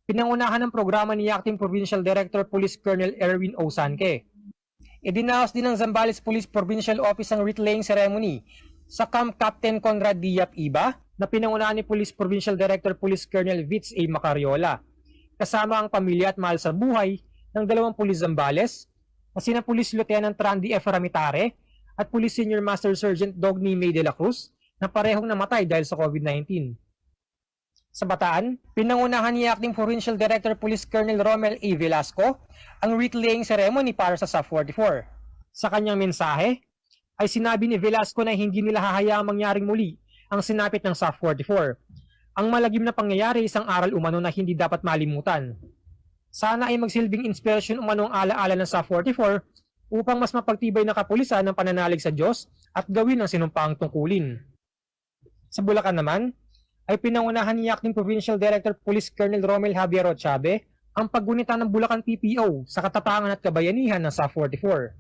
Pinangunahan ng programa ni Acting Provincial Director Police Colonel Erwin O. Sanque. Idinaos din ng Zambales Police Provincial Office ang wreath laying ceremony sa Camp Captain Conrad Diap Iba na pinangunahan ni Police Provincial Director Police Colonel Vitz A. Macariola, kasama ang pamilya at mahal sa buhay ng dalawang pulis Zambales na sina Police Lieutenant Randy F. Ramitare at Police Senior Master Sergeant Dogny May de la Cruz na parehong namatay dahil sa COVID-19. Sa Bataan, pinangunahan ni Acting Provincial Director Police Colonel Romel A. Velasco ang wreath laying ceremony para sa SAF-44. Sa kanyang mensahe, ay sinabi ni Velasco na hindi nila hahayaang mangyaring muli ang sinapit ng SAF-44. Ang malagim na pangyayari isang aral umano na hindi dapat malimutan. Sana ay magsilbing inspirasyon umano ang alaala ng SAF-44 upang mas mapagtibay na kapulisan ng pananalig sa Diyos at gawin ang sinumpaang tungkulin. Sa Bulacan naman, ay pinangunahan ni Acting Provincial Director Police Colonel Romel Javier Ochabe ang paggunita ng Bulacan PPO sa katapangan at kabayanihan ng SAF-44.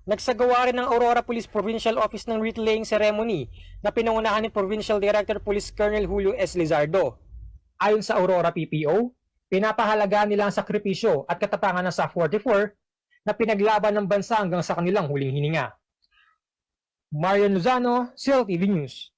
Nagsagawa rin ng Aurora Police Provincial Office ng wreath laying ceremony na pinangunahan ni Provincial Director Police Colonel Julio S. Lizardo. Ayon sa Aurora PPO, pinapahalagaan nila ang sakripisyo at katapangan ng SAF-44 na pinaglaban ng bansa hanggang sa kanilang huling hininga. Marian Lozano, CLTV News.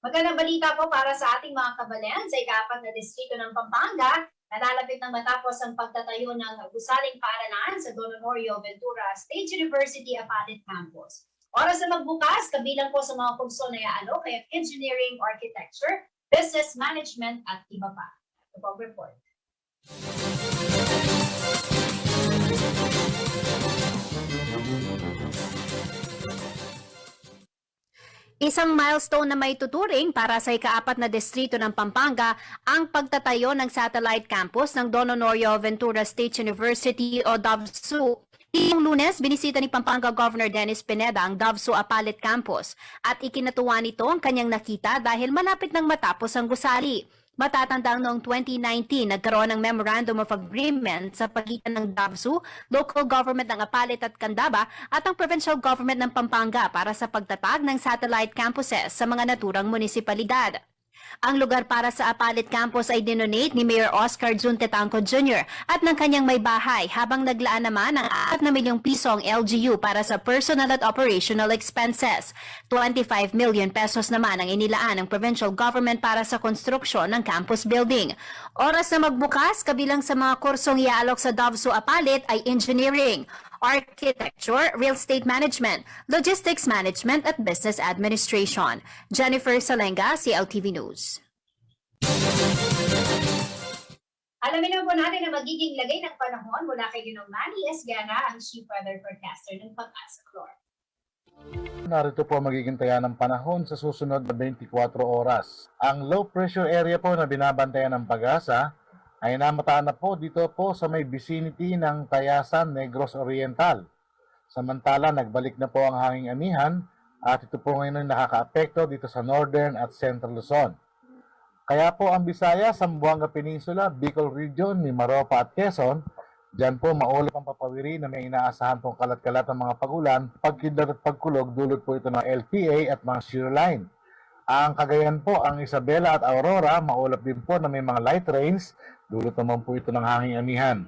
Magandang balita po para sa ating mga kababayan sa ika-4 na distrito ng Pampanga. Nalalapit ng matapos ang pagtatayo ng gusaling paaralan sa Don Honorio Ventura State University Apalit Campus. Oras na magbukas, kabilang po sa mga kurso na iaalok ay engineering, architecture, business management at iba pa. Ito po ang report. Isang milestone na may tuturing para sa ika-4 na distrito ng Pampanga ang pagtatayo ng satellite campus ng Don Honorio Ventura State University o DOVSU. Ngayong Lunes, binisita ni Pampanga Governor Dennis Pineda ang DOVSU Apalit Campus at ikinatuwa nito ang kanyang nakita dahil malapit nang matapos ang gusali. Matatandang noong 2019, nagkaroon ng Memorandum of Agreement sa pagitan ng DOVSU, local government ng Apalit at Candaba at ang provincial government ng Pampanga para sa pagtatag ng satellite campuses sa mga naturang munisipalidad. Ang lugar para sa Apalit Campus ay dinonate ni Mayor Oscar Zuntetanco Jr. at ng kanyang may bahay habang naglaan naman ng 4 na milyong piso ang LGU para sa personal at operational expenses. 25 million pesos naman ang inilaan ng provincial government para sa konstruksyon ng campus building. Oras na magbukas, kabilang sa mga kursong iaalok sa DOVSU Apalit ay engineering, architecture, real estate management, logistics management at business administration. Jennifer Salenga, CLTV News. Alamin na po natin ang magiging lagay ng panahon mula kay Ginong Manny Esgana, ang Chief Weather Forecaster ng Pag-asa Clor. Narito po magiging taya ng panahon sa susunod na 24 oras. Ang low pressure area po na binabantayan ng Pag-asa ay namataan na po dito po sa may vicinity ng Tayasan, Negros Oriental. Samantala, nagbalik na po ang hanging amihan at ito po ngayon ang nakakaapekto dito sa Northern at Central Luzon. Kaya po ang Visayas, Zamboanga Peninsula, Bicol Region, Mimaropa at Quezon, diyan po maulap ang papawiri na may inaasahan pong kalat-kalat ng mga pagulan, pagkidlat at pagkulog, dulot po ito ng LPA at mga shear line. Ang Cagayan po, ang Isabela at Aurora, maulap din po na may mga light rains, dulot naman po ito ng hanging amihan.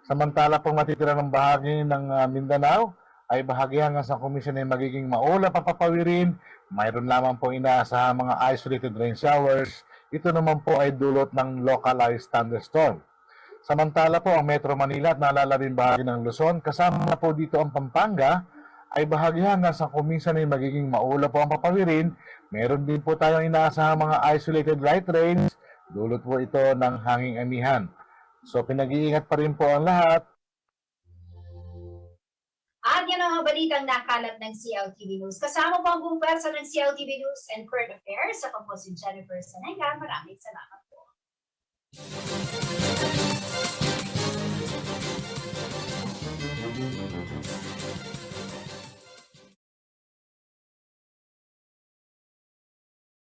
Samantala pong matitira ng bahagi ng Mindanao ay bahagi hanggang sa komisyon ay magiging maulap at papawirin. Mayroon lamang po inaasahan mga isolated rain showers. Ito naman po ay dulot ng localized thunderstorm. Samantala po ang Metro Manila at nalalabing bahagi ng Luzon, kasama na po dito ang Pampanga, ay bahagi hanggang sa kuminsan ay magiging maulap po ang papawirin. Meron din po tayong inaasahan mga isolated light rains. Dulot po ito ng hanging amihan. So pinag-iingat pa rin po ang lahat. At yan ang mga balitang nakalap ng CLTV News. Kasama po ang buong pwersa ng CLTV News and Current Affairs. Ako po si Jennifer Sanenga. Maraming salamat.